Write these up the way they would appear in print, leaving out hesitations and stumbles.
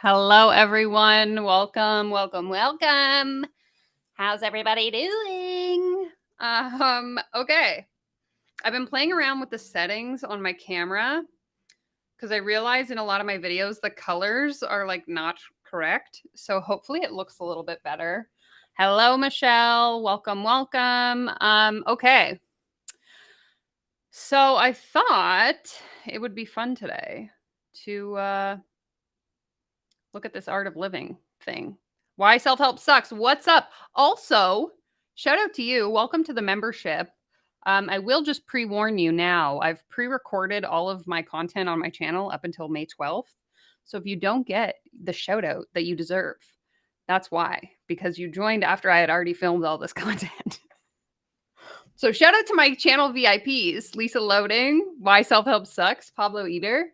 Hello, everyone. Welcome, welcome, welcome. How's everybody doing? Okay. I've been playing around with the settings on my camera because I realize in a lot of my videos the colors are like not correct. So hopefully it looks a little bit better. Hello, Michelle. Welcome, welcome. Okay. So I thought it would be fun today to look at this Art of Living thing. Why self-help sucks. What's up? Also, shout out to you. Welcome to the membership. I will just pre-warn you now. I've pre-recorded all of my content on my channel up until May 12th. So if you don't get the shout out that you deserve, that's why. Because you joined after I had already filmed all this content. So shout out to my channel VIPs. Lisa Loading, Why Self-Help Sucks, Pablo Eater.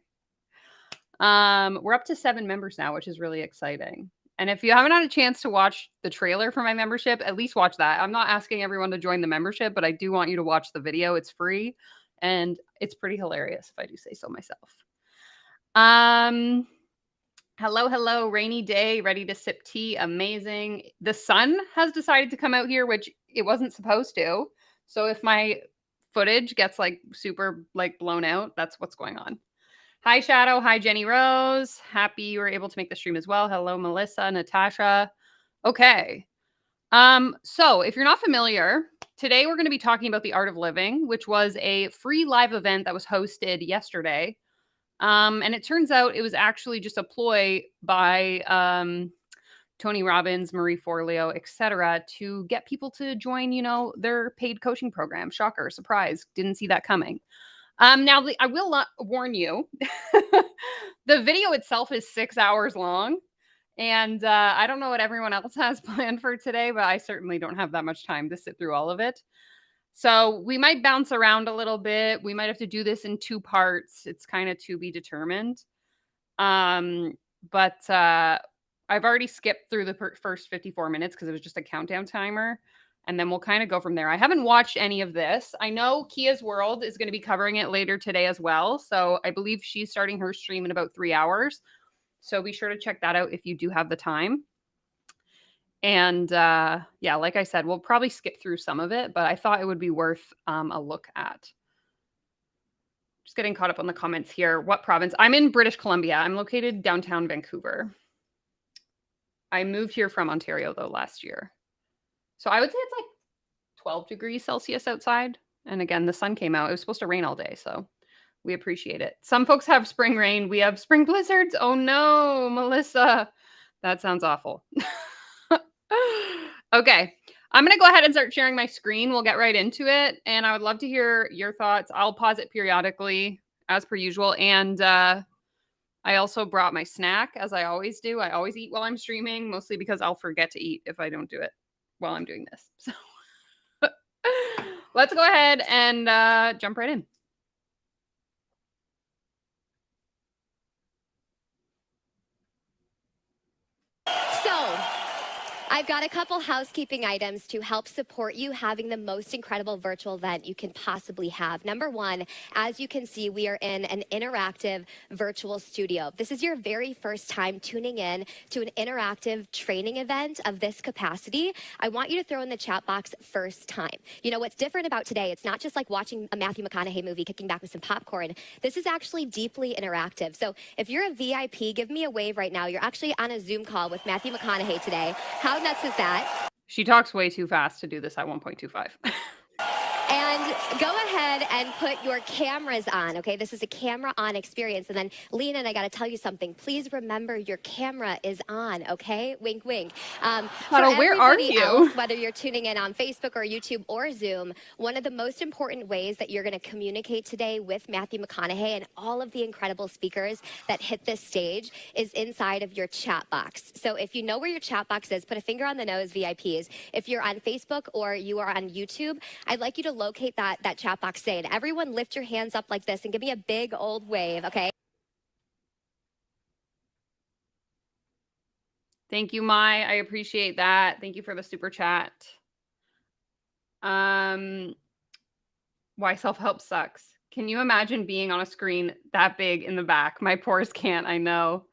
We're up to 7 members now, which is really exciting. And if you haven't had a chance to watch the trailer for my membership, at least watch that. I'm not asking everyone to join the membership, but I do want you to watch the video. It's free and it's pretty hilarious if I do say so myself. Hello, rainy day, ready to sip tea. Amazing. The sun has decided to come out here, which it wasn't supposed to. So if my footage gets like super like blown out, that's what's going on. Hi, Shadow. Hi, Jenny Rose. Happy you were able to make the stream as well. Hello, Melissa, Natasha. Okay. So if you're not familiar, today we're going to be talking about the Art of Living, which was a free live event that was hosted yesterday. And it turns out it was actually just a ploy by Tony Robbins, Marie Forleo, etc., to get people to join, their paid coaching program. Shocker, surprise. Didn't see that coming. Now, I will warn you, the video itself is 6 hours long, and I don't know what everyone else has planned for today, but I certainly don't have that much time to sit through all of it. So we might bounce around a little bit. We might have to do this in 2 parts. It's kind of to be determined. But I've already skipped through the first 54 minutes because it was just a countdown timer. And then we'll kind of go from there. I haven't watched any of this. I know Kia's World is going to be covering it later today as well. So I believe she's starting her stream in about 3 hours. So be sure to check that out if you do have the time. And yeah, like I said, we'll probably skip through some of it, but I thought it would be worth a look at. Just getting caught up on the comments here. What province? I'm in British Columbia. I'm located downtown Vancouver. I moved here from Ontario, though, last year. So I would say it's like 12 degrees Celsius outside. And again, the sun came out. It was supposed to rain all day, so we appreciate it. Some folks have spring rain. We have spring blizzards. Oh, no, Melissa. That sounds awful. Okay. I'm going to go ahead and start sharing my screen. We'll get right into it. And I would love to hear your thoughts. I'll pause it periodically, as per usual. And I also brought my snack, as I always do. I always eat while I'm streaming, mostly because I'll forget to eat if I don't do it while I'm doing this. So let's go ahead and jump right in. I've got a couple housekeeping items to help support you having the most incredible virtual event you can possibly have. Number one, as you can see, we are in an interactive virtual studio. This is your very first time tuning in to an interactive training event of this capacity. I want you to throw in the chat box first time. You know, what's different about today, it's not just like watching a Matthew McConaughey movie, kicking back with some popcorn. This is actually deeply interactive. So if you're a VIP, give me a wave right now. You're actually on a Zoom call with Matthew McConaughey today. How nuts is that? She talks way too fast to do this at 1.25. And go ahead and put your cameras on, okay? This is a camera on experience. And then, Lena, and I got to tell you something. Please remember your camera is on, okay? Wink, wink. Where are you? Else, whether you're tuning in on Facebook or YouTube or Zoom, one of the most important ways that you're going to communicate today with Matthew McConaughey and all of the incredible speakers that hit this stage is inside of your chat box. So if you know where your chat box is, put a finger on the nose, VIPs. If you're on Facebook or you are on YouTube, I'd like you to locate that chat box today. And everyone lift your hands up like this and give me a big old wave, okay? Thank you, Mai. I appreciate that. Thank you for the super chat. Why self-help sucks. Can you imagine being on a screen that big in the back? My pores can't, I know.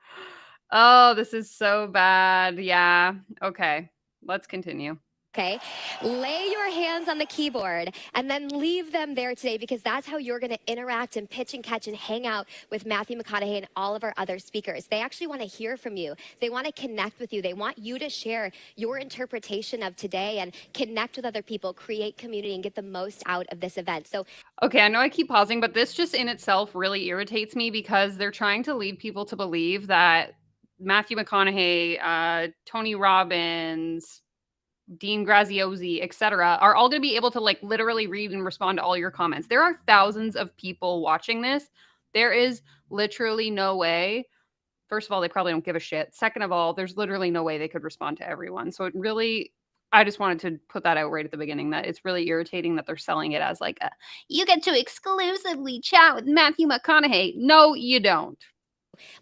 Oh, this is so bad. Yeah. Okay. Let's continue. Okay, lay your hands on the keyboard and then leave them there today, because that's how you're going to interact and pitch and catch and hang out with Matthew McConaughey and all of our other speakers. They actually want to hear from you. They want to connect with you. They want you to share your interpretation of today and connect with other people, create community, and get the most out of this event. So, okay, I know I keep pausing, but this just in itself really irritates me because they're trying to lead people to believe that Matthew McConaughey, Tony Robbins, Dean Graziosi, etc., are all going to be able to like literally read and respond to all your comments. There are thousands of people watching this. There is literally no way. First of all, they probably don't give a shit. Second of all, there's literally no way they could respond to everyone. So it really, I just wanted to put that out right at the beginning that it's really irritating that they're selling it as like a, you get to exclusively chat with Matthew McConaughey. No, you don't.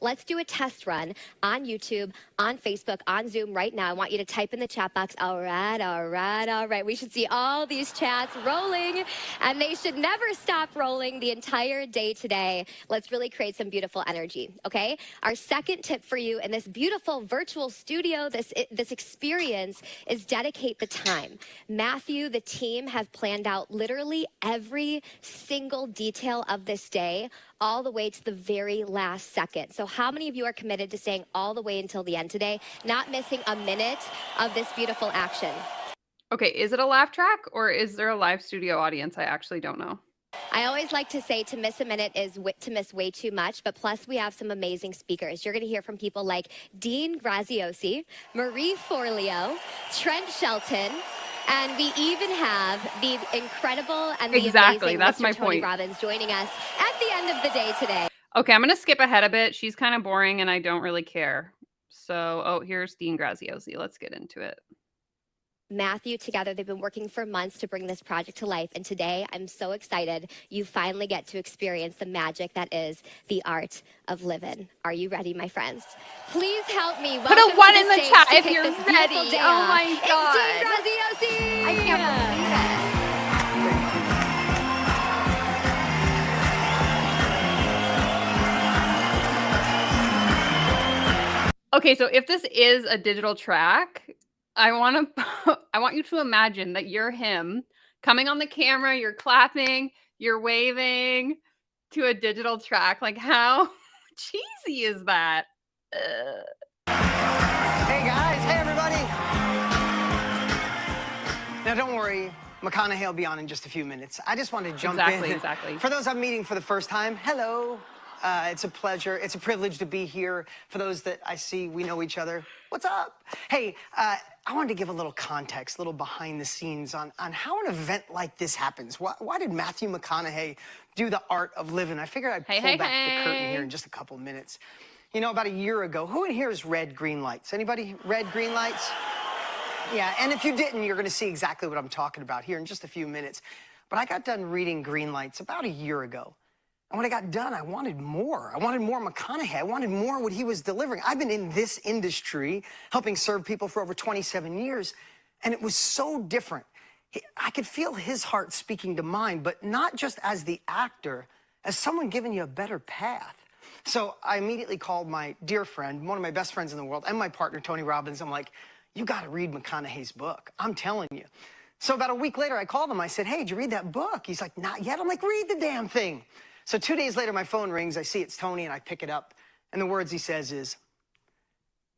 let's do a test run on YouTube, on Facebook, on Zoom right now. I want you to type in the chat box, all right, all right, all right. We should see all these chats rolling, and they should never stop rolling the entire day today. Let's really create some beautiful energy, okay? Our second tip for you in this beautiful virtual studio, this experience, is dedicate the time. Matthew, the team have planned out literally every single detail of this day, all the way to the very last second. So how many of you are committed to staying all the way until the end today, not missing a minute of this beautiful action? Okay, is it a laugh track or is there a live studio audience? I actually don't know. I always like to say to miss a minute is to miss way too much, but plus we have some amazing speakers. You're going to hear from people like Dean Graziosi, Marie Forleo, Trent Shelton, and we even have the incredible and the amazing That's Mr. my Tony point. Robbins joining us at the end of the day today. Okay, I'm going to skip ahead a bit. She's kind of boring and I don't really care. So, oh, here's Dean Graziosi. Let's get into it. Matthew, together, they've been working for months to bring this project to life. And today, I'm so excited you finally get to experience the magic that is the art of living. Are you ready, my friends? Please help me. Put a one in the chat if you're ready. Oh my God. It's Dean Graziosi. I can't believe it. Okay, so if this is a digital track, I want you to imagine that you're him coming on the camera, you're clapping, you're waving to a digital track. Like, how cheesy is that? Hey guys, hey everybody. Now don't worry, McConaughey will be on in just a few minutes. I just want to jump in. Exactly. For those I'm meeting for the first time, hello. It's a pleasure. It's a privilege to be here. For those that I see, we know each other. What's up? Hey, I wanted to give a little context, a little behind the scenes on how an event like this happens. Why did Matthew McConaughey do the Art of Livin? I figured I'd pull back the curtain here in just a couple minutes. You know, about a year ago, who in here has read green lights? Anybody read green lights? Yeah, and if you didn't, you're going to see exactly what I'm talking about here in just a few minutes. But I got done reading green lights about a year ago. And when I got done, I wanted more. I wanted more McConaughey. I wanted more what he was delivering. I've been in this industry, helping serve people for over 27 years, and it was so different. I could feel his heart speaking to mine, but not just as the actor, as someone giving you a better path. So I immediately called my dear friend, one of my best friends in the world, and my partner, Tony Robbins. I'm like, you got to read McConaughey's book. I'm telling you. So about a week later, I called him. I said, hey, did you read that book? He's like, not yet. I'm like, read the damn thing. So 2 days later, my phone rings. I see it's Tony, and I pick it up. And the words he says is,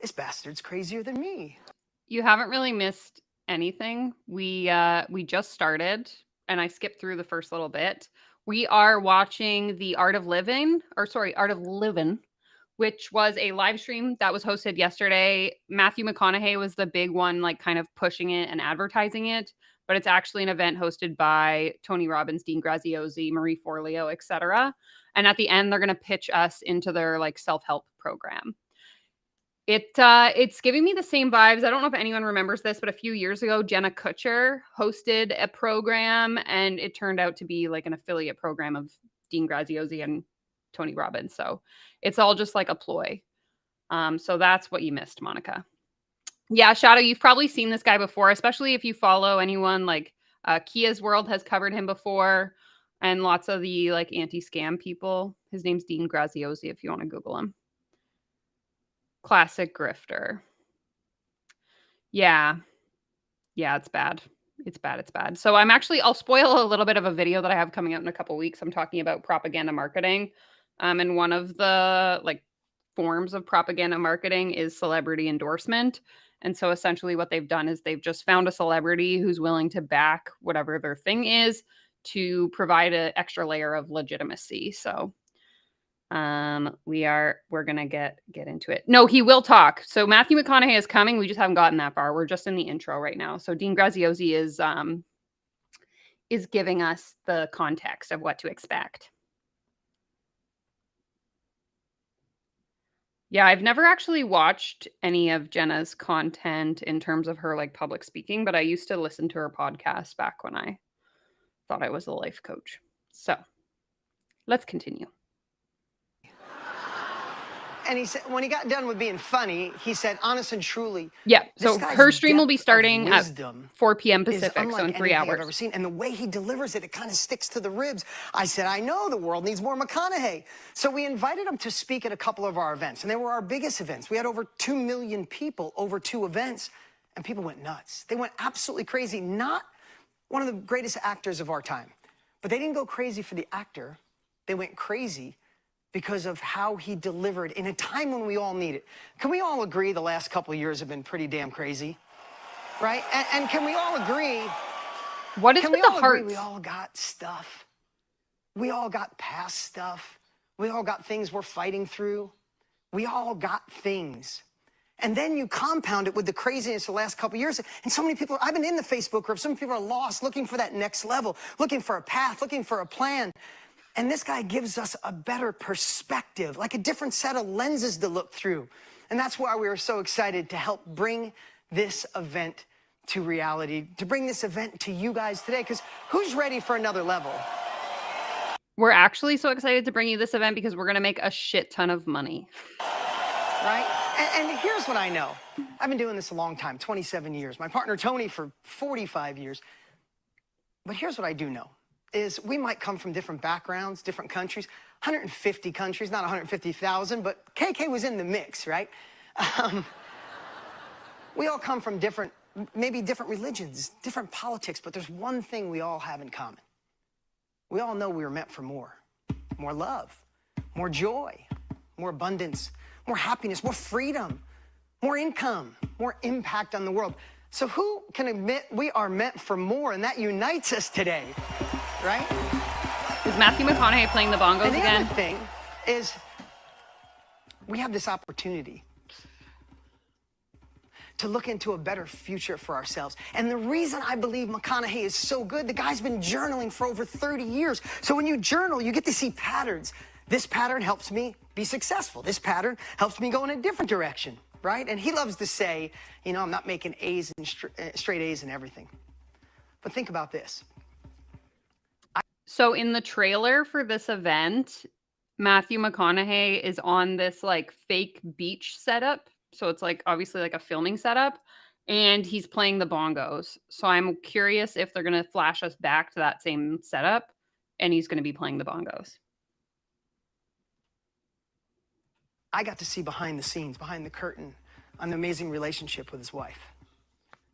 this bastard's crazier than me. You haven't really missed anything. We just started, and I skipped through the first little bit. We are watching the Art of Livin, which was a live stream that was hosted yesterday. Matthew McConaughey was the big one, like kind of pushing it and advertising it. But it's actually an event hosted by Tony Robbins, Dean Graziosi, Marie Forleo, etc. And at the end, they're going to pitch us into their like self-help program. It's giving me the same vibes. I don't know if anyone remembers this, but a few years ago, Jenna Kutcher hosted a program, and it turned out to be like an affiliate program of Dean Graziosi and Tony Robbins. So it's all just like a ploy. So that's what you missed, Monica. Yeah, Shadow, you've probably seen this guy before, especially if you follow anyone like Kia's World has covered him before, and lots of the like anti-scam people. His name's Dean Graziosi if you want to Google him. Classic grifter. Yeah. Yeah, it's bad. It's bad. So I'll spoil a little bit of a video that I have coming out in a couple weeks. I'm talking about propaganda marketing. And one of the forms of propaganda marketing is celebrity endorsement. And so essentially what they've done is they've just found a celebrity who's willing to back whatever their thing is to provide an extra layer of legitimacy. So we're gonna get into it. No, he will talk. So Matthew McConaughey is coming. We just haven't gotten that far. We're just in the intro right now. So Dean Graziosi is giving us the context of what to expect. Yeah, I've never actually watched any of Jenna's content in terms of her public speaking, but I used to listen to her podcast back when I thought I was a life coach. So let's continue. And he said, when he got done with being funny, he said, honest and truly. Yeah. So her stream will be starting at 4 p.m. Pacific, so in 3 hours. I've ever seen. And the way he delivers it, it kind of sticks to the ribs. I said, I know the world needs more McConaughey. So we invited him to speak at a couple of our events, and they were our biggest events. We had over 2 million people over 2 events, and people went nuts. They went absolutely crazy. Not one of the greatest actors of our time, but they didn't go crazy for the actor. They went crazy because of how he delivered in a time when we all need it. Can we all agree the last couple of years have been pretty damn crazy? Right? And can we all agree? What is with the hearts? We all got stuff. We all got past stuff. We all got things we're fighting through. We all got things. And then you compound it with the craziness the last couple of years. And so many people, I've been in the Facebook group, some people are lost, looking for that next level, looking for a path, looking for a plan. And this guy gives us a better perspective, like a different set of lenses to look through. And that's why we were so excited to help bring this event to reality, to bring this event to you guys today. Because who's ready for another level? We're actually so excited to bring you this event because we're going to make a shit ton of money. Right? And here's what I know. I've been doing this a long time, 27 years. My partner, Tony, for 45 years. But here's what I do know. Is we might come from different backgrounds, different countries, 150 countries, not 150,000, but KK was in the mix, right? We all come from maybe different religions, different politics, but there's one thing we all have in common. We all know we were meant for more love, more joy, more abundance, more happiness, more freedom, more income, more impact on the world. So who can admit we are meant for more, and that unites us today? Right? Is Matthew McConaughey playing the bongos and the again? Other thing is we have this opportunity to look into a better future for ourselves. And the reason I believe McConaughey is so good, the guy's been journaling for over 30 years. So when you journal, you get to see patterns. This pattern helps me be successful. This pattern helps me go in a different direction, right? And he loves to say, you know, I'm not making A's and straight A's and everything. But think about this. So in the trailer for this event, Matthew McConaughey is on this fake beach setup. So it's obviously a filming setup, and he's playing the bongos. So I'm curious if they're going to flash us back to that same setup and he's going to be playing the bongos. I got to see behind the scenes, behind the curtain on the amazing relationship with his wife.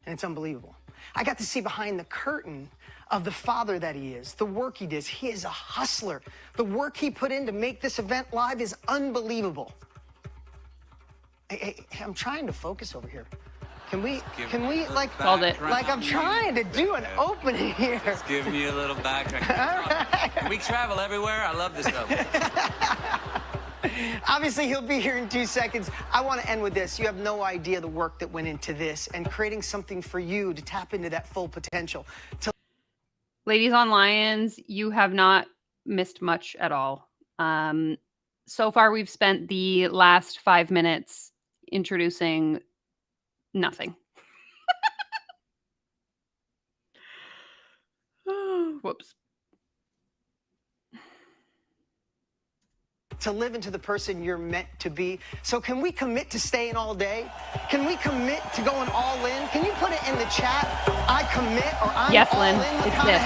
And it's unbelievable. I got to see behind the curtain of the father that he is, the work he does. He is a hustler. The work he put in to make this event live is unbelievable. Hey, I'm trying to focus over here. Can we called it. I'm trying to do an opening here. Just give me a little background. All right. We travel everywhere. I love this stuff. Obviously, he'll be here in 2 seconds. I want to end with this. You have no idea the work that went into this and creating something for you to tap into that full potential. Ladies on Lions, you have not missed much at all. So far, we've spent the last 5 minutes introducing nothing. Whoops. To live into the person you're meant to be. So can we commit to staying all day? Can we commit to going all in? Can you put it in the chat? I commit, or I'm yes, all Lynn, in, it's McConaughey. this.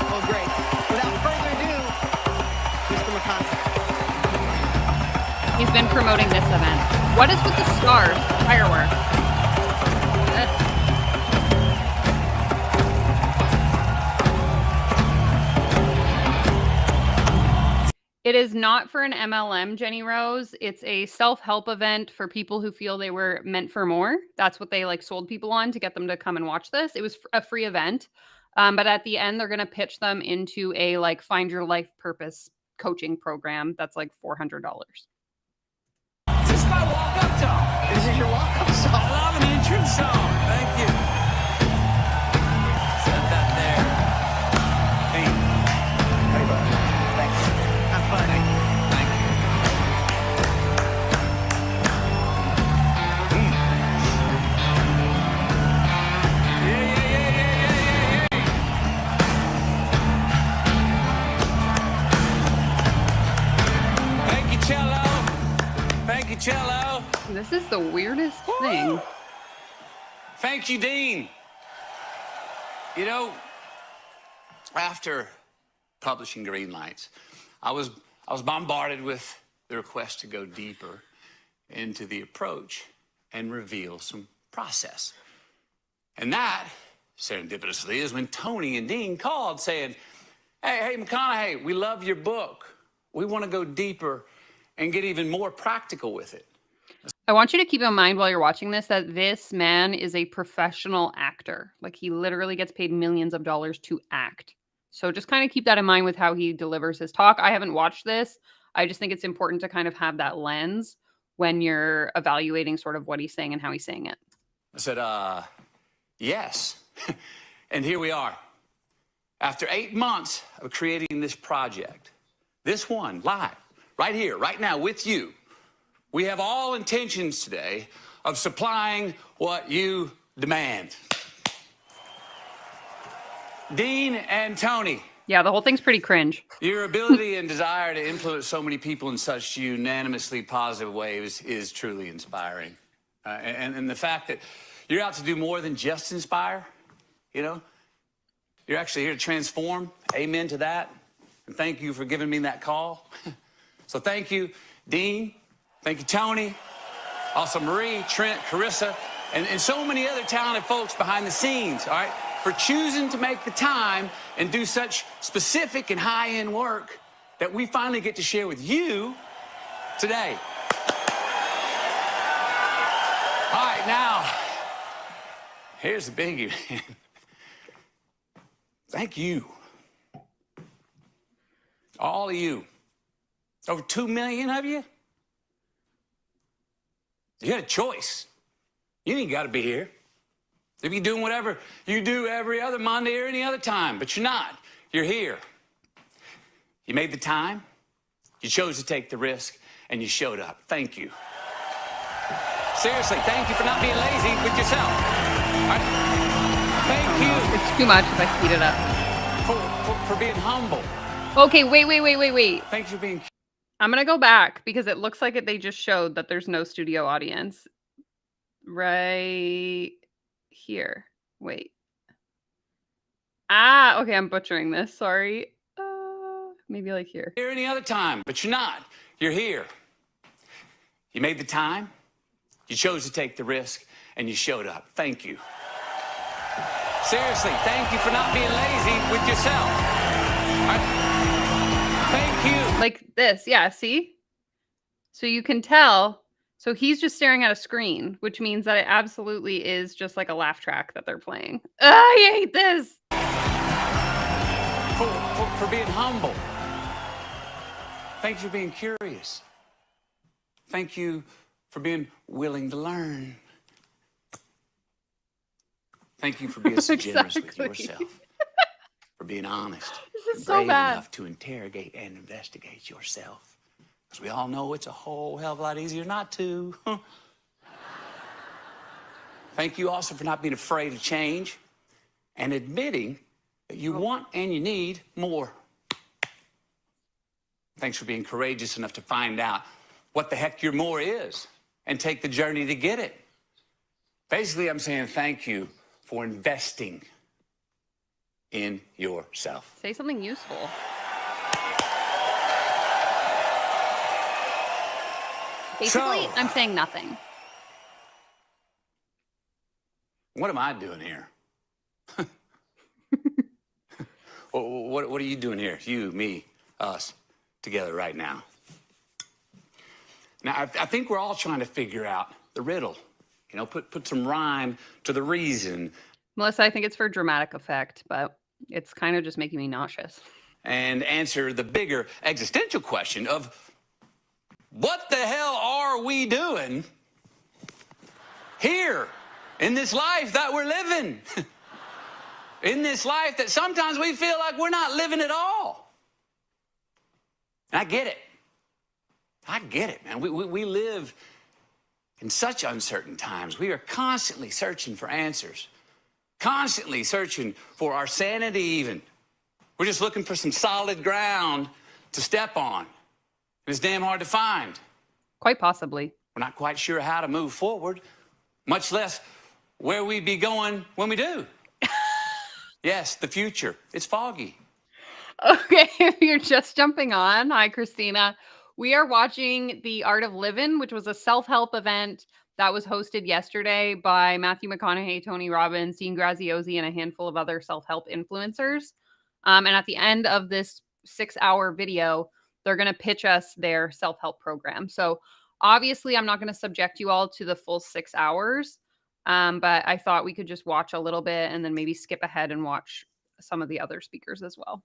Well, great. Without further ado, Mr. McConaughey. He's been promoting this event. What is with the stars? Fireworks. It is not for an MLM, Jenny Rose. It's a self-help event for people who feel they were meant for more. That's what they like sold people on to get them to come and watch this. It was a free event. But at the end, they're going to pitch them into a like find your life purpose coaching program. That's like $400. This is my walk-up song. This is your walk-up song. I love an entrance song. Thank you. Set that there. Hey. Hey, bud. Thanks. Have fun. Thank you. Thank you, Cello. Thank you, Cello. This is the weirdest thing. Thank you, Dean. You know, after publishing Green Lights, I was bombarded with the request to go deeper into the approach and reveal some process. And that, serendipitously, is when Tony and Dean called saying, hey, McConaughey, we love your book. We want to go deeper and get even more practical with it. I want you to keep in mind while you're watching this that this man is a professional actor. Like he literally gets paid millions of dollars to act. So just kind of keep that in mind with how he delivers his talk. I haven't watched this. I just think it's important to kind of have that lens when you're evaluating sort of what he's saying and how he's saying it. I said, yes. And here we are. After 8 months of creating this project, this one, live, right here, right now, with you, we have all intentions today of supplying what you demand. Dean and Tony. Yeah, the whole thing's pretty cringe. Your ability and desire to influence so many people in such unanimously positive ways is truly inspiring. And the fact that you're out to do more than just inspire, you know, you're actually here to transform. Amen to that. And thank you for giving me that call. So thank you, Dean. Thank you, Tony. Also Marie, Trent, Carissa, and so many other talented folks behind the scenes, all right, for choosing to make the time and do such specific and high-end work that we finally get to share with you today. All right, now, here's the biggie, man. Thank you. All of you. Over 2 million of you. You had a choice. You ain't got to be here. You'd be doing whatever you do every other Monday or any other time, but you're not. You're here. You made the time, you chose to take the risk, and you showed up. Thank you. Seriously, thank you for not being lazy with yourself. All right? Thank you. It's too much if I speed it up. For being humble. Okay, wait. Thanks for being... I'm going to go back because it looks like they just showed that there's no studio audience. Right here. Wait. Okay, I'm butchering this. Sorry. Maybe like here. Here any other time, but you're not. You're here. You made the time, you chose to take the risk, and you showed up. Thank you. Seriously, thank you for not being lazy with yourself. All right? Thank you. Like this, yeah, see? So you can tell. So he's just staring at a screen, which means that it absolutely is just like a laugh track that they're playing. I hate this. For being humble. Thank you for being curious. Thank you for being willing to learn. Thank you for being so generous with yourself. For being honest. This is brave so bad. enough to interrogate and investigate yourself. Because we all know it's a whole hell of a lot easier not to. Thank you also for not being afraid of change and admitting that you want and you need more. Thanks for being courageous enough to find out what the heck your more is and take the journey to get it. Basically, I'm saying thank you for investing in yourself. Say something useful. Basically, So- I'm saying nothing. What am I doing here? What are you doing here? You, me, us, together right now. Now, I think we're all trying to figure out the riddle. You know, put some rhyme to the reason. Melissa, I think it's for dramatic effect, but it's kind of just making me nauseous. And answer the bigger existential question of what the hell are we doing here in this life that we're living? In this life that sometimes we feel like we're not living at all. And I get it. I get it, man. We live in such uncertain times. We are constantly searching for answers, constantly searching for our sanity even. We're just looking for some solid ground to step on. And it's damn hard to find. Quite possibly. We're not quite sure how to move forward, much less where we'd be going when we do. Yes, the future. It's foggy. Okay, if you're just jumping on, hi, Christina. We are watching the Art of Livin, which was a self-help event that was hosted yesterday by Matthew McConaughey, Tony Robbins, Dean Graziosi, and a handful of other self-help influencers. And at the end of this 6-hour video, they're going to pitch us their self-help program. So obviously, I'm not going to subject you all to the full 6 hours. But I thought we could just watch a little bit and then maybe skip ahead and watch some of the other speakers as well.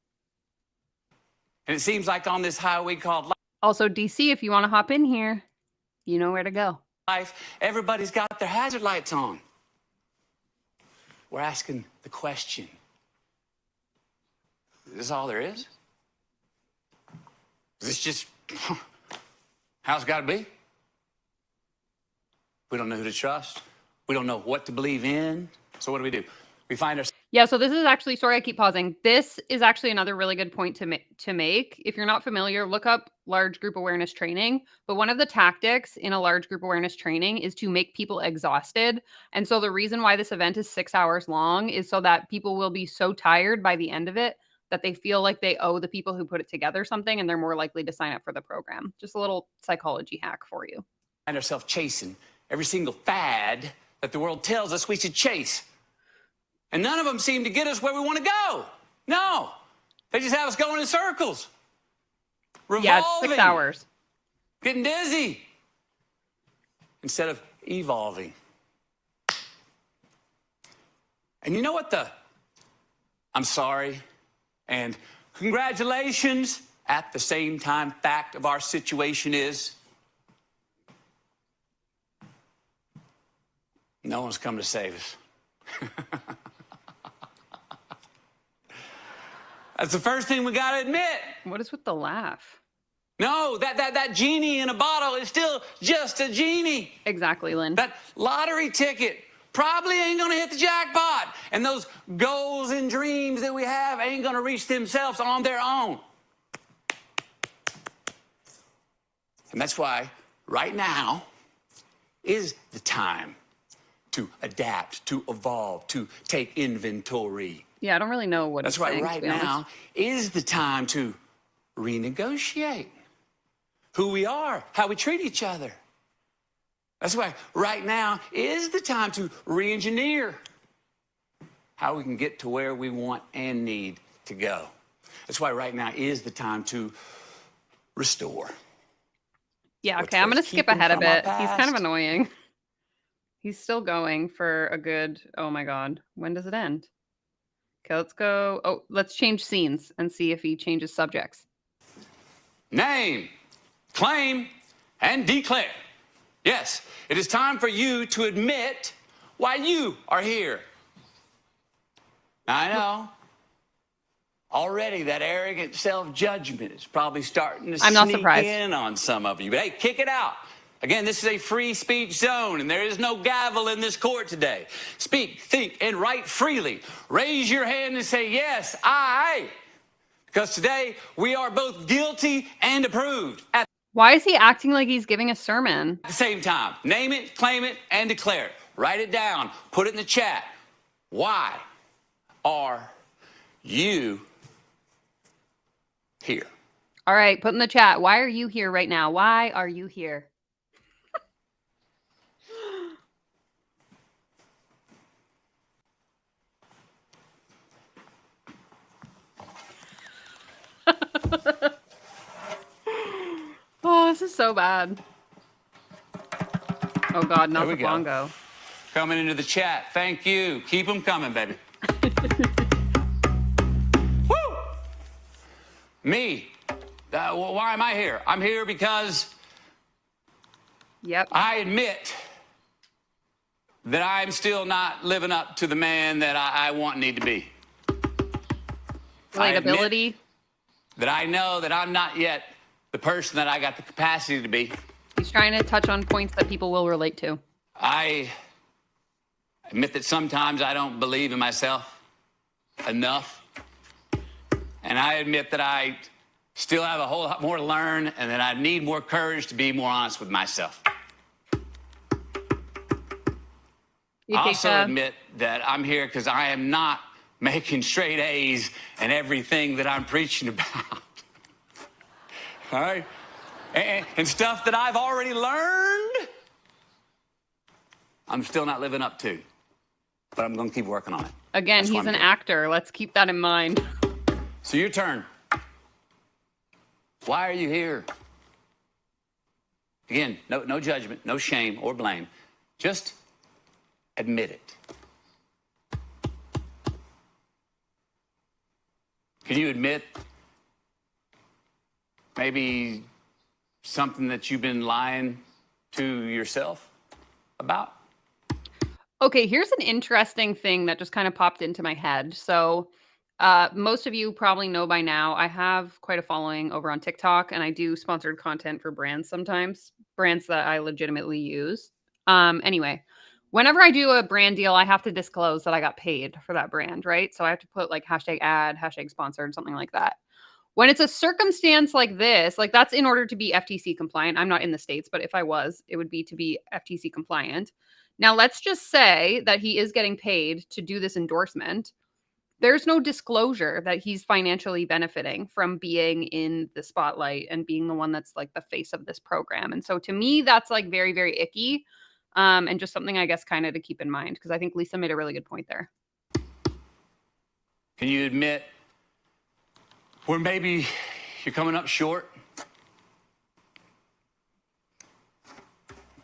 And it seems like on this highway called Also, DC, if you want to hop in here, you know where to go. life, everybody's got their hazard lights on. We're asking the question, is this all there is? Is this just how it's got to be? We don't know who to trust. We don't know what to believe in. So what do? We find ourselves. Yeah, so this is actually, sorry, I keep pausing. This is actually another really good point to make. If you're not familiar, look up large group awareness training. But one of the tactics in a large group awareness training is to make people exhausted. And so the reason why this event is 6 hours long is so that people will be so tired by the end of it that they feel like they owe the people who put it together something, and they're more likely to sign up for the program. Just a little psychology hack for you. Find ourselves chasing every single fad that the world tells us we should chase. And none of them seem to get us where we want to go. No, they just have us going in circles. Revolving, Yeah, it's 6 hours. Getting dizzy instead of evolving. And you know what the I'm sorry and congratulations at the same time fact of our situation is? No one's come to save us. That's the first thing we got to admit. What is with the laugh? No, that genie in a bottle is still just a genie. Exactly, Lynn. That lottery ticket probably ain't going to hit the jackpot. And those goals and dreams that we have ain't going to reach themselves on their own. And that's why right now is the time to adapt, to evolve, to take inventory. Yeah, I don't really know what That's it's why saying, right to be honest. now is the time to renegotiate who we are, how we treat each other. That's why right now is the time to re-engineer how we can get to where we want and need to go. That's why right now is the time to restore. Yeah, What's okay, I'm worth going to skip keeping ahead a from our bit. He's kind of past. annoying. He's still going for a good, oh my God, when does it end? Okay, let's go. Oh, let's change scenes and see if he changes subjects. Name, claim, and declare. Yes, it is time for you to admit why you are here. Now, I know already that arrogant self-judgment is probably starting to I'm not sneak surprised. in on some of you. But hey, kick it out. Again, this is a free speech zone, and there is no gavel in this court today. Speak, think, and write freely. Raise your hand and say, yes, I. Because today we are both guilty and approved at Why is he acting like he's giving a sermon? the same time. Name it, claim it, and declare it. Write it down. Put it in the chat. Why are you here? All right, put in the chat. Why are you here right now? Why are you here? Oh, this is so bad. Oh God, not There we the go. bongo. Coming into the chat. Thank you. Keep them coming, baby. Woo! Me. Why am I here? I'm here because Yep. I admit that I'm still not living up to the man that I want and need to be. I admit Relatability. that I know that I'm not yet the person that I got the capacity to be. He's trying to touch on points that people will relate to. I admit that sometimes I don't believe in myself enough. And I admit that I still have a whole lot more to learn and that I need more courage to be more honest with myself. You I take also admit that I'm here because I am not making straight A's and everything that I'm preaching about. All right? And stuff that I've already learned, I'm still not living up to. But I'm going to keep working on it. Again, That's why he's I'm an here. actor. Let's keep that in mind. So your turn. Why are you here? Again, no judgment, no shame or blame. Just admit it. Can you admit maybe something that you've been lying to yourself about? Okay, here's an interesting thing that just kind of popped into my head. So, most of you probably know by now, I have quite a following over on TikTok, and I do sponsored content for brands sometimes, brands that I legitimately use. Anyway, whenever I do a brand deal, I have to disclose that I got paid for that brand, right? So I have to put like hashtag ad, hashtag sponsored, something like that. When it's a circumstance like this, like that's in order to be FTC compliant. I'm not in the States, but if I was, it would be to be FTC compliant. Now, let's just say that he is getting paid to do this endorsement. There's no disclosure that he's financially benefiting from being in the spotlight and being the one that's like the face of this program. And so to me, that's like very, very icky. And just something I guess kind of to keep in mind, because I think Lisa made a really good point there. Can you admit where maybe you're coming up short?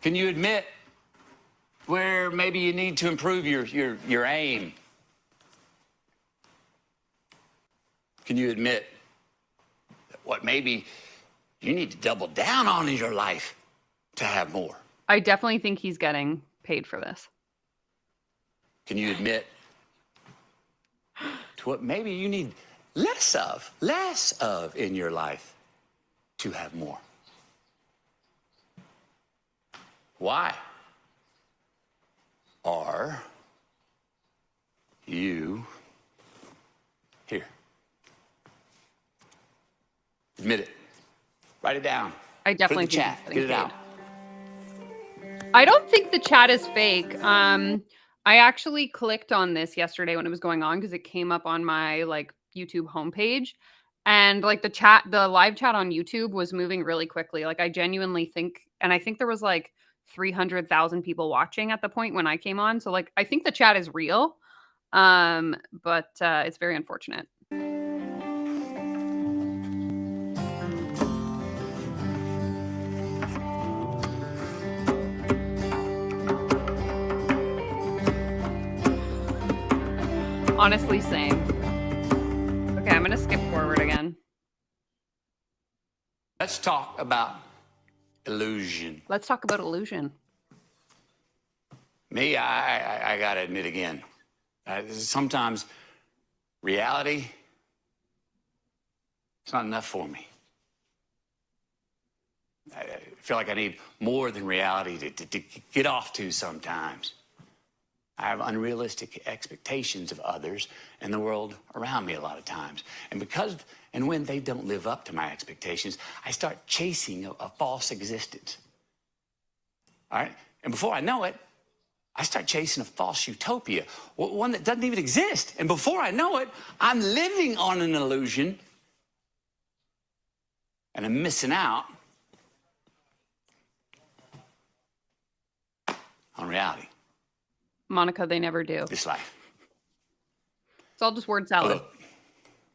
Can you admit where maybe you need to improve your aim? Can you admit what maybe you need to double down on in your life to have more? I definitely think he's getting paid for this. Can you admit to what maybe you need less of in your life to have more? Why are you here? Admit it. Write it down. I definitely Put it in the think chat. he's Get it getting out. paid. I don't think the chat is fake. I actually clicked on this yesterday when it was going on because it came up on my like YouTube homepage, and like the live chat on YouTube was moving really quickly. Like I genuinely think, and I think there was like 300,000 people watching at the point when I came on. So like I think the chat is real, but it's very unfortunate. Honestly, same. Okay, I'm gonna skip forward again. Let's talk about illusion. Let's talk about illusion. Me, I gotta admit again, sometimes reality, it's not enough for me. I feel like I need more than reality to get off to sometimes. I have unrealistic expectations of others and the world around me a lot of times. And when they don't live up to my expectations, I start chasing a false existence. All right? And before I know it, I start chasing a false utopia, one that doesn't even exist. And before I know it, I'm living on an illusion and I'm missing out on reality. Monica, they never do. This life. It's all just word salad. Look,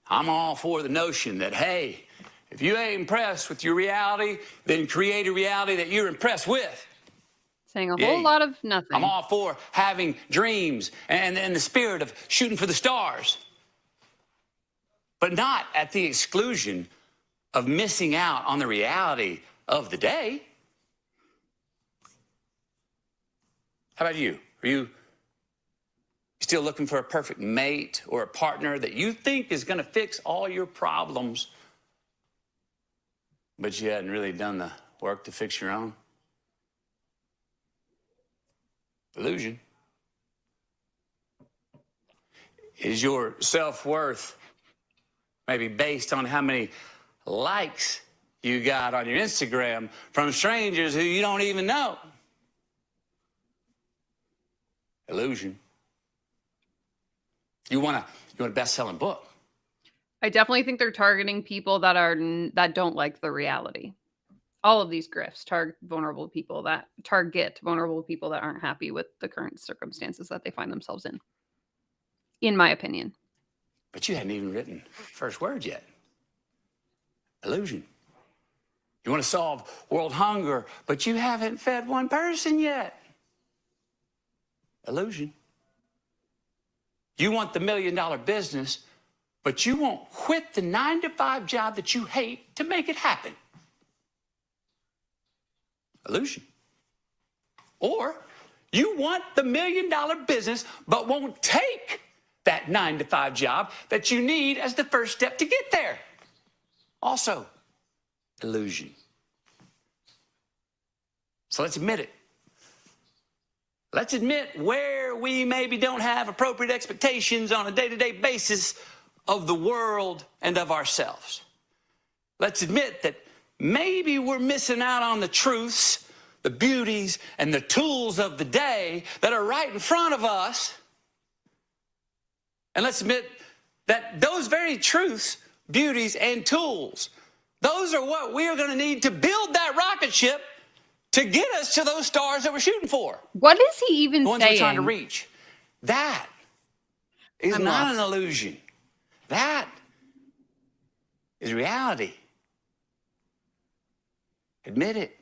I'm all for the notion that, hey, If you ain't impressed with your reality, then create a reality that you're impressed with. Saying a whole lot of nothing. I'm all for having dreams and the spirit of shooting for the stars, but not at the exclusion of missing out on the reality of the day. How about you? Are you still looking for a perfect mate or a partner that you think is going to fix all your problems, but you hadn't really done the work to fix your own? Illusion. Is your self-worth maybe based on how many likes you got on your Instagram from strangers who you don't even know? Illusion. You want a best-selling book. I definitely think they're targeting people that don't like the reality. All of these grifts target vulnerable people that aren't happy with the current circumstances that they find themselves in my opinion. But you hadn't even written first word yet. Illusion. You want to solve world hunger, but you haven't fed one person yet. Illusion. You want the $1 million business, but you won't quit the 9-to-5 job that you hate to make it happen. Illusion. Or you want the $1 million business, but won't take that 9-to-5 job that you need as the first step to get there. Also, illusion. So let's admit it. Let's admit where we maybe don't have appropriate expectations on a day-to-day basis of the world and of ourselves. Let's admit that maybe we're missing out on the truths, the beauties, and the tools of the day that are right in front of us. And let's admit that those very truths, beauties, and tools, those are what we are going to need to build that rocket ship to get us to those stars that we're shooting for. What is he even the ones saying? We're trying to reach. That is not an illusion. That is reality. Admit it.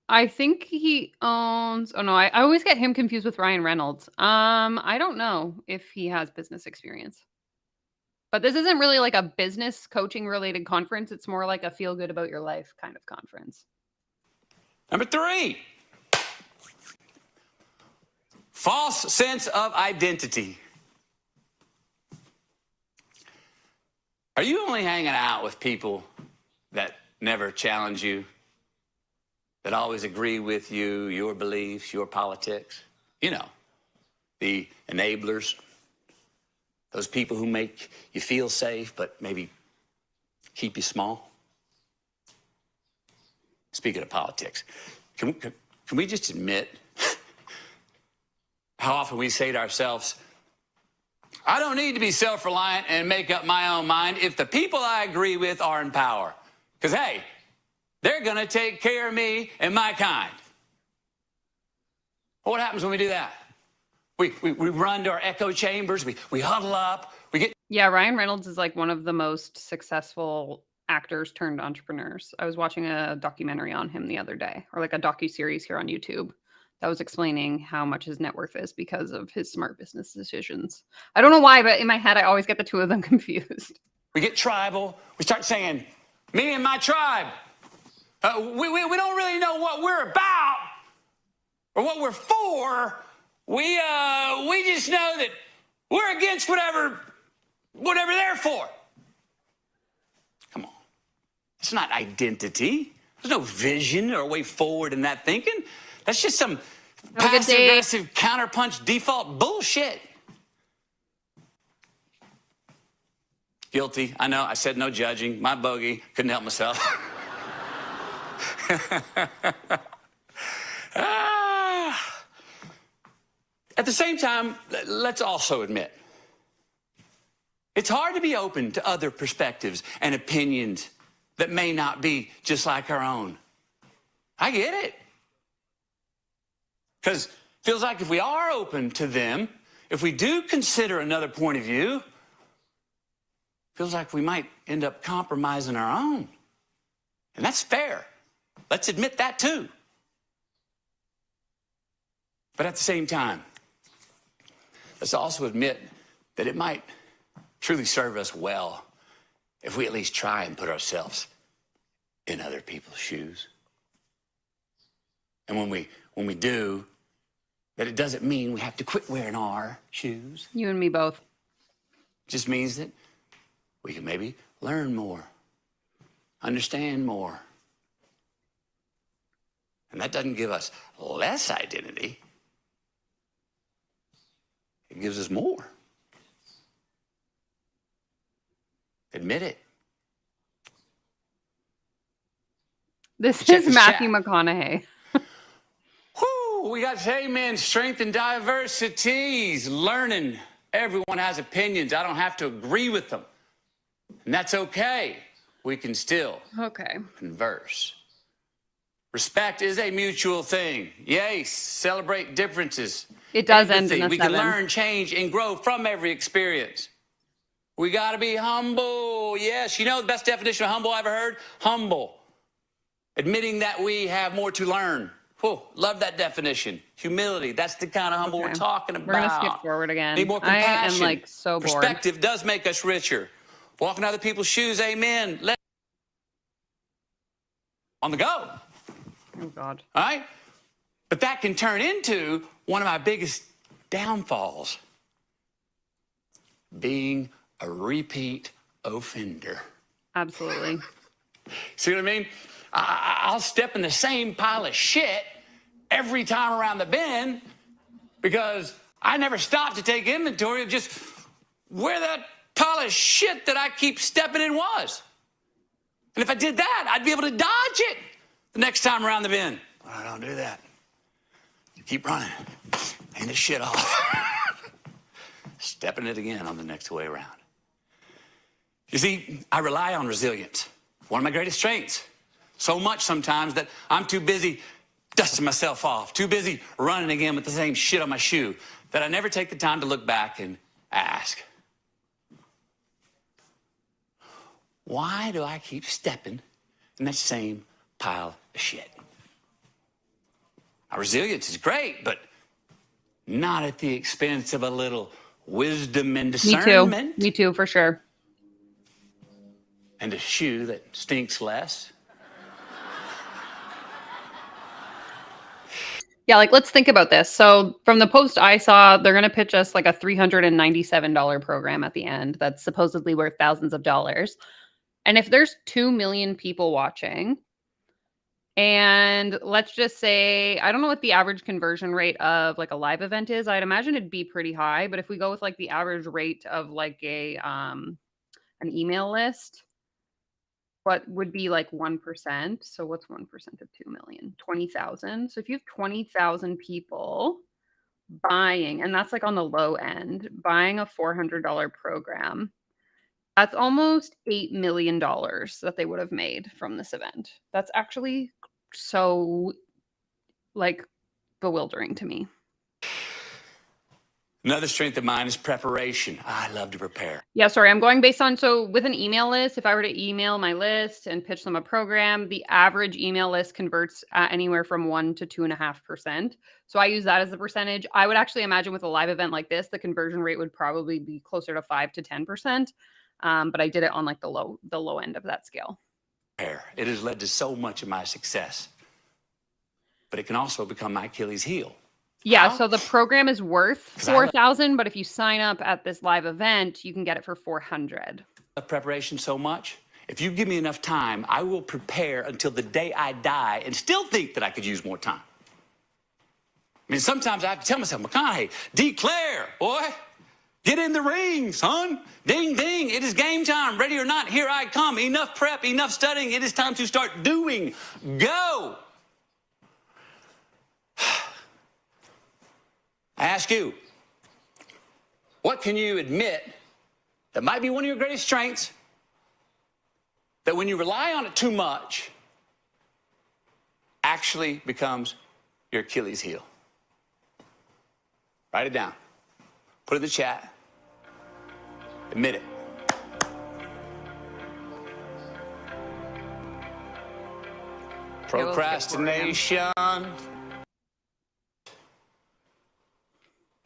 I think he owns. Oh no, I always get him confused with Ryan Reynolds. I don't know if he has business experience. But this isn't really like a business coaching related conference. It's more like a feel good about your life kind of conference. Number 3. False sense of identity. Are you only hanging out with people that never challenge you, that always agree with you, your beliefs, your politics? You know, the enablers. Those people who make you feel safe, but maybe keep you small. Speaking of politics, can we just admit how often we say to ourselves, I don't need to be self-reliant and make up my own mind if the people I agree with are in power. Because, hey, they're going to take care of me and my kind. Well, what happens when we do that? We run to our echo chambers, we huddle up, we get... Yeah, Ryan Reynolds is like one of the most successful actors turned entrepreneurs. I was watching a documentary on him the other day, or like a docuseries here on YouTube that was explaining how much his net worth is because of his smart business decisions. I don't know why, but in my head, I always get the two of them confused. We get tribal. We start saying, me and my tribe. We don't really know what we're about or what we're for. We just know that we're against whatever they're for. Come on. It's not identity. There's no vision or way forward in that thinking. That's just some passive-aggressive counterpunch default bullshit. Guilty. I know. I said no judging. My bogey. Couldn't help myself. At the same time, let's also admit, it's hard to be open to other perspectives and opinions that may not be just like our own. I get it. Because Feels like if we are open to them, if we do consider another point of view, feels like we might end up compromising our own. And that's fair. Let's admit that too. But at the same time, let's also admit that it might truly serve us well if we at least try and put ourselves in other people's shoes. And when we do, that it doesn't mean we have to quit wearing our shoes. You and me both. It just means that we can maybe learn more, understand more. And that doesn't give us less identity. It gives us more. Admit it. This Check is this Matthew chat. McConaughey. Whoo, we got amen, strength and diversities, learning. Everyone has opinions. I don't have to agree with them. And that's okay. We can still converse. Respect is a mutual thing. Yes, celebrate differences. It does Empathy. end in a We 7. can learn, change, and grow from every experience. We got to be humble. Yes, you know the best definition of humble I ever heard? Humble. Admitting that we have more to learn. Whew, love that definition. Humility. That's the kind of humble we're talking about. We're going to skip forward again. Need more I compassion. am like so bored. Perspective does make us richer. Walking other people's shoes, amen. On the go. Oh, God. All right? But that can turn into one of my biggest downfalls. Being a repeat offender. Absolutely. See what I mean? I'll step in the same pile of shit every time around the bend because I never stop to take inventory of just where that pile of shit that I keep stepping in was. And if I did that, I'd be able to dodge it the next time around the bend. But I don't do that. Keep running. Hand the shit off. Stepping it again on the next way around. You see, I rely on resilience. One of my greatest strengths. So much sometimes that I'm too busy dusting myself off, too busy running again with the same shit on my shoe, that I never take the time to look back and ask, why do I keep stepping in that same pile of shit? Now, resilience is great, but not at the expense of a little wisdom and discernment. Me too, for sure. And a shoe that stinks less. Yeah, like let's think about this. So from the post I saw, they're going to pitch us like a $397 program at the end that's supposedly worth thousands of dollars. And if there's 2 million people watching, and let's just say, I don't know what the average conversion rate of like a live event is. I'd imagine it'd be pretty high, but if we go with like the average rate of like a an email list, what would be like 1%? So what's 1% of 2 million? 20,000. So if you have 20,000 people buying, and that's like on the low end, buying a $400 program, that's almost $8 million that they would have made from this event. That's actually so like bewildering to me. Another strength of mine is preparation. I love to prepare. Yeah, sorry, I'm going based on, so with an email list, if I were to email my list and pitch them a program, the average email list converts at anywhere from 1 to 2.5%. So I use that as the percentage. I would actually imagine with a live event like this, the conversion rate would probably be closer to 5 to 10%. But I did it on like the low end of that scale. It has led to so much of my success, but it can also become my Achilles heel. Yeah, How? so the program is worth 4,000, but if you sign up at this live event, you can get it for 400. Preparation so much. If you give me enough time, I will prepare until the day I die and still think that I could use more time. I mean, sometimes I have to tell myself, McConaughey, declare, boy. Get in the ring, son. Ding, ding. It is game time. Ready or not, here I come. Enough prep, enough studying. It is time to start doing. Go. I ask you, what can you admit that might be one of your greatest strengths, that when you rely on it too much, actually becomes your Achilles heel? Write it down. Put it in the chat. Admit it. Procrastination. Man,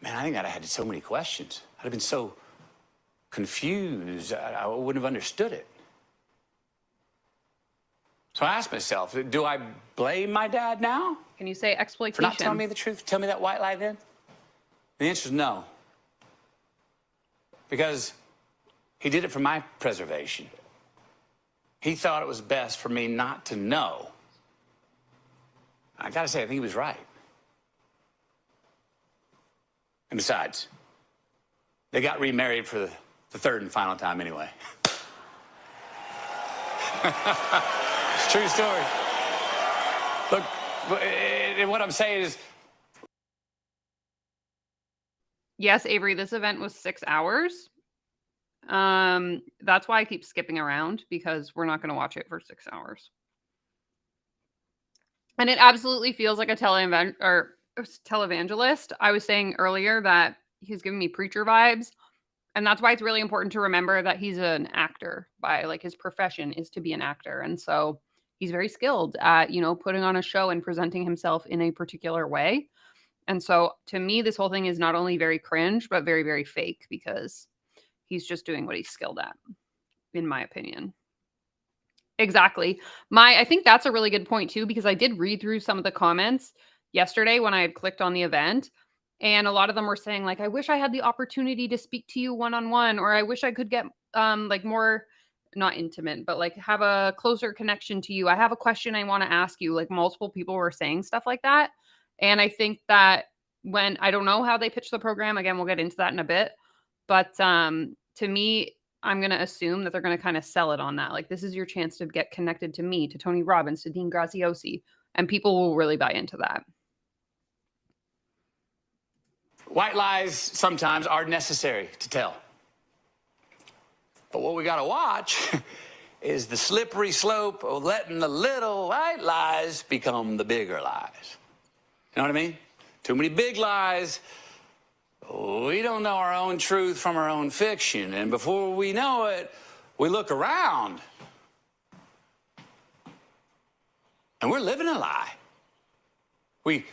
I think I'd have had so many questions. I'd have been so confused. I wouldn't have understood it. So I asked myself, do I blame my dad now? Can you say exploitation? For not telling me the truth? Tell me that white lie then? The answer is no. Because he did it for my preservation. He thought it was best for me not to know. I gotta say, I think he was right. And besides, they got remarried for the third and final time anyway. It's a true story. Look, what I'm saying is... Yes, Avery, this event was 6 hours. That's why I keep skipping around, because we're not going to watch it for 6 hours. And it absolutely feels like a televangelist. I was saying earlier that he's giving me preacher vibes. And that's why it's really important to remember that he's an actor. By like, his profession is to be an actor. And so he's very skilled at, putting on a show and presenting himself in a particular way. And so to me, this whole thing is not only very cringe, but very, very fake, because he's just doing what he's skilled at, in my opinion. Exactly. I think that's a really good point too, because I did read through some of the comments yesterday when I had clicked on the event, and a lot of them were saying like, I wish I had the opportunity to speak to you one-on-one, or I wish I could get like more, not intimate, but like have a closer connection to you. I have a question I want to ask you. Like multiple people were saying stuff like that. And I think that I don't know how they pitch the program, again, we'll get into that in a bit, but to me, I'm going to assume that they're going to kind of sell it on that. Like, this is your chance to get connected to me, to Tony Robbins, to Dean Graziosi, and people will really buy into that. White lies sometimes are necessary to tell. But what we got to watch is the slippery slope of letting the little white lies become the bigger lies. You know what I mean? Too many big lies. We don't know our own truth from our own fiction. And before we know it, we look around and we're living a lie. We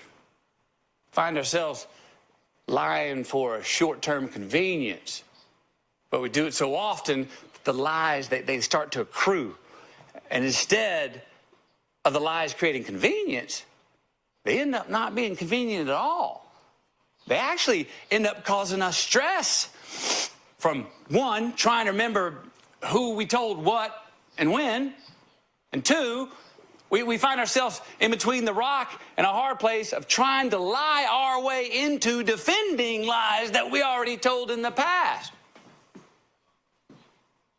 find ourselves lying for a short-term convenience, but we do it so often, the lies, they start to accrue. And instead of the lies creating convenience, they end up not being convenient at all. They actually end up causing us stress from, one, trying to remember who we told what and when, and two, we find ourselves in between the rock and a hard place of trying to lie our way into defending lies that we already told in the past.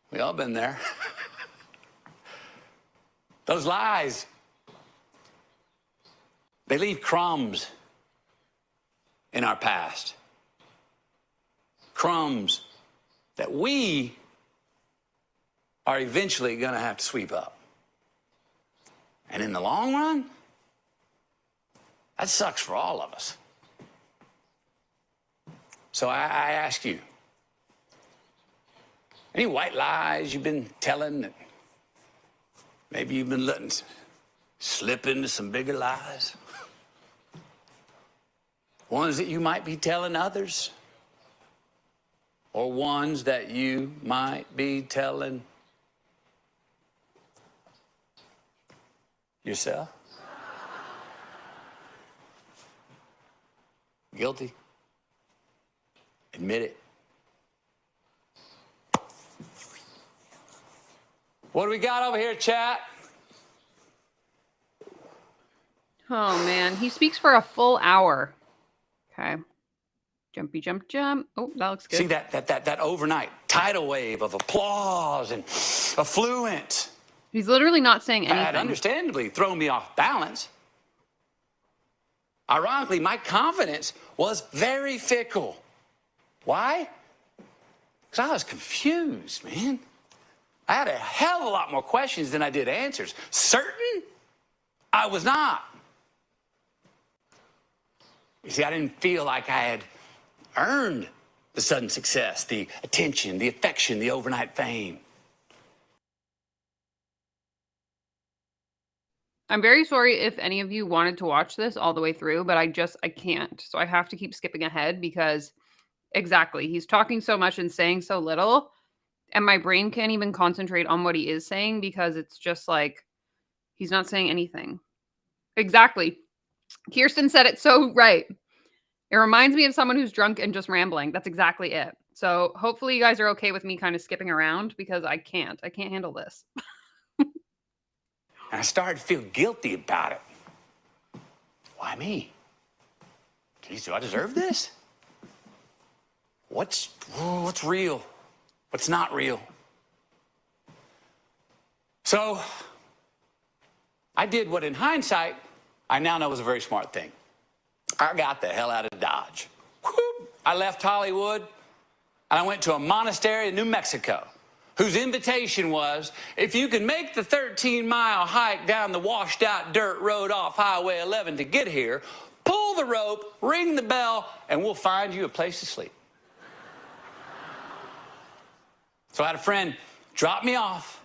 We all been there. Those lies, they leave crumbs in our past. Crumbs that we are eventually going to have to sweep up. And in the long run, that sucks for all of us. So I ask you, any white lies you've been telling that maybe you've been letting slip into some bigger lies? Ones that you might be telling others, or ones that you might be telling yourself? Guilty? Admit it. What do we got over here, chat? Oh, man. He speaks for a full hour. Okay. Jumpy, jump, jump. Oh, that looks good. See that overnight tidal wave of applause and affluent. He's literally not saying anything. Had understandably thrown me off balance. Ironically, my confidence was very fickle. Why? Because I was confused, man. I had a hell of a lot more questions than I did answers. Certain? I was not. You see, I didn't feel like I had earned the sudden success, the attention, the affection, the overnight fame. I'm very sorry if any of you wanted to watch this all the way through, but I can't. So I have to keep skipping ahead because exactly, he's talking so much and saying so little, and my brain can't even concentrate on what he is saying because it's just like he's not saying anything. Exactly. Kirsten said it so right. It reminds me of someone who's drunk and just rambling. That's exactly it. So hopefully you guys are okay with me kind of skipping around because I can't handle this. And I started to feel guilty about it. Why me? Geez, do I deserve this? What's real? What's not real? So I did what in hindsight I now know was a very smart thing. I got the hell out of Dodge. Whoop. I left Hollywood and I went to a monastery in New Mexico whose invitation was, if you can make the 13-mile hike down the washed-out dirt road off Highway 11 to get here, pull the rope, ring the bell, and we'll find you a place to sleep. So I had a friend drop me off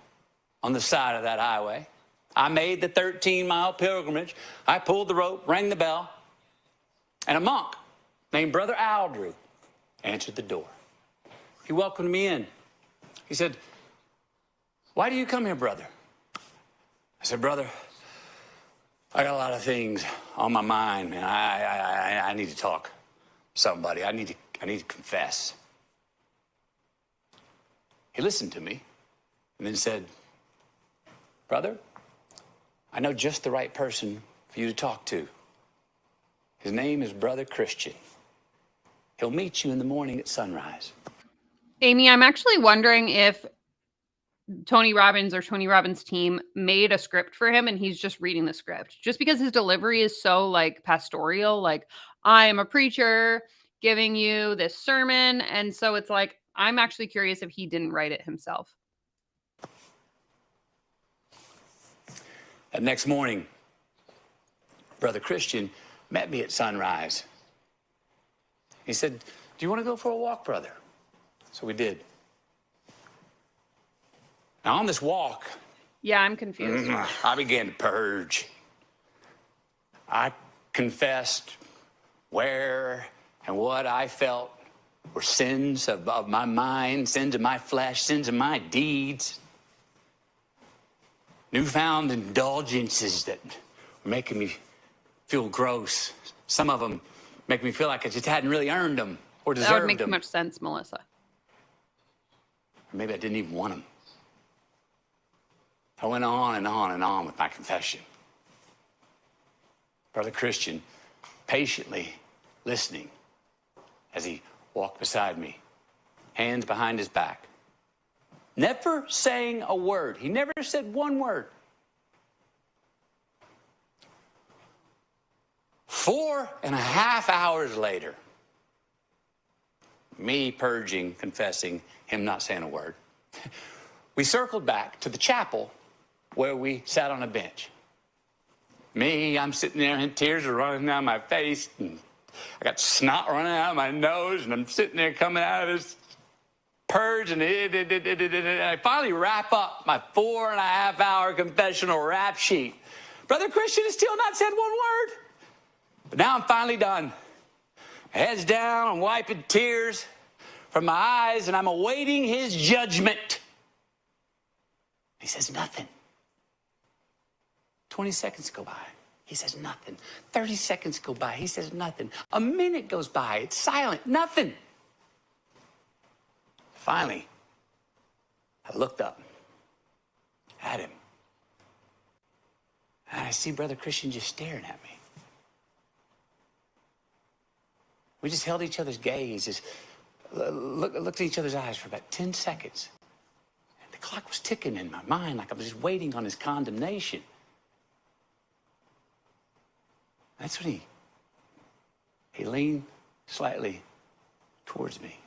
on the side of that highway. I made the 13-mile pilgrimage. I pulled the rope, rang the bell, and a monk named Brother Aldrew answered the door. He welcomed me in. He said, "Why do you come here, brother?" I said, "Brother, I got a lot of things on my mind, man. I need to talk to somebody. I need to confess." He listened to me and then said, "Brother, I know just the right person for you to talk to. His name is Brother Christian. He'll meet you in the morning at sunrise." Amy, I'm actually wondering if Tony Robbins or Tony Robbins' team made a script for him and he's just reading the script. Just because his delivery is so like pastoral, like I am a preacher giving you this sermon. And so it's like, I'm actually curious if he didn't write it himself. That next morning, Brother Christian met me at sunrise. He said, "Do you want to go for a walk, brother?" So we did. Now on this walk, Yeah, I'm confused. I began to purge. I confessed where and what I felt were sins of my mind, sins of my flesh, sins of my deeds. Newfound indulgences that were making me feel gross. Some of them make me feel like I just hadn't really earned them or deserved them. That would make too much sense, Melissa. Or maybe I didn't even want them. I went on and on and on with my confession. Brother Christian patiently listening as he walked beside me, hands behind his back. Never saying a word. He never said one word. 4.5 hours later, me purging, confessing, him not saying a word, we circled back to the chapel where we sat on a bench. Me, I'm sitting there and tears are running down my face, and I got snot running out of my nose, and I'm sitting there coming out of this purge, and I finally wrap up my 4.5-hour confessional rap sheet. Brother Christian has still not said one word. But now I'm finally done. Heads down, I'm wiping tears from my eyes, and I'm awaiting his judgment. He says nothing. 20 seconds go by. He says nothing. 30 seconds go by. He says nothing. A minute goes by. It's silent. Nothing. Finally, I looked up at him, and I see Brother Christian just staring at me. We just held each other's gaze, just looked at each other's eyes for about 10 seconds. And the clock was ticking in my mind like I was just waiting on his condemnation. That's when he leaned slightly towards me.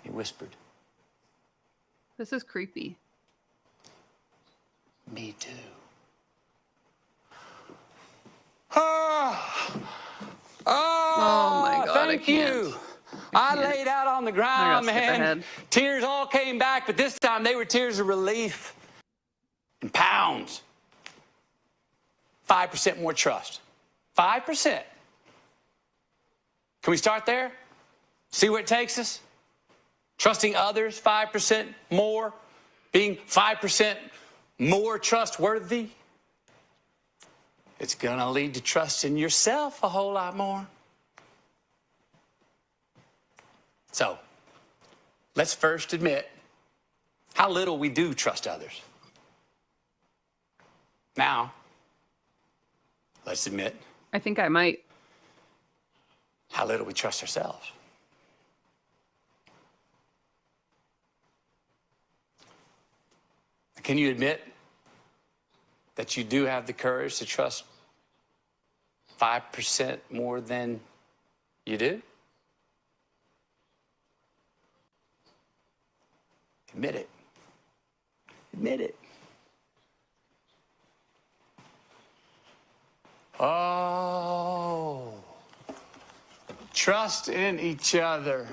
He whispered, This is creepy. "Me too." Oh, Oh my God, I thank can't. you. I laid out on the ground, skip man. ahead. Tears all came back, but this time they were tears of relief. In pounds. 5% more trust. 5%. Can we start there? See where it takes us? Trusting others 5% more, being 5% more trustworthy. It's going to lead to trust in yourself a whole lot more. So, let's first admit how little we do trust others. Now, let's admit I think I might. how little we trust ourselves. Can you admit that you do have the courage to trust 5% more than you do? Admit it. Admit it. Oh, trust in each other.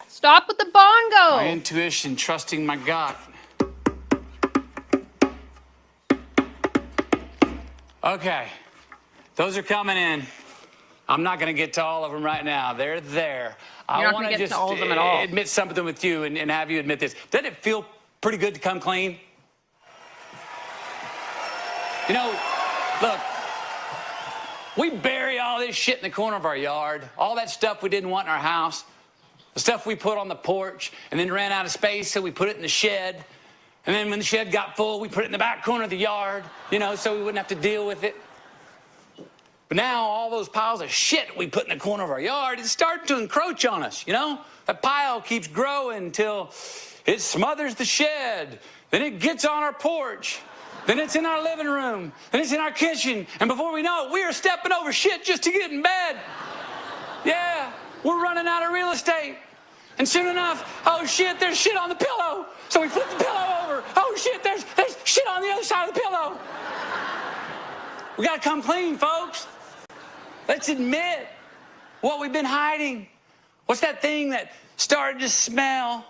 Stop with the bongo. My intuition, trusting my gut. Okay, those are coming in. I'm not going to get to all of them right now. They're there. You're not going to get to all of them at all. Admit something with you and have you admit this. Doesn't it feel pretty good to come clean? You know, look, we bury all this shit in the corner of our yard, all that stuff we didn't want in our house, the stuff we put on the porch and then ran out of space, so we put it in the shed. And then when the shed got full, we put it in the back corner of the yard, you know, so we wouldn't have to deal with it. But now all those piles of shit we put in the corner of our yard, it's starting to encroach on us, you know? That pile keeps growing until it smothers the shed. Then it gets on our porch. Then it's in our living room. Then it's in our kitchen. And before we know it, we are stepping over shit just to get in bed. Yeah, we're running out of real estate. And soon enough, oh shit, there's shit on the pillow. So we flip the pillow over. Oh shit, there's shit on the other side of the pillow. We gotta come clean, folks. Let's admit what we've been hiding. What's that thing that started small,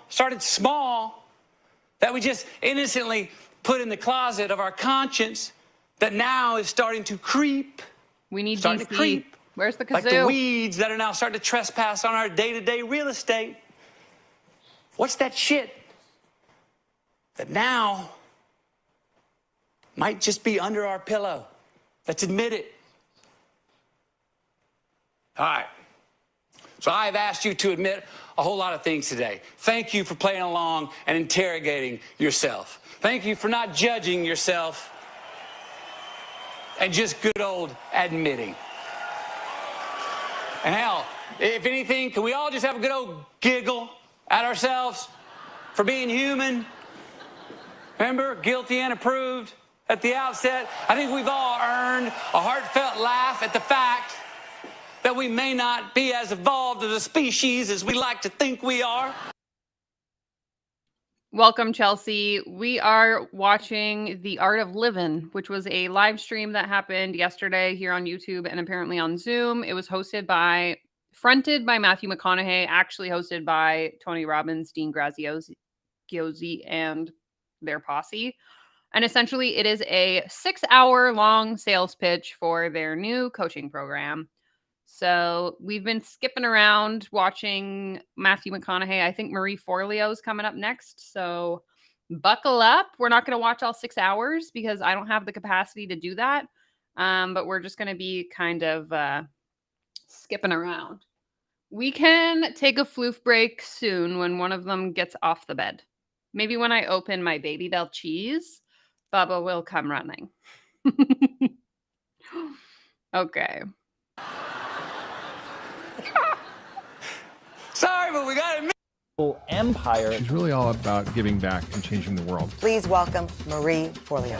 that we just innocently put in the closet of our conscience, that now is starting to creep? We need starting DC. to creep. Where's the kazoo? Like the weeds that are now starting to trespass on our day-to-day real estate. What's that shit that now might just be under our pillow? Let's admit it. All right. So I've asked you to admit a whole lot of things today. Thank you for playing along and interrogating yourself. Thank you for not judging yourself and just good old admitting. And hell, if anything, can we all just have a good old giggle at ourselves for being human? Remember, guilty and approved at the outset. I think we've all earned a heartfelt laugh at the fact that we may not be as evolved as a species as we like to think we are. Welcome, Chelsea. We are watching The Art of Livin, which was a live stream that happened yesterday here on YouTube and apparently on Zoom. It was fronted by Matthew McConaughey, actually hosted by Tony Robbins, Dean Graziosi, and their posse. And essentially, it is a 6-hour-long sales pitch for their new coaching program. So we've been skipping around watching Matthew McConaughey. I think Marie Forleo is coming up next. So buckle up. We're not going to watch all 6 hours because I don't have the capacity to do that. But we're just going to be kind of skipping around. We can take a floof break soon when one of them gets off the bed. Maybe when I open my Baby Bell cheese, Bubba will come running. Okay. Sorry, but we got to empire. She's really all about giving back and changing the world. Please welcome Marie Forleo.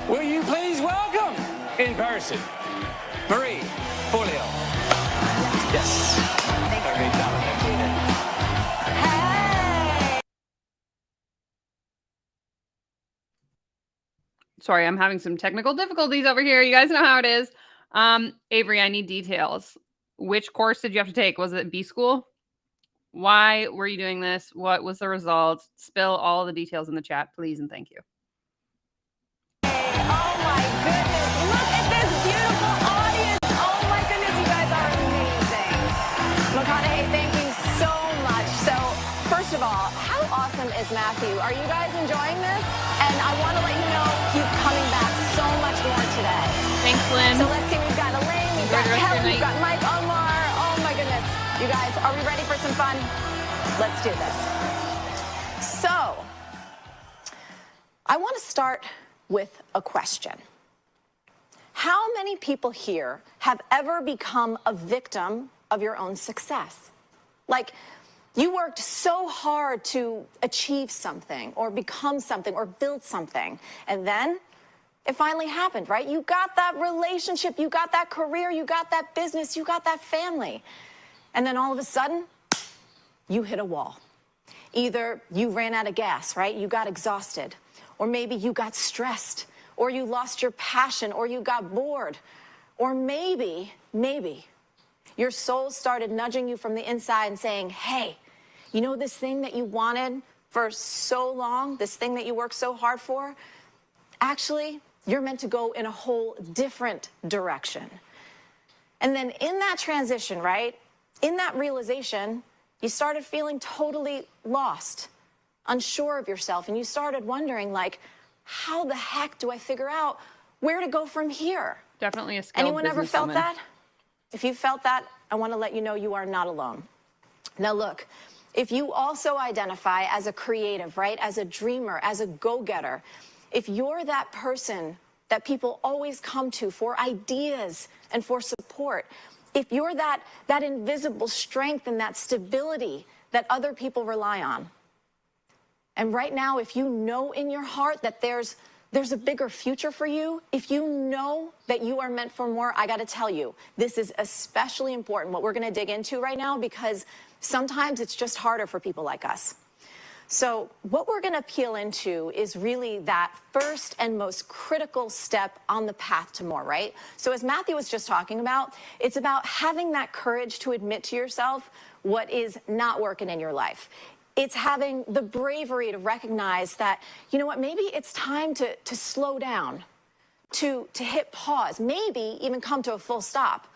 Will you please welcome in person Marie Forleo? Yes. Sorry, I'm having some technical difficulties over here. You guys know how it is. Avery, I need details. Which course did you have to take? Was it B school? Why were you doing this? What was the result? Spill all the details in the chat, please, and thank you. Oh my goodness, look at this beautiful audience. Oh my goodness, you guys are amazing. McConaughey, thank you so much. So, first of all, how awesome is Matthew? Are you guys enjoying this? And I want to let you know he's coming back so much more today. Thanks, Lynn. So let's see, we've got Elaine, we've got Kelly, we've got Mike, Omar. Oh my goodness. You guys, are we ready for some fun? Let's do this. So, I want to start with a question. How many people here have ever become a victim of your own success? Like, you worked so hard to achieve something or become something or build something, and then it finally happened, right? You got that relationship, you got that career, you got that business, you got that family. And then all of a sudden, you hit a wall. Either you ran out of gas, right? You got exhausted. Or maybe you got stressed. Or you lost your passion. Or you got bored. Or maybe your soul started nudging you from the inside and saying, hey, you know this thing that you wanted for so long, this thing that you worked so hard for? Actually, you're meant to go in a whole different direction. And then in that transition, right, in that realization, you started feeling totally lost, unsure of yourself, and you started wondering, like, how the heck do I figure out where to go from here? Definitely a skilled Anyone ever felt businesswoman. that? If you felt that, I want to let you know you are not alone. Now look, if you also identify as a creative, right, as a dreamer, as a go-getter, if you're that person that people always come to for ideas and for support, if you're that invisible strength and that stability that other people rely on, and right now, if you know in your heart that there's a bigger future for you, if you know that you are meant for more, I got to tell you, this is especially important, what we're going to dig into right now, because sometimes it's just harder for people like us. So what we're going to peel into is really that first and most critical step on the path to more, right? So as Matthew was just talking about, it's about having that courage to admit to yourself what is not working in your life. It's having the bravery to recognize that, you know what, maybe it's time to slow down, to hit pause, maybe even come to a full stop,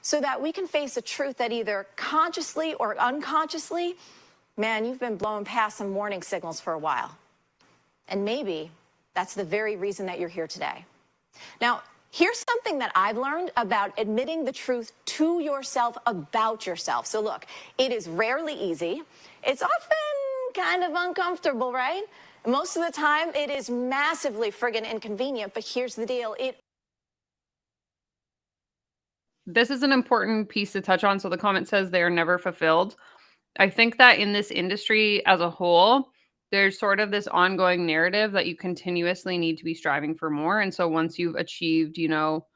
so that we can face a truth that either consciously or unconsciously, man, you've been blowing past some warning signals for a while. And maybe that's the very reason that you're here today. Now, here's something that I've learned about admitting the truth to yourself about yourself. So look, it is rarely easy. It's often kind of uncomfortable, right? Most of the time, it is massively friggin' inconvenient, but here's the deal. This is an important piece to touch on. So the comment says they are never fulfilled. I think that in this industry as a whole, there's sort of this ongoing narrative that you continuously need to be striving for more. And so once you've achieved, you know,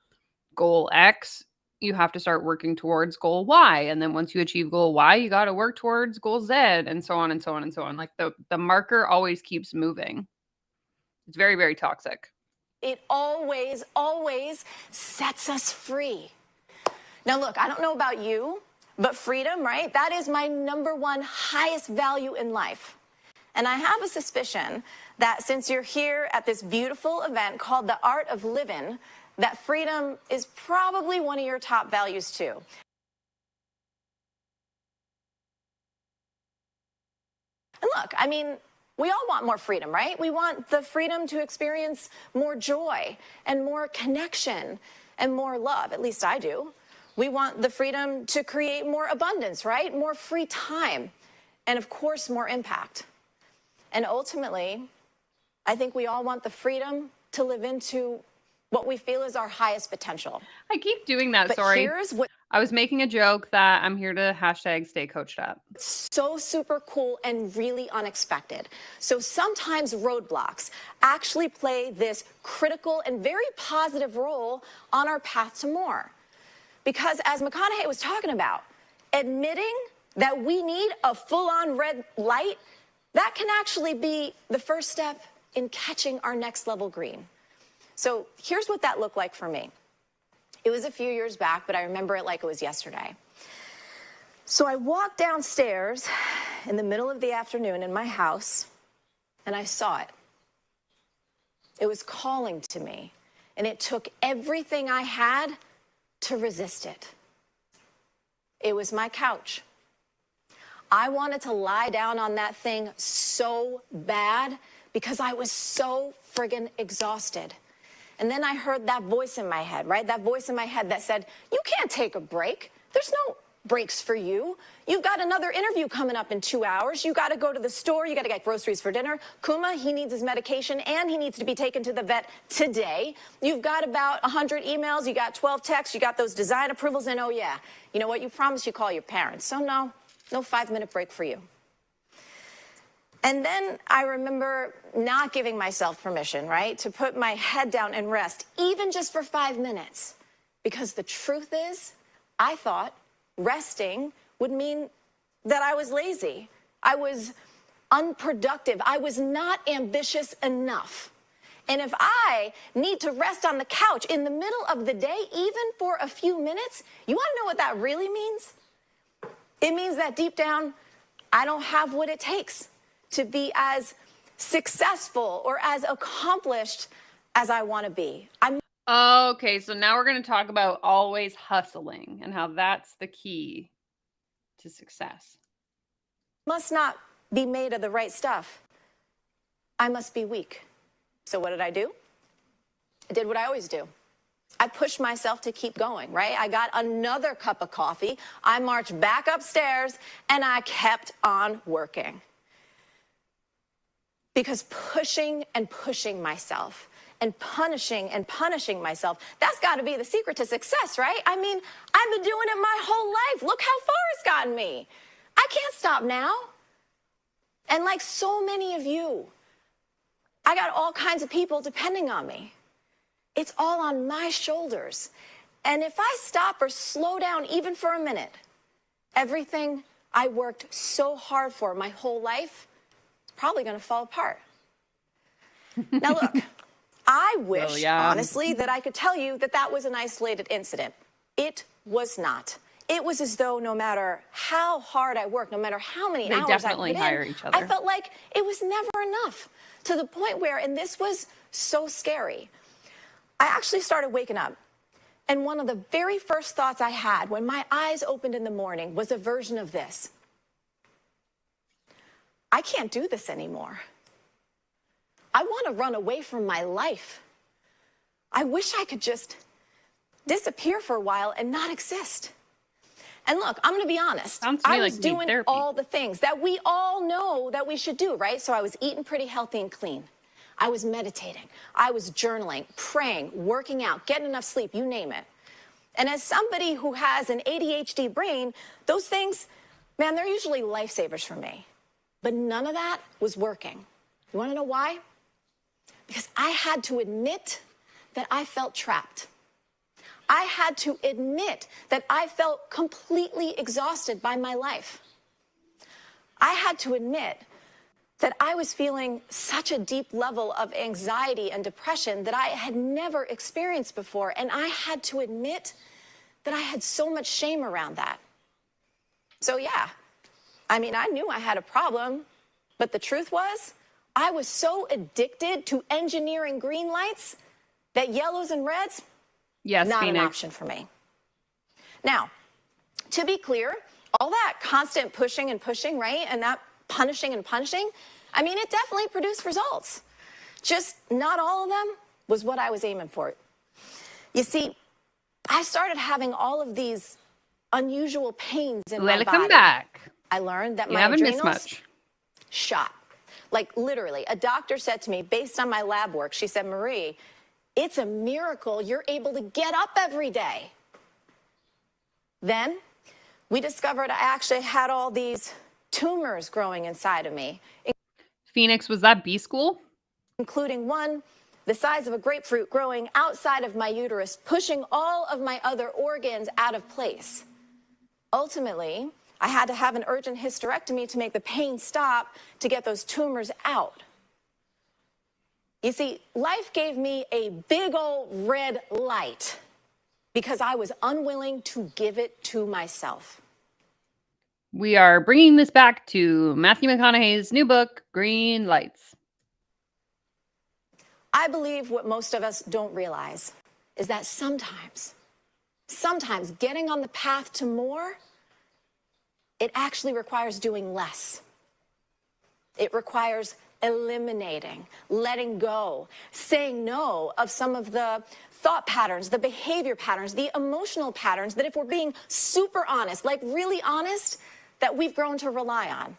goal X, you have to start working towards goal Y. And then once you achieve goal Y, you got to work towards goal Z, and so on and so on and so on. Like the marker always keeps moving. It's very, very toxic. It always sets us free. Now, look, I don't know about you, but freedom, right? That is my #1 highest value in life. And I have a suspicion that since you're here at this beautiful event called the Art of Livin, that freedom is probably one of your top values too. And look, I mean, we all want more freedom, right? We want the freedom to experience more joy and more connection and more love. At least I do. We want the freedom to create more abundance, right? More free time, and of course, more impact. And ultimately, I think we all want the freedom to live into what we feel is our highest potential. I keep doing that, But sorry. here's what I was making a joke that I'm here to #stay coached up. so super cool and really unexpected. So sometimes roadblocks actually play this critical and very positive role on our path to more. Because as McConaughey was talking about, admitting that we need a full-on red light, that can actually be the first step in catching our next level green. So here's what that looked like for me. It was a few years back, but I remember it like it was yesterday. So I walked downstairs in the middle of the afternoon in my house, and I saw it. It was calling to me, and it took everything I had to resist it. It was my couch. I wanted to lie down on that thing so bad because I was so friggin' exhausted. And then I heard that voice in my head, right? That voice in my head that said, you can't take a break. There's no breaks for you. You've got another interview coming up in 2 hours. You got to go to the store. You got to get groceries for dinner. Kuma, he needs his medication, and he needs to be taken to the vet today. You've got about 100 emails. You got 12 texts. You got those design approvals. And oh, yeah, you know what? You promised you call your parents. So no 5-minute break for you. And then I remember not giving myself permission, right, to put my head down and rest, even just for 5 minutes. Because the truth is, I thought resting would mean that I was lazy. I was unproductive. I was not ambitious enough. And if I need to rest on the couch in the middle of the day, even for a few minutes, you want to know what that really means? It means that deep down, I don't have what it takes to be as successful or as accomplished as I want to be. Okay, so now we're going to talk about always hustling and how that's the key to success. Must not be made of the right stuff. I must be weak. So what did I do? I did what I always do. I pushed myself to keep going, right? I got another cup of coffee. I marched back upstairs, and I kept on working. Because pushing and pushing myself and punishing myself, that's got to be the secret to success, right? I mean, I've been doing it my whole life. Look how far it's gotten me. I can't stop now. And like so many of you, I got all kinds of people depending on me. It's all on my shoulders. And if I stop or slow down even for a minute, everything I worked so hard for my whole life is probably going to fall apart. Now look, I wish, honestly, that I could tell you that that was an isolated incident. It was not. It was as though no matter how hard I worked, no matter how many hours I put in, I felt like it was never enough, to the point where, and this was so scary, I actually started waking up. And one of the very first thoughts I had when my eyes opened in the morning was a version of this. I can't do this anymore. I want to run away from my life. I wish I could just disappear for a while and not exist. And look, I'm going to be honest. I was doing all the things that we all know that we should do, right? So I was eating pretty healthy and clean. I was meditating. I was journaling, praying, working out, getting enough sleep, you name it. And as somebody who has an ADHD brain, those things, man, they're usually lifesavers for me. But none of that was working. You want to know why? Because I had to admit that I felt trapped. I had to admit that I felt completely exhausted by my life. I had to admit that I was feeling such a deep level of anxiety and depression that I had never experienced before. And I had to admit that I had so much shame around that. So yeah, I mean, I knew I had a problem, but the truth was, I was so addicted to engineering green lights that yellows and reds, not an option for me. Now, to be clear, all that constant pushing and pushing, right, and that punishing and punishing, I mean, it definitely produced results. Just not all of them was what I was aiming for. You see, I started having all of these unusual pains in my body. Welcome back. I learned that my adrenals shot. Like literally, a doctor said to me, based on my lab work, she said, Marie, it's a miracle you're able to get up every day. Then we discovered I actually had all these tumors growing inside of me. Phoenix, was that B school? Including one the size of a grapefruit growing outside of my uterus, pushing all of my other organs out of place. Ultimately, I had to have an urgent hysterectomy to make the pain stop, to get those tumors out. You see, life gave me a big old red light because I was unwilling to give it to myself. We are bringing this back to Matthew McConaughey's new book, Green Lights. I believe what most of us don't realize is that sometimes getting on the path to more, it actually requires doing less. It requires eliminating, letting go, saying no of some of the thought patterns, the behavior patterns, the emotional patterns that, if we're being super honest, like really honest, that we've grown to rely on.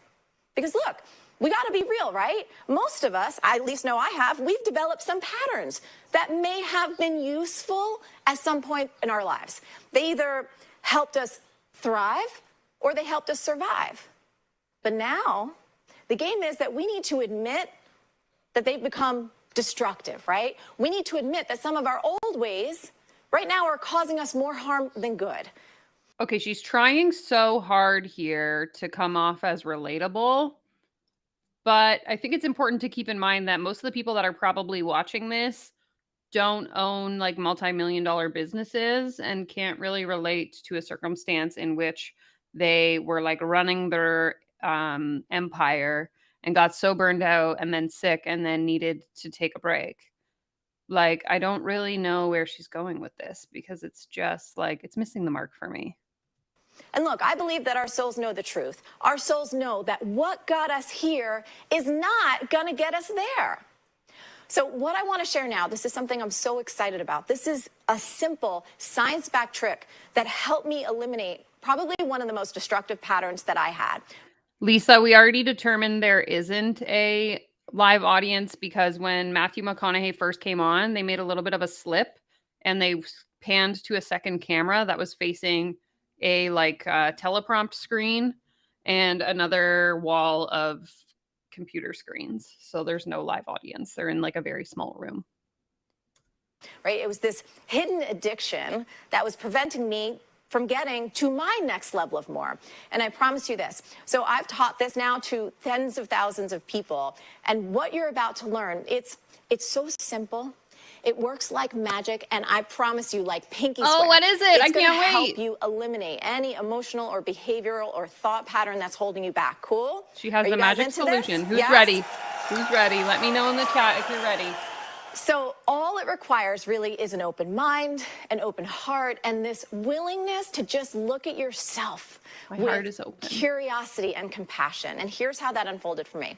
Because look, we got to be real, right? Most of us, I at least know I have, we've developed some patterns that may have been useful at some point in our lives. They either helped us thrive or they helped us survive. But now, the game is that we need to admit that they've become destructive, right? We need to admit that some of our old ways right now are causing us more harm than good. Okay, she's trying so hard here to come off as relatable. But I think it's important to keep in mind that most of the people that are probably watching this don't own like multi-million dollar businesses and can't really relate to a circumstance in which they were like running their empire and got so burned out and then sick and then needed to take a break. Like, I don't really know where she's going with this because it's just like, it's missing the mark for me. And look, I believe that our souls know the truth. Our souls know that what got us here is not going to get us there. So what I want to share now, this is something I'm so excited about. This is a simple science-backed trick that helped me eliminate probably one of the most destructive patterns that I had. Lisa, we already determined there isn't a live audience because when Matthew McConaughey first came on, they made a little bit of a slip and they panned to a second camera that was facing a teleprompt screen and another wall of computer screens. So there's no live audience. They're in like a very small room. Right? It was this hidden addiction that was preventing me from getting to my next level of more. And I promise you this. So I've taught this now to tens of thousands of people. And what you're about to learn, it's so simple. It works like magic, and I promise you, like pinky swear. Oh, what is it? I can't wait. It's going to help you eliminate any emotional or behavioral or thought pattern that's holding you back. Cool? She has the magic solution. Who's ready? Who's ready? Let me know in the chat if you're ready. So all it requires really is an open mind, an open heart, and this willingness to just look at yourself My heart is open. Curiosity and compassion. And here's how that unfolded for me.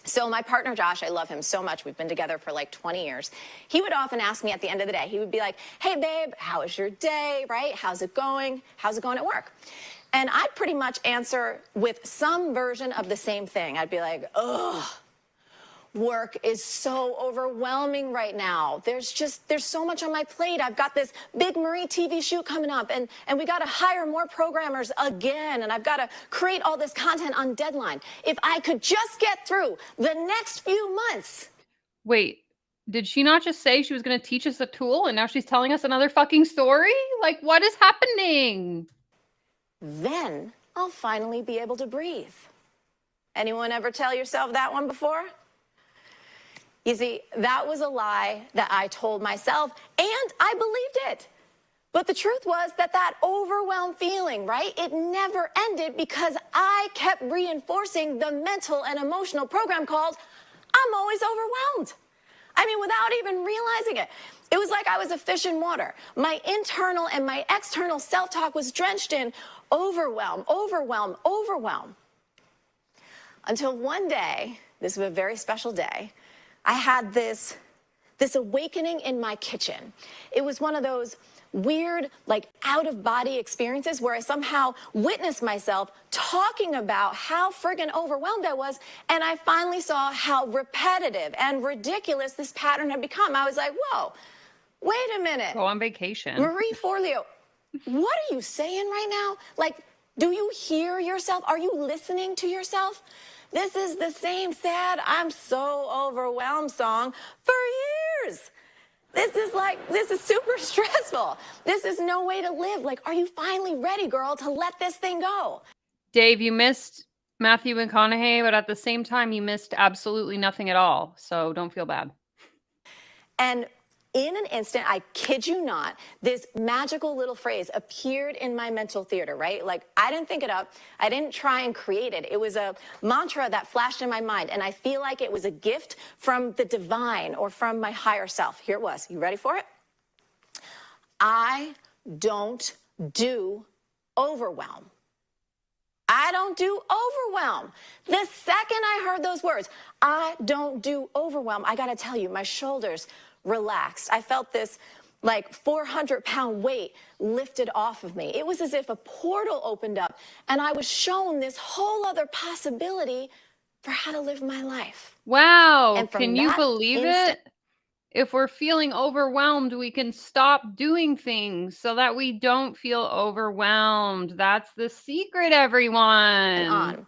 So my partner, Josh, I love him so much. We've been together for like 20 years. He would often ask me at the end of the day, he would be like, hey, babe, how was your day, right? How's it going? How's it going at work? And I'd pretty much answer with some version of the same thing. I'd be like, ugh, work is so overwhelming right now. There's so much on my plate. I've got this big Marie TV shoot coming up, and we got to hire more programmers again, and I've got to create all this content on deadline. If I could just get through the next few months. Wait, did she not just say she was going to teach us a tool and now she's telling us another fucking story? Like, what is happening? Then I'll finally be able to breathe. Anyone ever tell yourself that one before? You see, that was a lie that I told myself, and I believed it. But the truth was that overwhelmed feeling, right? It never ended because I kept reinforcing the mental and emotional program called, I'm always overwhelmed. I mean, without even realizing it. It was like I was a fish in water. My internal and my external self-talk was drenched in overwhelm, overwhelm, overwhelm. Until one day, this was a very special day, I had this awakening in my kitchen. It was one of those weird, like out-of-body experiences where I somehow witnessed myself talking about how friggin' overwhelmed I was, and I finally saw how repetitive and ridiculous this pattern had become. I was like, whoa, wait a minute. Go on vacation. Marie Forleo, what are you saying right now? Like, do you hear yourself? Are you listening to yourself? This is the same sad, I'm so overwhelmed song for years. This is super stressful. This is no way to live. Like, are you finally ready, girl, to let this thing go? Dave, you missed Matthew McConaughey, but at the same time, you missed absolutely nothing at all. So don't feel bad. And in an instant, I kid you not, this magical little phrase appeared in my mental theater, right? Like, I didn't think it up. I didn't try and create it. It was a mantra that flashed in my mind, and I feel like it was a gift from the divine or from my higher self. Here it was. You ready for it? I don't do overwhelm. I don't do overwhelm. The second I heard those words, I don't do overwhelm, I gotta tell you, my shoulders relaxed. I felt this like 400-pound weight lifted off of me. It was as if a portal opened up and I was shown this whole other possibility for how to live my life. Wow. And from Can you that believe instant- it? If we're feeling overwhelmed, we can stop doing things so that we don't feel overwhelmed. That's the secret, everyone. on.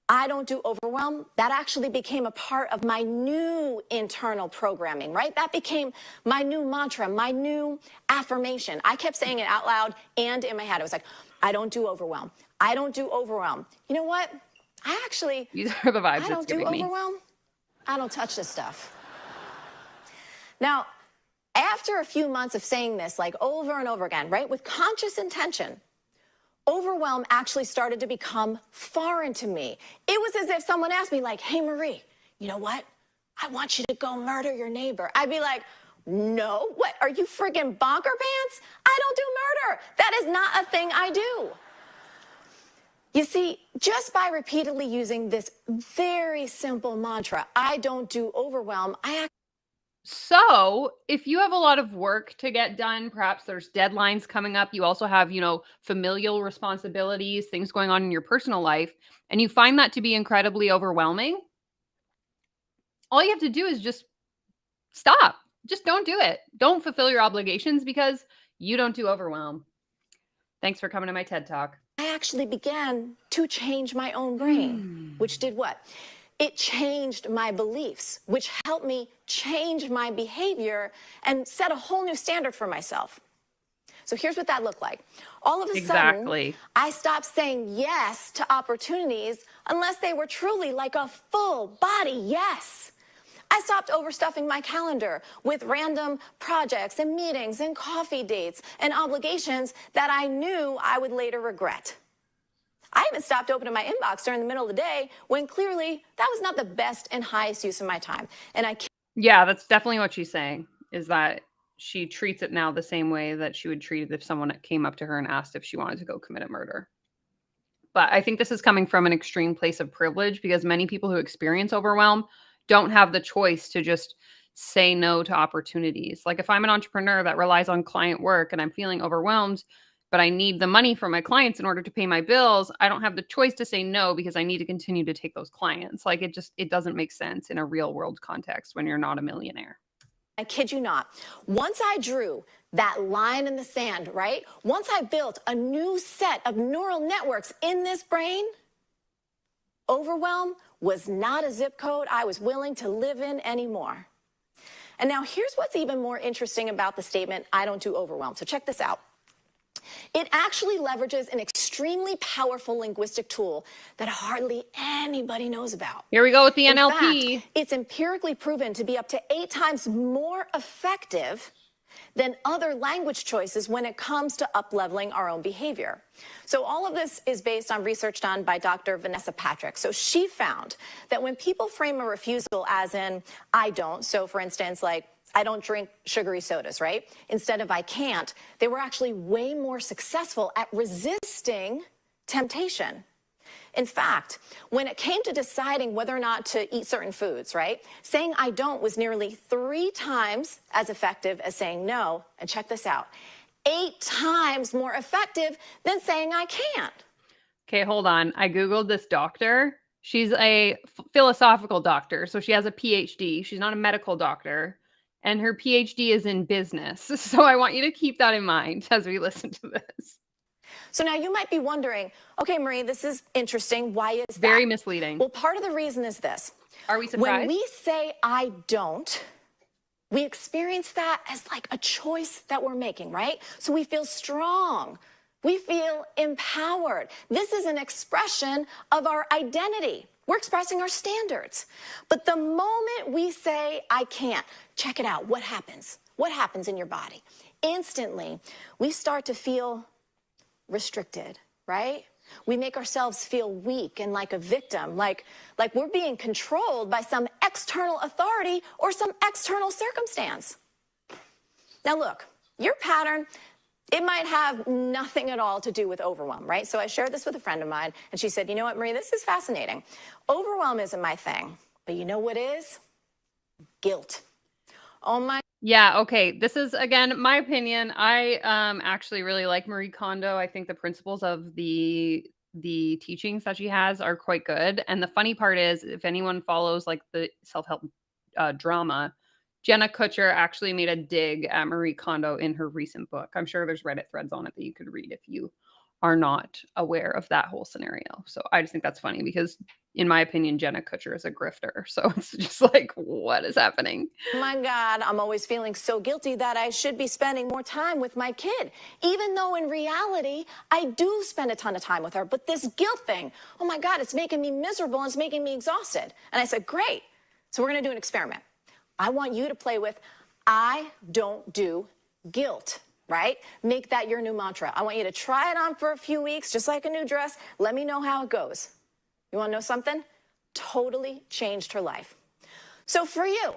I don't do overwhelm. That actually became a part of my new internal programming, right? That became my new mantra, my new affirmation. I kept saying it out loud and in my head. I was like, I don't do overwhelm. I don't do overwhelm. You know what? These are the vibes I it's don't do giving me. overwhelm. I don't touch this stuff. Now, after a few months of saying this like over and over again, right, with conscious intention, overwhelm actually started to become foreign to me. It was as if someone asked me like, hey, Marie, you know what? I want you to go murder your neighbor. I'd be like, no, what, are you friggin' bonker pants? I don't do murder. That is not a thing I do. You see, just by repeatedly using this very simple mantra, I don't do overwhelm, So, if you have a lot of work to get done, perhaps there's deadlines coming up, you also have, familial responsibilities, things going on in your personal life, and you find that to be incredibly overwhelming, all you have to do is just stop. Just don't do it. Don't fulfill your obligations because you don't do overwhelm. Thanks for coming to my TED Talk. I actually began to change my own brain, which did what? It changed my beliefs, which helped me change my behavior and set a whole new standard for myself. So here's what that looked like. All of a sudden, I stopped saying yes to opportunities unless they were truly like a full body yes. I stopped overstuffing my calendar with random projects and meetings and coffee dates and obligations that I knew I would later regret. I even stopped opening my inbox during the middle of the day when clearly that was not the best and highest use of my time. And Yeah, that's definitely what she's saying, is that she treats it now the same way that she would treat it if someone came up to her and asked if she wanted to go commit a murder. But I think this is coming from an extreme place of privilege because many people who experience overwhelm don't have the choice to just say no to opportunities. Like if I'm an entrepreneur that relies on client work and I'm feeling overwhelmed, but I need the money from my clients in order to pay my bills, I don't have the choice to say no because I need to continue to take those clients. Like it doesn't make sense in a real world context when you're not a millionaire. I kid you not. Once I drew that line in the sand, right? Once I built a new set of neural networks in this brain, overwhelm was not a zip code I was willing to live in anymore. And now here's what's even more interesting about the statement, I don't do overwhelm. So check this out. It actually leverages an extremely powerful linguistic tool that hardly anybody knows about. Here we go with the In NLP. fact, it's empirically proven to be up to 8 times more effective than other language choices when it comes to up-leveling our own behavior. So all of this is based on research done by Dr. Vanessa Patrick. So she found that when people frame a refusal as in, I don't, so for instance, like, I don't drink sugary sodas, right? Instead of I can't, they were actually way more successful at resisting temptation. In fact, when it came to deciding whether or not to eat certain foods, right? Saying I don't was nearly 3 times as effective as saying no. And check this out, 8 times more effective than saying I can't. Okay, hold on. I Googled this doctor. She's a philosophical doctor. So she has a PhD. She's not a medical doctor. And her PhD is in business. So I want you to keep that in mind as we listen to this. So now you might be wondering, okay, Marie, this is interesting. Why is that? Very misleading. Well, part of the reason is this. Are we surprised? When we say I don't, we experience that as like a choice that we're making, right? So we feel strong. We feel empowered. This is an expression of our identity. We're expressing our standards. But the moment we say, I can't, check it out. What happens? What happens in your body? Instantly, we start to feel restricted, right? We make ourselves feel weak and like a victim, like we're being controlled by some external authority or some external circumstance. Now look, your pattern, it might have nothing at all to do with overwhelm, right? So I shared this with a friend of mine, and she said, you know what, Marie, this is fascinating. Overwhelm isn't my thing, but you know what is? Guilt. Oh my. Yeah, okay. This is, again, my opinion. I actually really like Marie Kondo. I think the principles of the teachings that she has are quite good. And the funny part is, if anyone follows like the self-help drama, Jenna Kutcher actually made a dig at Marie Kondo in her recent book. I'm sure there's Reddit threads on it that you could read if you are not aware of that whole scenario. So I just think that's funny because, in my opinion, Jenna Kutcher is a grifter. So it's just like, what is happening? Oh my God, I'm always feeling so guilty that I should be spending more time with my kid, even though in reality, I do spend a ton of time with her. But this guilt thing, oh my God, it's making me miserable and it's making me exhausted. And I said, great. So we're going to do an experiment. I want you to play with, I don't do guilt. Right? Make that your new mantra. I want you to try it on for a few weeks, just like a new dress. Let me know how it goes. You want to know something? Totally changed her life. So for you,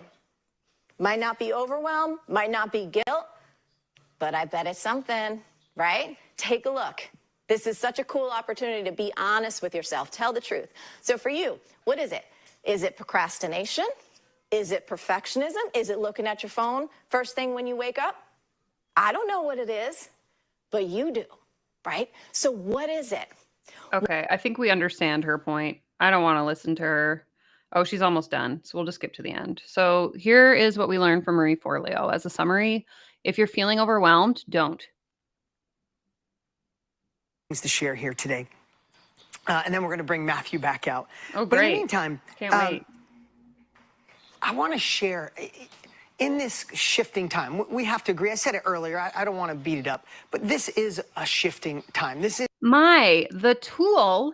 might not be overwhelm, might not be guilt, but I bet it's something, right? Take a look. This is such a cool opportunity to be honest with yourself. Tell the truth. So for you, what is it? Is it procrastination? Is it perfectionism? Is it looking at your phone first thing when you wake up? I don't know what it is, but you do, right? So what is it? Okay, I think we understand her point. I don't want to listen to her. Oh, she's almost done. So we'll just skip to the end. So here is what we learned from Marie Forleo. As a summary, if you're feeling overwhelmed, don't. Things to share here today. And then we're going to bring Matthew back out. Oh, But in great. the meantime, Can't wait. I want to share, in this shifting time, we have to agree. I said it earlier. I don't want to beat it up, but this is a shifting time. This is The tool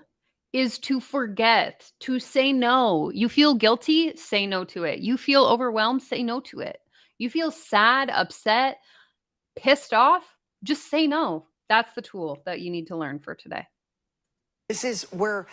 is to forget, to say no. You feel guilty, say no to it. You feel overwhelmed, say no to it. You feel sad, upset, pissed off, just say no. That's the tool that you need to learn for today. This is where,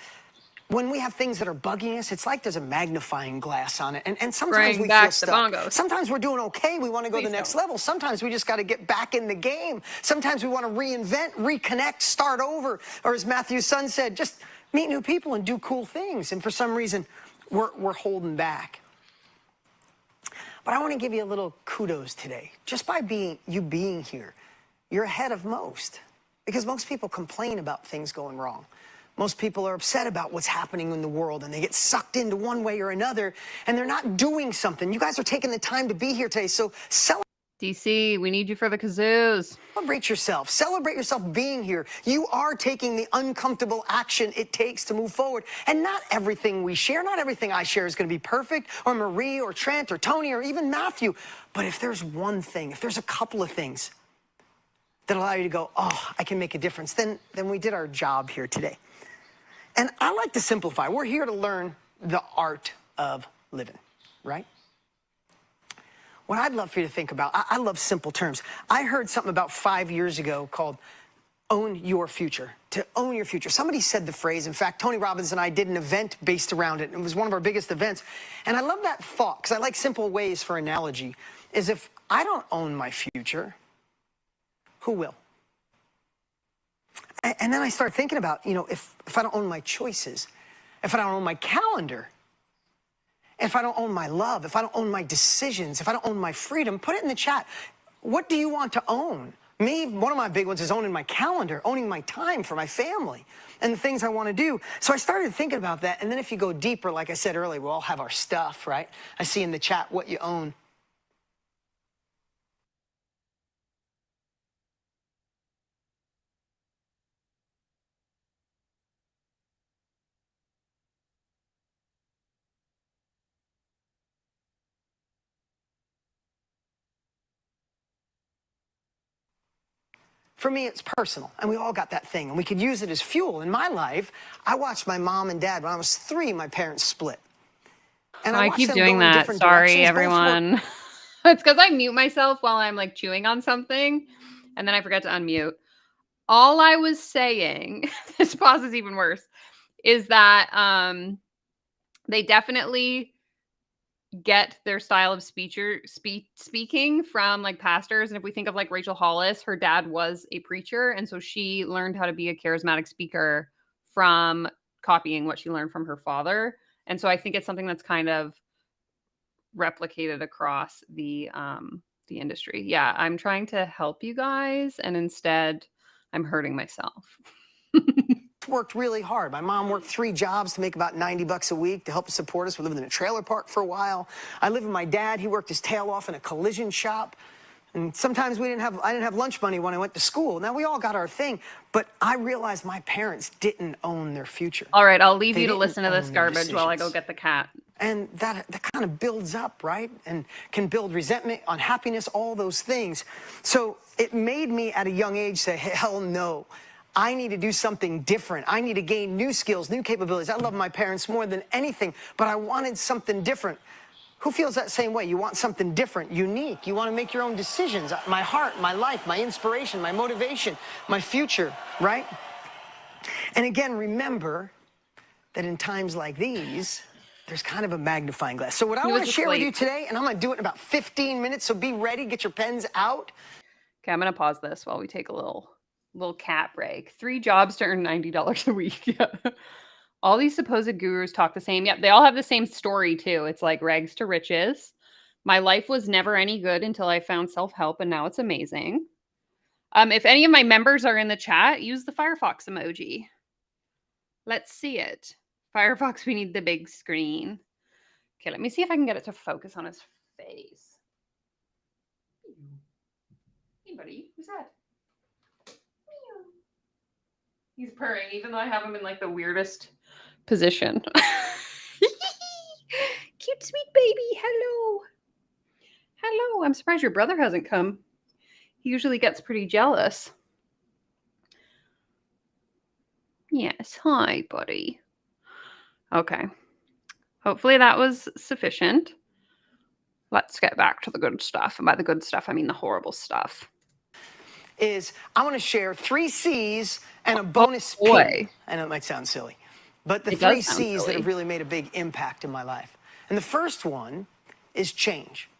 when we have things that are bugging us, it's like there's a magnifying glass on it. And sometimes Bring we back feel the stuck. bongos. Sometimes we're doing okay. We want to go to the next level. Sometimes we just got to get back in the game. Sometimes we want to reinvent, reconnect, start over. Or as Matthew's son said, just meet new people and do cool things. And for some reason, we're holding back. But I want to give you a little kudos today. Just by being here, you're ahead of most. Because most people complain about things going wrong. Most people are upset about what's happening in the world, and they get sucked into one way or another, and they're not doing something. You guys are taking the time to be here today, so DC, we need you for the kazoos. celebrate yourself. Celebrate yourself being here. You are taking the uncomfortable action it takes to move forward. And not everything we share, not everything I share is going to be perfect, or Marie, or Trent, or Tony, or even Matthew. But if there's one thing, if there's a couple of things that allow you to go, oh, I can make a difference, then we did our job here today. And I like to simplify. We're here to learn the art of living, right? What I'd love for you to think about, I love simple terms. I heard something about 5 years ago called own your future, to own your future. Somebody said the phrase. In fact, Tony Robbins and I did an event based around it. It was one of our biggest events. And I love that thought, because I like simple ways for analogy, is if I don't own my future, who will? And then I started thinking about, if I don't own my choices, if I don't own my calendar, if I don't own my love, if I don't own my decisions, if I don't own my freedom, put it in the chat. What do you want to own? Me, one of my big ones is owning my calendar, owning my time for my family and the things I want to do. So I started thinking about that. And then if you go deeper, like I said earlier, we all have our stuff, right? I see in the chat what you own. For me, it's personal, and we all got that thing, and we could use it as fuel. In my life, I watched my mom and dad. When I was 3, my parents split. And I watched keep them doing go in that. different Sorry, directions. Both were- everyone. It's because I mute myself while I'm like chewing on something, and then I forget to unmute. All I was saying, this pause is even worse, is that they definitely get their style of speaking from like pastors. And if we think of like Rachel Hollis, her dad was a preacher, and so she learned how to be a charismatic speaker from copying what she learned from her father. And so I think it's something that's kind of replicated across the industry. Yeah, I'm trying to help you guys, and instead I'm hurting myself. worked really hard. My mom worked 3 jobs to make about $90 a week to help support us. We lived in a trailer park for a while. I lived with my dad. He worked his tail off in a collision shop. And sometimes I didn't have lunch money when I went to school. Now, we all got our thing, but I realized my parents didn't own their future. All right, I'll leave They you to didn't listen to this own their garbage while I go decisions. get the cat. And that kind of builds up, right? And can build resentment, unhappiness, all those things. So it made me at a young age say, hell no. I need to do something different. I need to gain new skills, new capabilities. I love my parents more than anything, but I wanted something different. Who feels that same way? You want something different, unique. You want to make your own decisions. My heart, my life, my inspiration, my motivation, my future, right? And again, remember that in times like these, there's kind of a magnifying glass. So what I want to share with you today, and I'm going to do it in about 15 minutes, so be ready, get your pens out. Okay, I'm going to pause this while we take a little cat break. 3 jobs to earn $90 a week. Yeah. All these supposed gurus talk the same. Yep, they all have the same story too. It's like rags to riches. My life was never any good until I found self-help, and now it's amazing. If any of my members are in the chat, use the Firefox emoji. Let's see it. Firefox, we need the big screen. Okay, let me see if I can get it to focus on his face. Hey, buddy, who's that? He's purring, even though I have him in like the weirdest position. Cute, sweet baby. Hello. Hello. I'm surprised your brother hasn't come. He usually gets pretty jealous. Yes. Hi, buddy. Okay. Hopefully that was sufficient. Let's get back to the good stuff. And by the good stuff, I mean the horrible stuff. I want to share 3 C's and a bonus P. I know it might sound silly, but the 3 C's that have really made a big impact in my life. And the first one is change.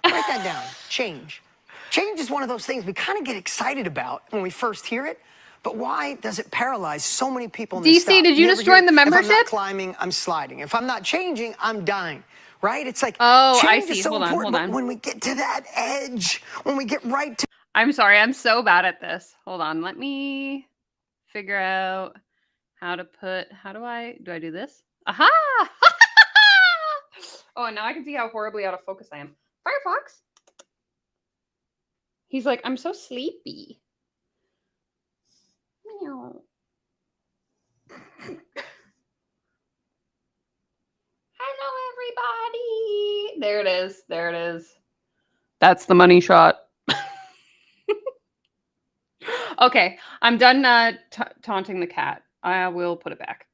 Write that down. Change. Change is one of those things we kind of get excited about when we first hear it, but why does it paralyze so many people in this DC, did you just join the membership? If I'm not climbing, I'm sliding. If I'm not changing, I'm dying. Right? It's like, oh, change I see. is so Hold important, on. but when we get to that edge, when we get right to... I'm sorry. I'm so bad at this. Hold on. Let me figure out how to put... do I do this? Aha! Oh, and now I can see how horribly out of focus I am. Firefox. He's like, I'm so sleepy. Meow. Hello, everybody. There it is. There it is. That's the money shot. Okay, I'm done taunting the cat. I will put it back.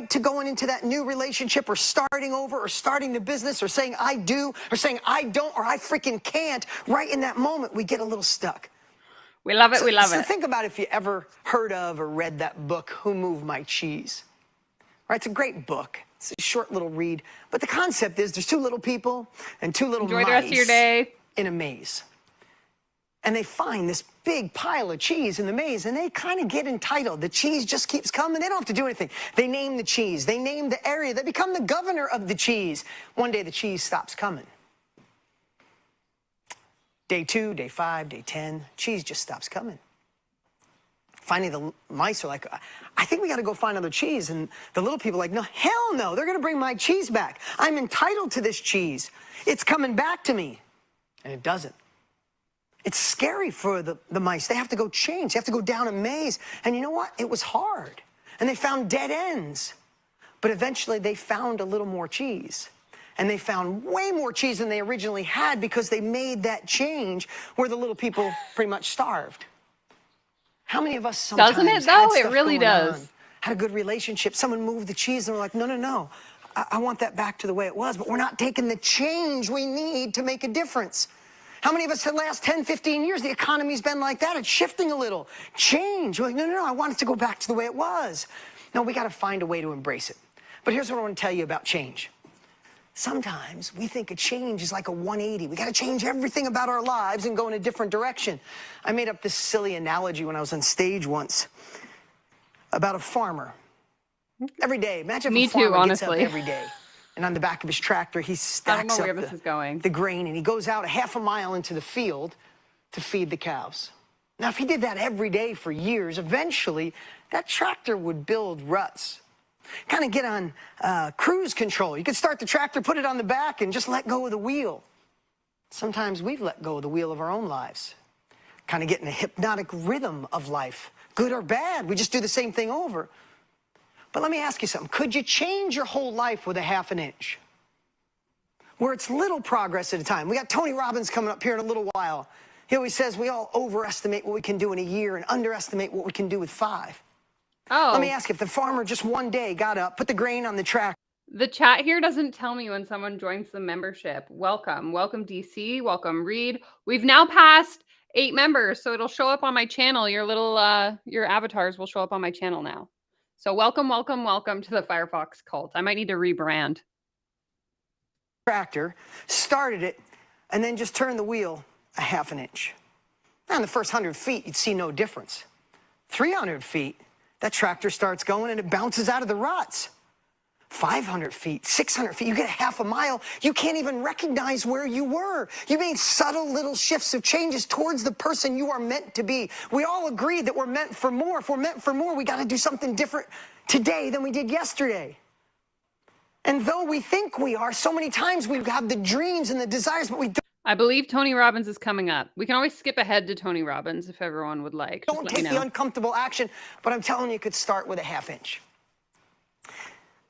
To going into that new relationship or starting over or starting the business or saying I do or saying I don't or I freaking can't, right in that moment, we get a little stuck. We love it. We love it. So think about if you ever heard of or read that book, Who Moved My Cheese? Right? It's a great book. It's a short little read. But the concept is there's 2 little people and 2 little mice the rest of your day in a maze. And they find this big pile of cheese in the maze, and they kind of get entitled. The cheese just keeps coming. They don't have to do anything. They name the cheese. They name the area. They become the governor of the cheese. One day, the cheese stops coming. Day 2, day 5, day 10, cheese just stops coming. Finally, the mice are like, I think we got to go find other cheese. And the little people are like, no, hell no. They're going to bring my cheese back. I'm entitled to this cheese. It's coming back to me. And it doesn't. It's scary for the mice. They have to go change. They have to go down a maze. And you know what? It was hard. And they found dead ends. But eventually, they found a little more cheese. and they found way more cheese than they originally had because they made that change where the little people pretty much starved. How many of us sometimes Doesn't it, had though? stuff It really going does. on, had a good relationship, someone moved the cheese, and we're like, no, no, no, I want that back to the way it was, but we're not taking the change we need to make a difference. How many of us in the last 10, 15 years, the economy's been like that? It's shifting a little. Change. We're like, no, no, no, I want it to go back to the way it was. No, we got to find a way to embrace it. But here's what I want to tell you about change. Sometimes we think a change is like a 180. We got to change everything about our lives and go in a different direction. I made up this silly analogy when I was on stage once about a farmer. Every day, imagine if a farmer gets up every day, and on the back of his tractor, he stacks up the grain, and he goes out a half a mile into the field to feed the cows. Now, if he did that every day for years, eventually, that tractor would build ruts. Kind of get on cruise control. You could start the tractor, put it on the back, and just let go of the wheel. Sometimes we've let go of the wheel of our own lives. Kind of get in a hypnotic rhythm of life, good or bad. We just do the same thing over. But let me ask you something. Could you change your whole life with a half an inch? Where it's little progress at a time. We got Tony Robbins coming up here in a little while. He always says we all overestimate what we can do in a year and underestimate what we can do with 5. Oh. Let me ask you, if the farmer just one day got up, put the grain on the tractor. The chat here doesn't tell me when someone joins the membership. Welcome. Welcome, DC. Welcome, Reed. We've now passed 8 members, so it'll show up on my channel. Your little, your avatars will show up on my channel now. So welcome, welcome, welcome to the Firefox cult. I might need to rebrand. Tractor, started it, and then just turned the wheel a half an inch. Now, in the first 100 feet, you'd see no difference. 300 feet, that tractor starts going and it bounces out of the ruts. 500 feet, 600 feet, you get a half a mile, you can't even recognize where you were. You made subtle little shifts of changes towards the person you are meant to be. We all agree that we're meant for more. If we're meant for more, we got to do something different today than we did yesterday. And though we think we are, so many times we have the dreams and the desires, but we don't. I believe Tony Robbins is coming up. We can always skip ahead to Tony Robbins if everyone would like. Don't take the uncomfortable action, but I'm telling you, you could start with a half inch.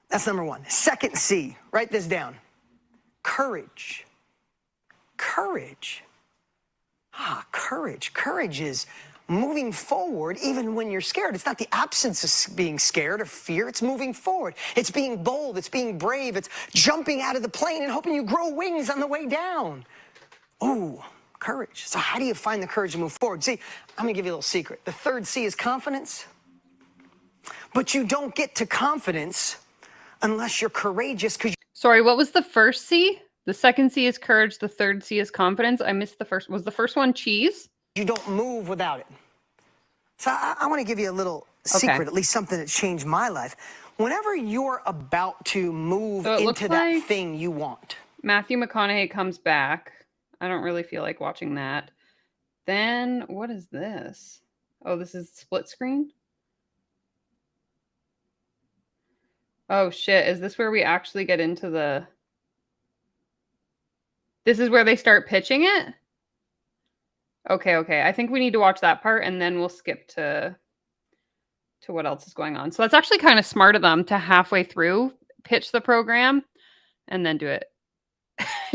That's number 1. Second C, write this down. Courage. Courage. Courage. Courage is moving forward even when you're scared. It's not the absence of being scared or fear. It's moving forward. It's being bold. It's being brave. It's jumping out of the plane and hoping you grow wings on the way down. Oh, courage. So how do you find the courage to move forward? See, I'm going to give you a little secret. The third C is confidence. But you don't get to confidence unless you're courageous. Sorry, what was the first C? The second C is courage. The third C is confidence. I missed the first. Was the first one cheese? You don't move without it. So I want to give you a little secret, at least something that changed my life. Whenever you're about to move into that thing you want. Matthew McConaughey comes back. I don't really feel like watching that. Then what is this? Oh, this is split screen? Oh, shit. Is this where we actually get into the... This is where they start pitching it? Okay, okay. I think we need to watch that part, and then we'll skip to what else is going on. So that's actually kind of smart of them to halfway through pitch the program and then do it.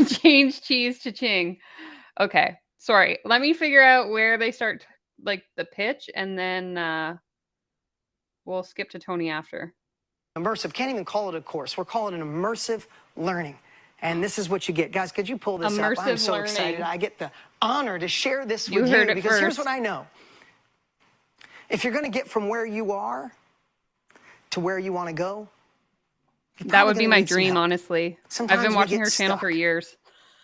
Change cheese to ching. Okay. Sorry. Let me figure out where they start, like, the pitch, and then we'll skip to Tony after. Immersive. Can't even call it a course. We're calling it immersive learning. And this is what you get. Guys, could you pull this up? I'm so excited. I get the honor to share this with you because here's what I know. If you're going to get from where you are to where you want to go, that would be my dream, honestly. I've been watching her channel for years.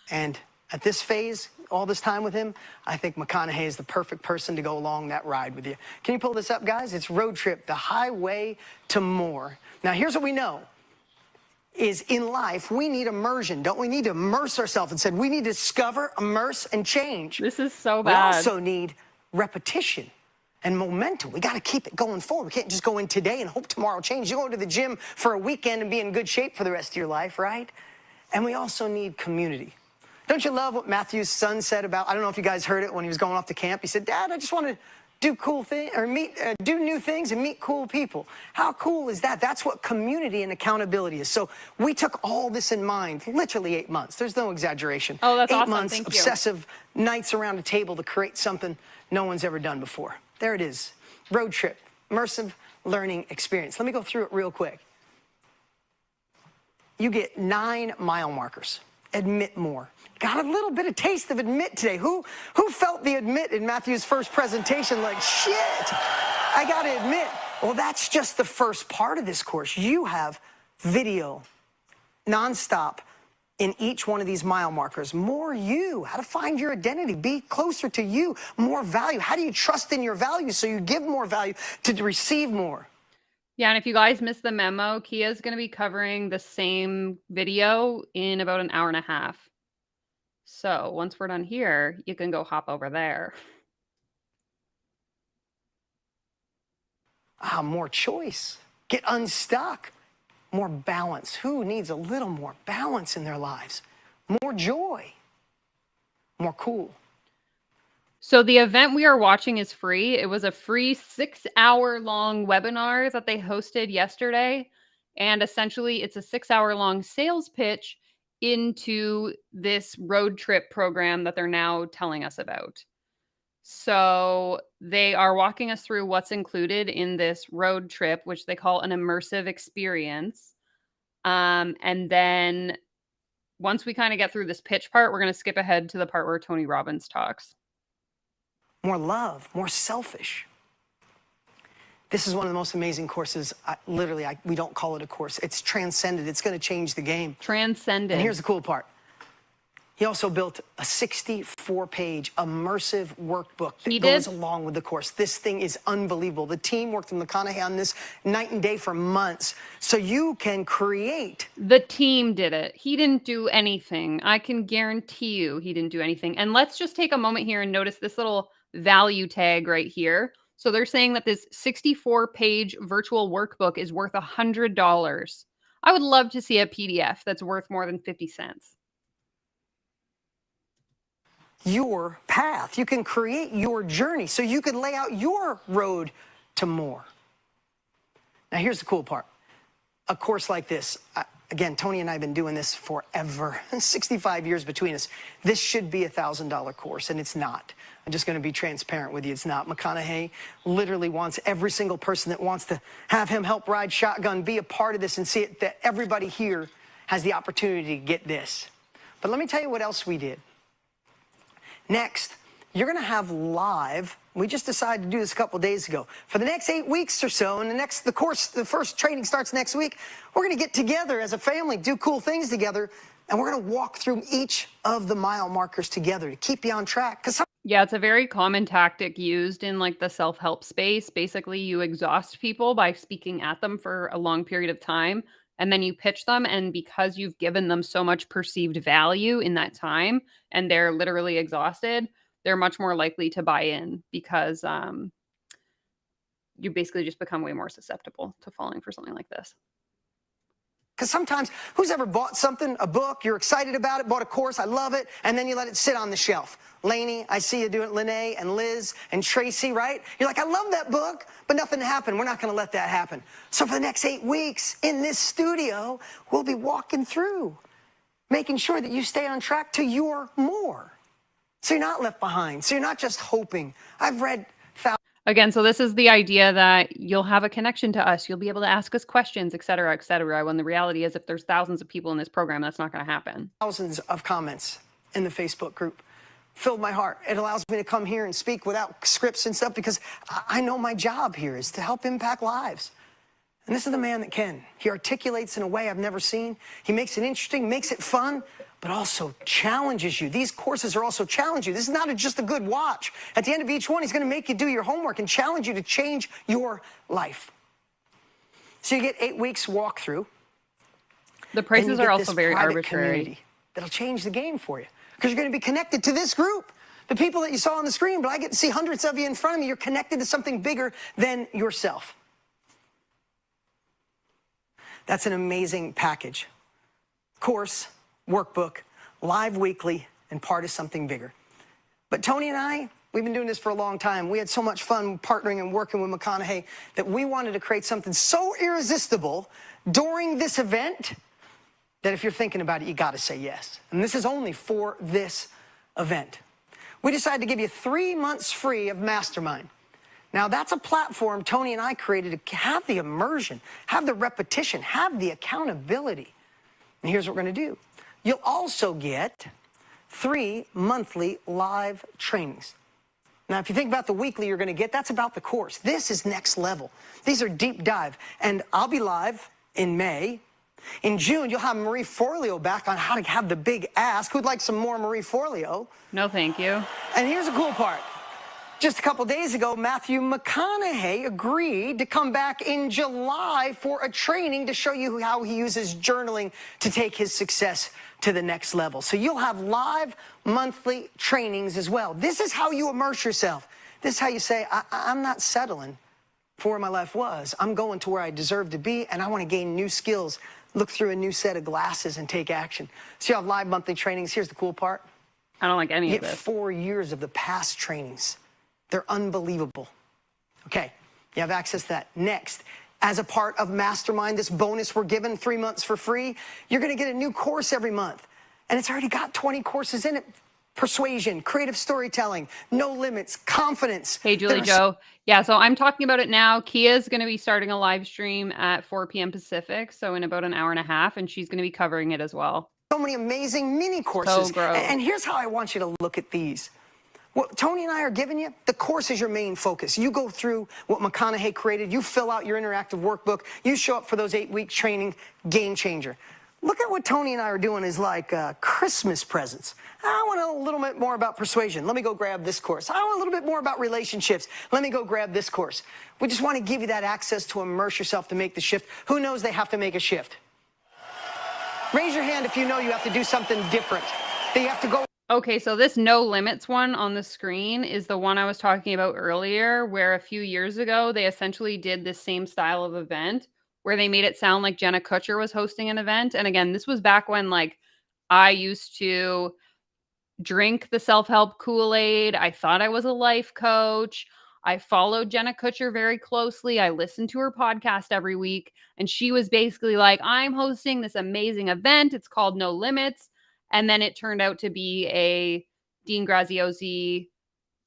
And at this phase, all this time with him, I think McConaughey is the perfect person to go along that ride with you. Can you pull this up, guys? It's Road Trip, the highway to more. Now, here's what we know. Is in life, we need immersion. Don't we need to immerse ourselves? And said we need to discover, immerse, and change. This is so bad. We also need repetition and momentum. We got to keep it going forward. We can't just go in today and hope tomorrow changes. You go to the gym for a weekend and be in good shape for the rest of your life, right? And we also need community. Don't you love what Matthew's son said about, I don't know if you guys heard it when he was going off to camp. He said, Dad, I just want to do cool things, or do new things and meet cool people. How cool is that? That's what community and accountability is. So we took all this in mind, literally 8 months. There's no exaggeration. Oh, that's 8 awesome. months, Thank you. obsessive nights around a table to create something no one's ever done before. There it is. Road trip, immersive learning experience. Let me go through it real quick. You get 9 mile markers. Admit more. Got a little bit of taste of admit today. Who felt the admit in Matthew's first presentation like, shit, I gotta admit. Well, that's just the first part of this course. You have video nonstop in each one of these mile markers. More you, how to find your identity, be closer to you, more value. How do you trust in your value so you give more value to receive more? Yeah, and if you guys missed the memo, Kia's going to be covering the same video in about an hour and a half. So once we're done here, you can go hop over there. More choice. Get unstuck. More balance. Who needs a little more balance in their lives? More joy. More cool. So the event we are watching is free. It was a free 6-hour-long webinar that they hosted yesterday. And essentially, it's a 6-hour-long sales pitch into this road trip program that they're now telling us about. So they are walking us through what's included in this road trip, which they call an immersive experience. And then once we kind of get through this pitch part, we're going to skip ahead to the part where Tony Robbins talks. More love, more selfish. This is one of the most amazing courses. We don't call it a course. It's transcended. It's going to change the game. Transcended. And here's the cool part. He also built a 64-page immersive workbook that goes along with the course. This thing is unbelievable. The team worked with McConaughey on this night and day for months, so you can create. The team did it. He didn't do anything. I can guarantee you he didn't do anything. And let's just take a moment here and notice this little value tag right here. So they're saying that this 64-page virtual workbook is worth $100. I would love to see a PDF that's worth more than 50 cents. Your path. You can create your journey so you can lay out your road to more. Now, here's the cool part. A course like this, again, Tony and I have been doing this forever, 65 years between us. This should be a $1,000 course, and it's not. I'm just going to be transparent with you. It's not. McConaughey literally wants every single person that wants to have him help ride shotgun, be a part of this, and see it, that everybody here has the opportunity to get this. But let me tell you what else we did. Next, you're going to have live, we just decided to do this a couple days ago, for the next 8 weeks or so, and the first training starts next week, we're going to get together as a family, do cool things together, and we're going to walk through each of the mile markers together to keep you on track. Yeah, it's a very common tactic used in like the self-help space. Basically, you exhaust people by speaking at them for a long period of time, and then you pitch them, and because you've given them so much perceived value in that time, and they're literally exhausted, they're much more likely to buy in because you basically just become way more susceptible to falling for something like this. Because sometimes, who's ever bought something, a book, you're excited about it, bought a course, I love it, and then you let it sit on the shelf. Lainey, I see you doing it, Lene and Liz and Tracy, right? You're like, I love that book, but nothing happened. We're not going to let that happen. So for the next 8 weeks in this studio, we'll be walking through, making sure that you stay on track to your more. So you're not left behind. So you're not just hoping. I've read Again, so this is the idea that you'll have a connection to us. You'll be able to ask us questions, et cetera, when the reality is if there's thousands of people in this program, that's not going to happen. thousands of comments in the Facebook group. Filled my heart. It allows me to come here and speak without scripts and stuff because I know my job here is to help impact lives. And this is the man that can. He articulates in a way I've never seen. He makes it interesting, makes it fun, but also challenges you. These courses are also challenge you. This is not just a good watch. At the end of each one, he's going to make you do your homework and challenge you to change your life. So you get 8 weeks walkthrough. The prices are also very arbitrary. That'll change the game for you because you're going to be connected to this group. The people that you saw on the screen, but I get to see hundreds of you in front of me. You're connected to something bigger than yourself. That's an amazing package. Course, workbook, live weekly, and part of something bigger. But Tony and I, We've been doing this for a long time. We had so much fun partnering and working with McConaughey that we wanted to create something so irresistible during this event that if you're thinking about it, you got to say yes. And this is only for this event. We decided to give you 3 months free of Mastermind. Now, that's a platform Tony and I created to have the immersion, have the repetition, have the accountability. And here's what we're going to do. You'll also get 3 monthly live trainings. Now, if you think about the weekly you're going to get, that's about the course. This is next level. These are deep dive. And I'll be live in May. In June, you'll have Marie Forleo back on how to have the big ask. Who'd like some more Marie Forleo? No, thank you. And here's the cool part. Just a couple days ago, Matthew McConaughey agreed to come back in July for a training to show you how he uses journaling to take his success to the next level. So you'll have live monthly trainings as well. This is how you immerse yourself. This is how you say, I'm not settling for where my life was. I'm going to where I deserve to be, and I want to gain new skills, look through a new set of glasses, and take action. So you have live monthly trainings. Here's the cool part. I don't like any You of get this. 4 years of the past trainings. They're unbelievable. Okay, you have access to that. Next, as a part of Mastermind, this bonus we're giving 3 months for free, you're going to get a new course every month. And it's already got 20 courses in it. Persuasion, creative storytelling, no limits, confidence. Hey, Julie Joe. Yeah, so I'm talking about it now. Kia's going to be starting a live stream at 4 p.m. Pacific, so in about an hour and a half, and she's going to be covering it as well. So many amazing mini courses. So gross. And here's how I want you to look at these. What Tony and I are giving you, the course is your main focus. You go through what McConaughey created. You fill out your interactive workbook. You show up for those 8-week training, game changer. Look at what Tony and I are doing is like Christmas presents. I want to know a little bit more about persuasion. Let me go grab this course. I want a little bit more about relationships. Let me go grab this course. We just want to give you that access to immerse yourself to make the shift. Who knows they have to make a shift? Raise your hand if you know you have to do something different. That you have to go. Okay, so this no limits one on the screen is the one I was talking about earlier, where a few years ago, they essentially did this same style of event where they made it sound like Jenna Kutcher was hosting an event. And again, this was back when like I used to drink the self-help Kool-Aid. I thought I was a life coach. I followed Jenna Kutcher very closely. I listened to her podcast every week. And she was basically like, I'm hosting this amazing event. It's called No Limits. And then it turned out to be a Dean Graziosi,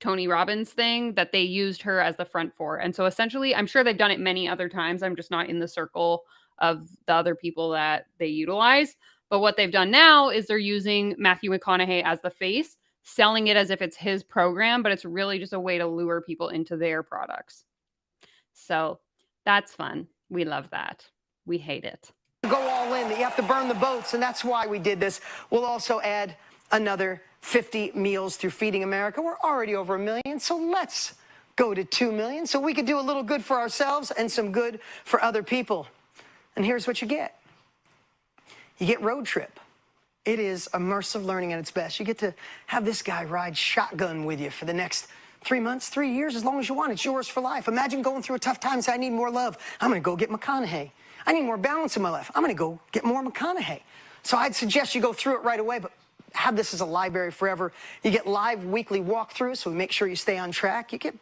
Tony Robbins thing that they used her as the front for. And so essentially, I'm sure they've done it many other times. I'm just not in the circle of the other people that they utilize. But what they've done now is they're using Matthew McConaughey as the face, selling it as if it's his program, but it's really just a way to lure people into their products. So that's fun. We love that. We hate it. Go all in, that you have to burn the boats, and that's why we did this. We'll also add another 50 meals through Feeding America. We're already over 1 million, so let's go to 2 million so we can do a little good for ourselves and some good for other people. And here's what you get. You get Road Trip. It is immersive learning at its best. You get to have this guy ride shotgun with you for the next 3 months, 3 years, as long as you want. It's yours for life. Imagine going through a tough time and say, I need more love. I'm going to go get McConaughey. I need more balance in my life. I'm going to go get more McConaughey. So I'd suggest you go through it right away, but have this as a library forever. You get live weekly walkthroughs, so we make sure you stay on track. You get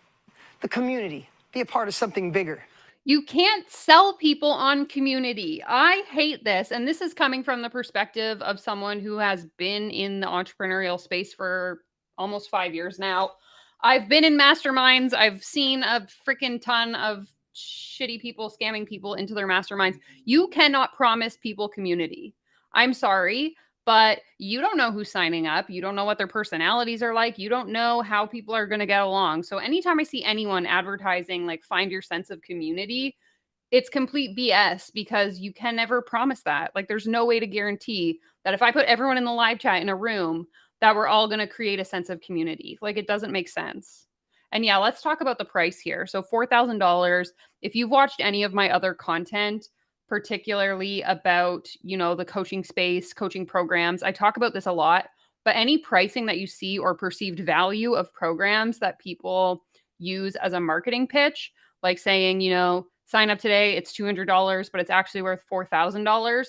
the community. Be a part of something bigger. You can't sell people on community. I hate this. And this is coming from the perspective of someone who has been in the entrepreneurial space for almost 5 years now. I've been in masterminds. I've seen a freaking ton of shitty people scamming people into their masterminds. You cannot promise people community. I'm sorry, but you don't know who's signing up. You don't know what their personalities are like. You don't know how people are going to get along. So anytime I see anyone advertising, like, find your sense of community, it's complete BS, because you can never promise that. Like, there's no way to guarantee that if I put everyone in the live chat in a room, that we're all going to create a sense of community. Like, it doesn't make sense. And yeah, let's talk about the price here. So $4,000. If you've watched any of my other content, particularly about, you know, the coaching space, coaching programs, I talk about this a lot, but any pricing that you see or perceived value of programs that people use as a marketing pitch, like saying, you know, sign up today, it's $200, but it's actually worth $4,000.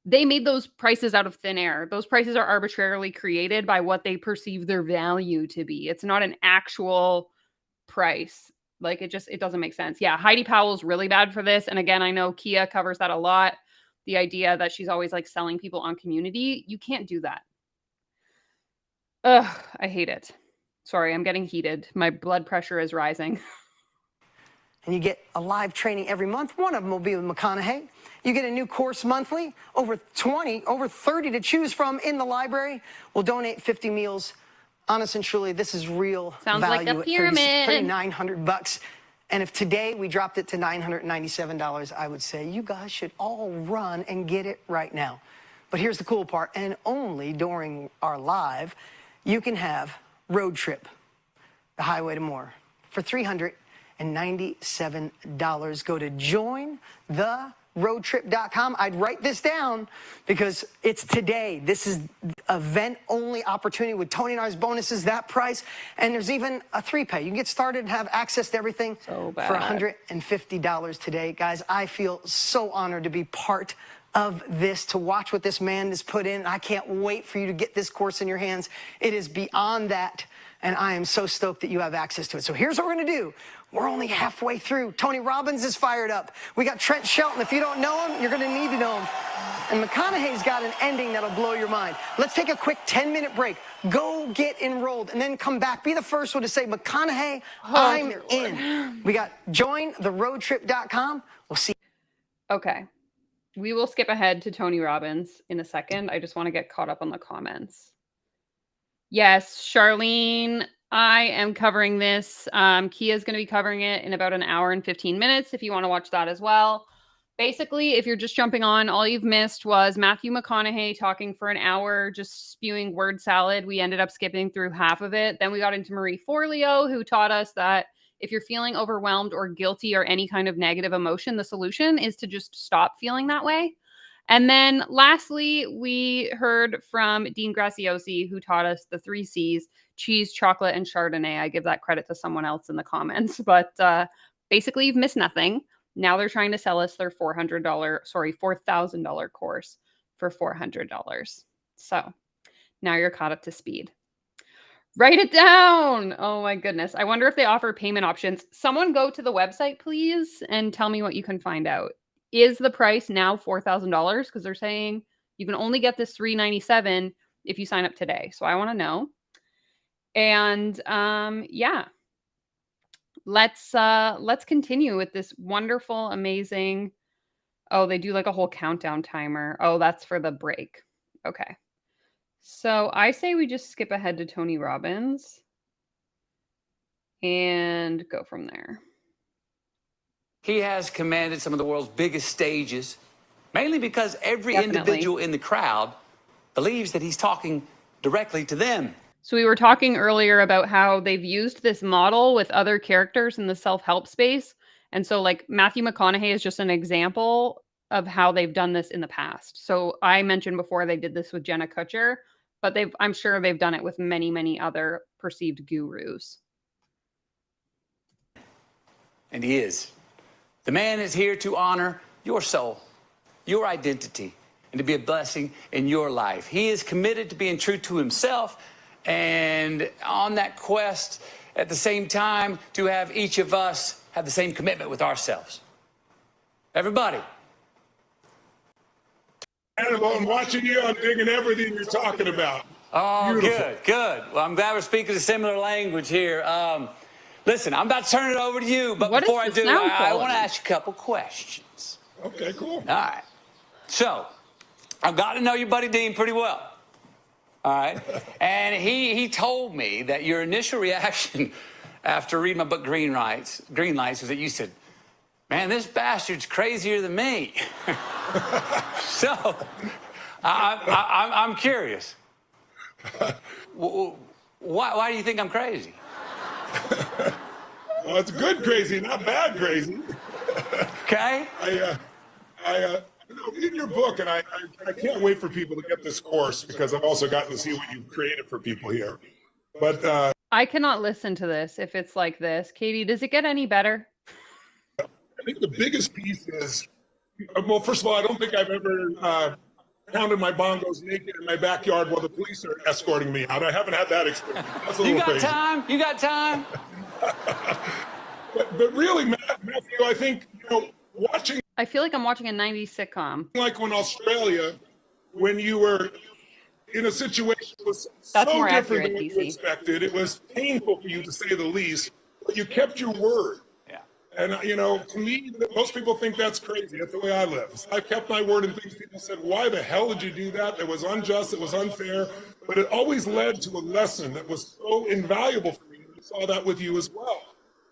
they made those prices out of thin air. Those prices are arbitrarily created by what they perceive their value to be. It's not an actual price. Like it doesn't make sense. Yeah, Heidi Powell's really bad for this. And again, I know Kia covers that a lot. The idea that she's always like selling people on community. You can't do that. Ugh, I hate it. Sorry, I'm getting heated. My blood pressure is rising. And you get a live training every month. One of them will be with McConaughey. You get a new course monthly, over 30 to choose from in the library. We'll donate 50 meals. Honest and truly, this is real Sounds value like a pyramid. at $3,900. And if today we dropped it to $997, I would say you guys should all run and get it right now. But here's the cool part, and only during our live, you can have Road Trip, the Highway to More, for $397. Go to jointheroadtrip.com. I'd write this down because it's today. This is event-only opportunity with Tony and I's bonuses, that price. And there's even a 3-pay. You can get started and have access to everything for $150 today. Guys, I feel so honored to be part of this, to watch what this man has put in. I can't wait for you to get this course in your hands. It is beyond that, and I am so stoked that you have access to it. So here's what we're gonna do. We're only halfway through. Tony Robbins is fired up. We got Trent Shelton. If you don't know him, you're gonna need to know him. And McConaughey's got an ending that'll blow your mind. Let's take a quick 10-minute break. Go get enrolled and then come back. Be the first one to say, McConaughey, I'm in. We got jointheroadtrip.com. We'll see. Okay. We will skip ahead to Tony Robbins in a second. I just want to get caught up on the comments. Yes, Charlene, I am covering this. Kia's going to be covering it in about an hour and 15 minutes if you want to watch that as well. Basically, if you're just jumping on, all you've missed was Matthew McConaughey talking for an hour, just spewing word salad. We ended up skipping through half of it. Then we got into Marie Forleo, who taught us that if you're feeling overwhelmed or guilty or any kind of negative emotion, the solution is to just stop feeling that way. And then lastly, we heard from Dean Graziosi, who taught us the 3 C's: cheese, chocolate, and Chardonnay. I give that credit to someone else in the comments, but basically you've missed nothing. Now they're trying to sell us their $4,000 course for $400. So now you're caught up to speed. Write it down. Oh my goodness. I wonder if they offer payment options. Someone go to the website, please, and tell me what you can find out. Is the price now $4,000? Because they're saying you can only get this $397 if you sign up today. So I want to know. And yeah, let's continue with this wonderful, amazing. Oh, they do like a whole countdown timer. Oh, that's for the break. Okay. So I say we just skip ahead to Tony Robbins and go from there. He has commanded some of the world's biggest stages, mainly because every individual in the crowd believes that he's talking directly to them. So we were talking earlier about how they've used this model with other characters in the self-help space. And so like Matthew McConaughey is just an example of how they've done this in the past. So I mentioned before they did this with Jenna Kutcher, but I'm sure they've done it with many, many other perceived gurus. And he is. The man is here to honor your soul, your identity, and to be a blessing in your life. He is committed to being true to himself and on that quest at the same time to have each of us have the same commitment with ourselves. Everybody. I'm watching you. I'm digging everything you're talking about. Oh, Beautiful. good. Well, I'm glad we're speaking a similar language here. Listen, I'm about to turn it over to you, but before I do, I want to ask you a couple questions. Okay, cool. All right. So, I've got to know your buddy Dean pretty well. All right. And he told me that your initial reaction after reading my book, Green Lights, was that you said, man, this bastard's crazier than me. So, I'm curious. Why do you think I'm crazy? Well, it's good crazy, not bad crazy. Okay. In your book, and I can't wait for people to get this course because I've also gotten to see what you've created for people here. But I cannot listen to this if it's like this. Katie, does it get any better? I think the biggest piece is, well, first of all, I don't think I've ever pounding my bongos naked in my backyard while the police are escorting me out. I haven't had that experience. That's a little crazy. Time? You got time? But really, Matthew, I think, watching. I feel like I'm watching a 90s sitcom. Like when Australia, when you were in a situation that was That's so more different accurate, than what DC. you expected. It was painful for you, to say the least, but you kept your word. Yeah. And, to me, most people think that's crazy. That's the way I live. I kept my word, and things people said, why the hell did you do that? It was unjust. It was unfair. But it always led to a lesson that was so invaluable for me. I saw that with you as well.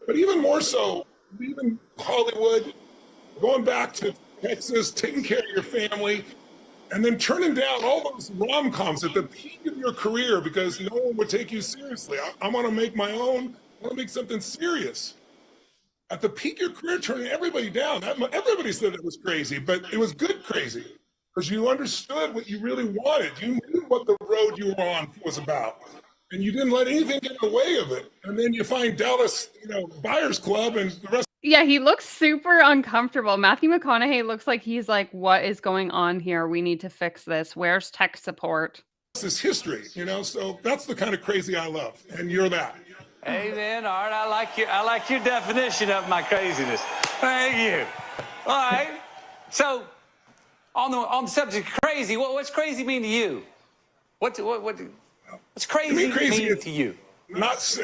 But even more so, even Hollywood, going back to Texas, taking care of your family, and then turning down all those rom-coms at the peak of your career because no one would take you seriously. I want to make my own. I want to make something serious. At the peak of your career, turning everybody down. Everybody said it was crazy, but it was good crazy because you understood what you really wanted. You knew what the road you were on was about. And you didn't let anything get in the way of it. And then you find Dallas, Buyers Club and the rest. Yeah, he looks super uncomfortable. Matthew McConaughey looks like he's like, what is going on here? We need to fix this. Where's tech support? This is history, so that's the kind of crazy I love. And you're that. Amen, Art. I like your definition of my craziness. Thank you. All right. So, on the subject of crazy, what's crazy mean to you? What's crazy mean to you? Not,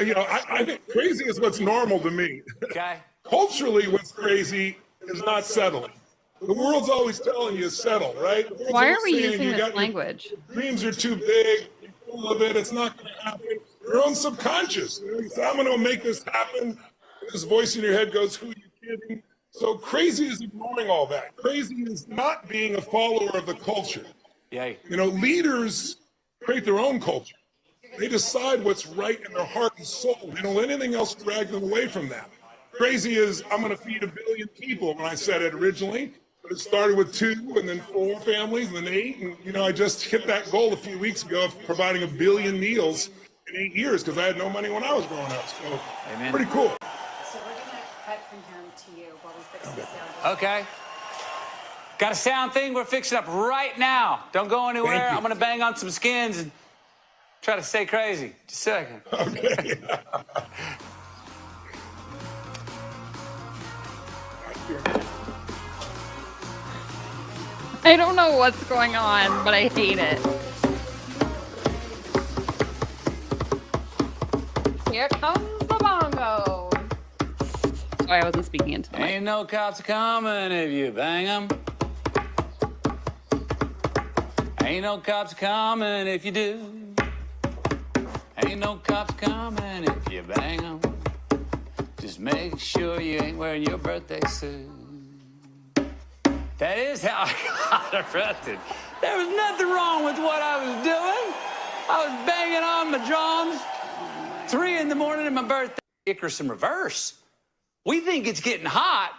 I think crazy is what's normal to me. Okay. Culturally, what's crazy is not settling. The world's always telling you to settle, right? Why are we using this language? Dreams are too big. You're full of it. It's not going to happen. Your own subconscious. You say, I'm going to make this happen. This voice in your head goes, who are you kidding? So crazy is ignoring all that. Crazy is not being a follower of the culture. Yay. Leaders create their own culture. They decide what's right in their heart and soul. They don't let anything else drag them away from that. Crazy is, I'm going to feed 1 billion people when I said it originally. But it started with 2 and then 4 families and then 8. And, I just hit that goal a few weeks ago of providing 1 billion meals in 8 years because I had no money when I was growing up. So, Amen. Pretty cool. So we're going to cut from him to you while we fix the sound. Okay. Got a sound thing we're fixing up right now. Don't go anywhere. I'm going to bang on some skins and try to stay crazy. Just a second. Okay. I don't know what's going on, but I hate it. Here comes the bongo. Sorry, I wasn't speaking into the mic. Ain't no cops coming if you bang 'em. Ain't no cops coming if you do. Ain't no cops coming if you bang 'em. Just make sure you ain't wearing your birthday suit. That is how I got arrested. There was nothing wrong with what I was doing. I was banging on my drums. 3 in the morning in my birthday. Icarus in reverse. We think it's getting hot,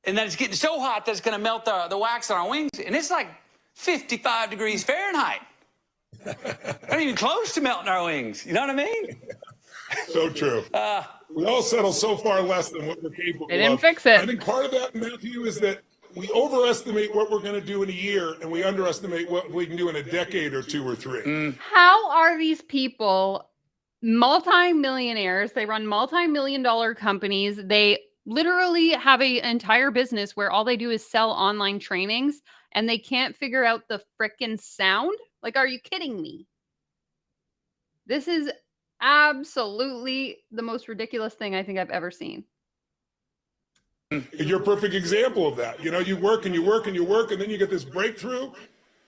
and that it's getting so hot that it's going to melt the wax on our wings, and it's like 55 degrees Fahrenheit. Not even close to melting our wings. You know what I mean? So true. We all settle so far less than what we're capable of. They didn't fix it. I think part of that, Matthew, is that we overestimate what we're going to do in a year, and we underestimate what we can do in a decade or 2 or 3. How are these people multi-millionaires? They run multi-million-dollar companies. They literally have an entire business where all they do is sell online trainings, and they can't figure out the frickin' sound? Like, are you kidding me? This is absolutely the most ridiculous thing I think I've ever seen. You're a perfect example of that. You work and you work and you work, and then you get this breakthrough.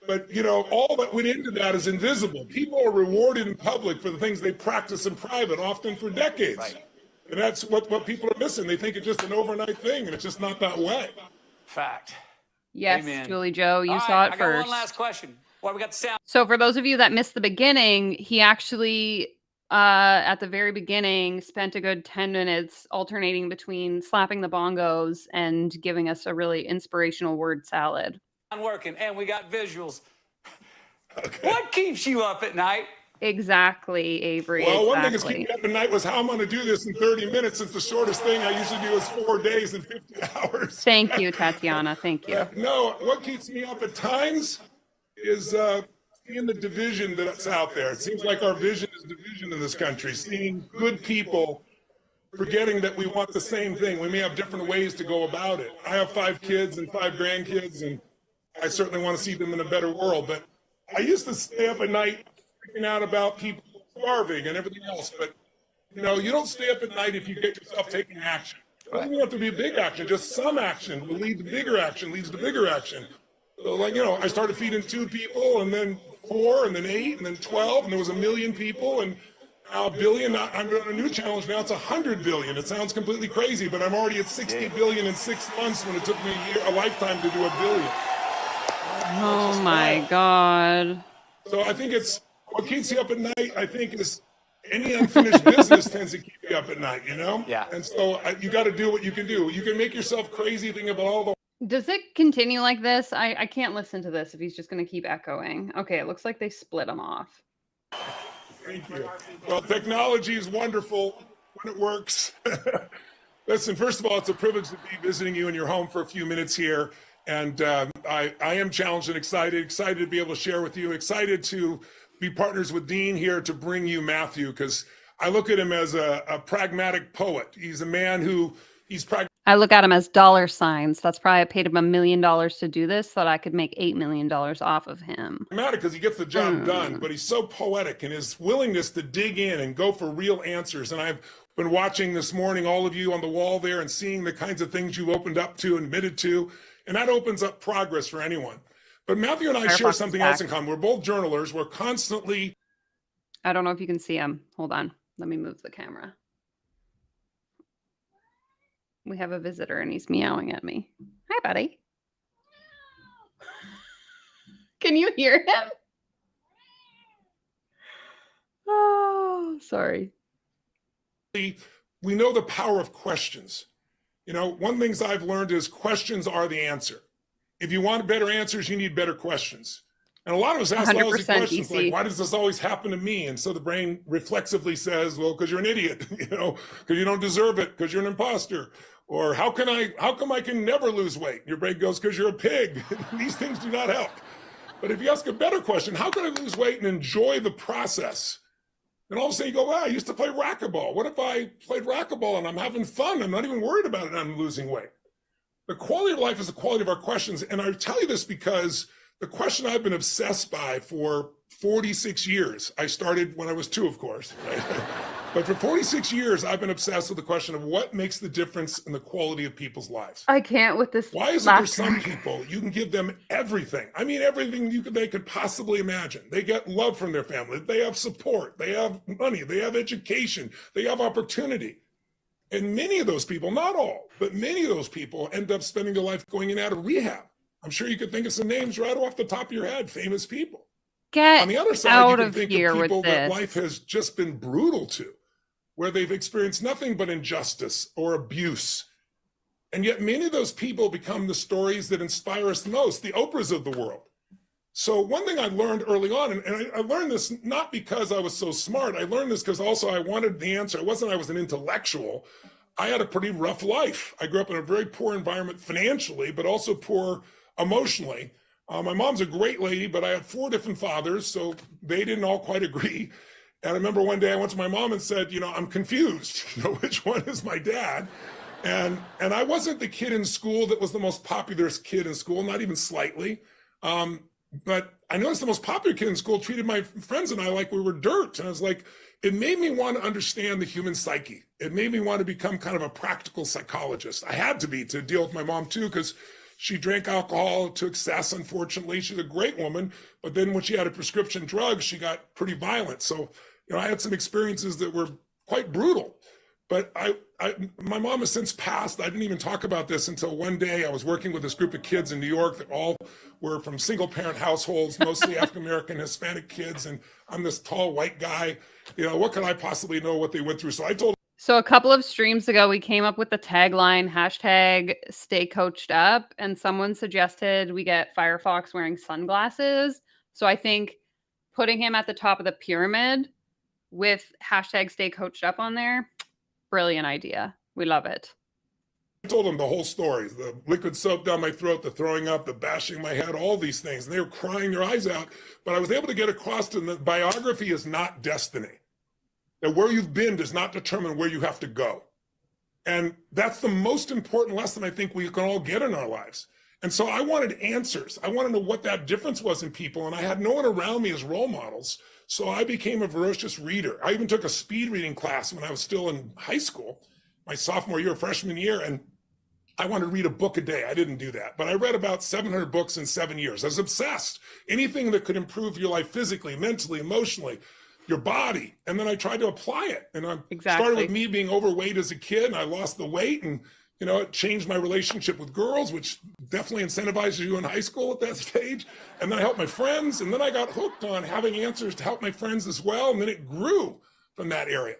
But, all that went into that is invisible. People are rewarded in public for the things they practice in private, often for decades. Right. And that's what people are missing. They think it's just an overnight thing, and it's just not that way. Fact. Yes, Amen. Julie Joe, you All saw right, it I first. got one last question. Well, we got the sound. So for those of you that missed the beginning, he actually, at the very beginning, spent a good 10 minutes alternating between slapping the bongos and giving us a really inspirational word salad. Working, and we got visuals. Okay. What keeps you up at night? Exactly, Avery. Well, one thing exactly. that's keeping me up at night was how I'm going to do this in 30 minutes. It's the shortest thing I usually do is 4 days and 50 hours. Thank you, Tatiana. Thank you. No, what keeps me up at times is seeing the division that's out there. It seems like our vision is division in this country, seeing good people forgetting that we want the same thing. We may have different ways to go about it. I have 5 kids and 5 grandkids, and I certainly want to see them in a better world. But I used to stay up at night freaking out about people starving and everything else. But, you know, you don't stay up at night if you get yourself taking action. It doesn't have to be big action. Just some action will lead to bigger action, leads to bigger action. So, like, you know, I started feeding 2 people, and then 4, and then 8, and then 12, and there was 1 million people, and now 1 billion. I'm on a new challenge now. It's 100 billion. It sounds completely crazy, but I'm already at 60 billion in 6 months when it took me a lifetime to do 1 billion. Oh my God. So I think it's what keeps you up at night. I think is any unfinished business tends to keep you up at night, you know? Yeah. And so you got to do what you can do. You can make yourself crazy thinking about all the. Does it continue like this? I can't listen to this if he's just going to keep echoing. Okay, it looks like they split him off. Thank you. Well, technology is wonderful when it works. Listen, first of all, it's a privilege to be visiting you in your home for a few minutes here. And I am challenged and excited to be able to share with you, excited to be partners with Dean here to bring you Matthew, because I look at him as a pragmatic poet. He's a man who I look at him as dollar signs. That's probably I paid him $1 million to do this so that I could make $8 million off of him. pragmatic because he gets the job done, but he's so poetic in his willingness to dig in and go for real answers. And I've been watching this morning, all of you on the wall there, and seeing the kinds of things you opened up to and admitted to. And that opens up progress for anyone. But Matthew and I share something else in common. We're both journalers. We're constantly. I don't know if you can see him. Hold on. Let me move the camera. We have a visitor and he's meowing at me. Hi, buddy. Can you hear him? Oh, sorry. We know the power of questions. You know, one of the things I've learned is questions are the answer. If you want better answers, you need better questions. And a lot of us ask lousy questions like, why does this always happen to me? And so the brain reflexively says, well, because you're an idiot, you know, because you don't deserve it, because you're an imposter. Or how come I can never lose weight? Your brain goes, because you're a pig. These things do not help. But if you ask a better question, how can I lose weight and enjoy the process? And all of a sudden you go, wow, I used to play racquetball. What if I played racquetball and I'm having fun? I'm not even worried about it. I'm losing weight. The quality of life is the quality of our questions. And I tell you this because the question I've been obsessed by for 46 years. I started when I was 2, of course. Right? But for 46 years, I've been obsessed with the question of what makes the difference in the quality of people's lives. I can't with this. Why is it there's some people, you can give them everything. I mean, everything they could possibly imagine. They get love from their family. They have support. They have money. They have education. They have opportunity. And many of those people, not all, but many of those people end up spending their life going in and out of rehab. I'm sure you could think of some names right off the top of your head, famous people. Get on the other side, out you can of think here of people with that this. life has just been brutal to, where they've experienced nothing but injustice or abuse. And yet many of those people become the stories that inspire us the most, the Oprahs of the world. So one thing I learned early on, and I learned this not because I was so smart, I learned this because also I wanted the answer. It wasn't I was an intellectual. I had a pretty rough life. I grew up in a very poor environment financially, but also poor emotionally. My mom's a great lady, but I had 4 different fathers, so they didn't all quite agree. And I remember one day I went to my mom and said, you know, I'm confused, you know, which one is my dad? And I wasn't the kid in school that was the most popular kid in school, not even slightly. But I noticed the most popular kid in school treated my friends and I like we were dirt. And I was like, it made me want to understand the human psyche. It made me want to become kind of a practical psychologist. I had to be to deal with my mom too, because she drank alcohol to excess, unfortunately. She's a great woman, but then when she had a prescription drug, she got pretty violent. So, you know, I had some experiences that were quite brutal. But my mom has since passed. I didn't even talk about this until one day I was working with this group of kids in New York that all were from single-parent households, mostly African-American, Hispanic kids, and I'm this tall white guy. You know, what could I possibly know what they went through? So I told. So a couple of streams ago, we came up with the tagline, hashtag stay coached up, and someone suggested we get Firefox wearing sunglasses. So I think putting him at the top of the pyramid with hashtag stay coached up on there, brilliant idea. We love it. told them the whole story, the liquid soap down my throat, the throwing up, the bashing my head, all these things. And they were crying their eyes out. But I was able to get across to them that biography is not destiny. That where you've been does not determine where you have to go. And that's the most important lesson I think we can all get in our lives. And so I wanted answers. I wanted to know what that difference was in people. And I had no one around me as role models. So I became a voracious reader. I even took a speed reading class when I was still in high school, my sophomore year, freshman year. And I wanted to read a book a day. I didn't do that, but I read about 700 books in 7 years. I was obsessed. Anything that could improve your life physically, mentally, emotionally, your body. And then I tried to apply it. And I started with me being overweight as a kid, and I lost the weight, and it changed my relationship with girls, which definitely incentivizes you in high school at that stage. And then I helped my friends, and then I got hooked on having answers to help my friends as well. And then it grew from that area.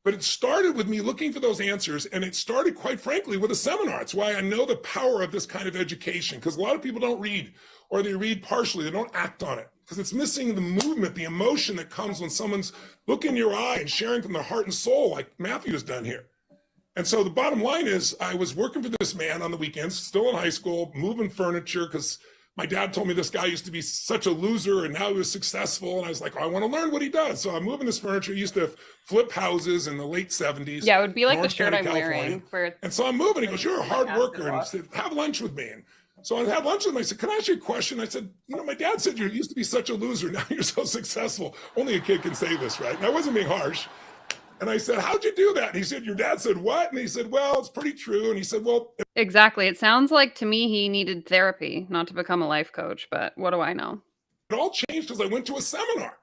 But it started with me looking for those answers, and it started, quite frankly, with a seminar. It's why I know the power of this kind of education, because a lot of people don't read, or they read partially, they don't act on it, because it's missing the movement, the emotion that comes when someone's looking in your eye and sharing from their heart and soul, like Matthew has done here. And so the bottom line is, I was working for this man on the weekends, still in high school, moving furniture, because my dad told me this guy used to be such a loser and now he was successful. And I was like, I want to learn what he does. So I'm moving this furniture. He used to flip houses in the late 70s. Yeah, it would be like Orange the shirt County, I'm California. wearing. And so I'm moving. He goes, you're a hard worker. And he said, have lunch with me. And so I had lunch with him. I said, can I ask you a question? I said, my dad said you used to be such a loser. Now you're so successful. Only a kid can say this, right? And I wasn't being harsh. And I said, how'd you do that? And he said, your dad said what? And he said, well, it's pretty true. And he said, well. Exactly. It sounds like to me he needed therapy, not to become a life coach, but what do I know? It all changed because I went to a seminar.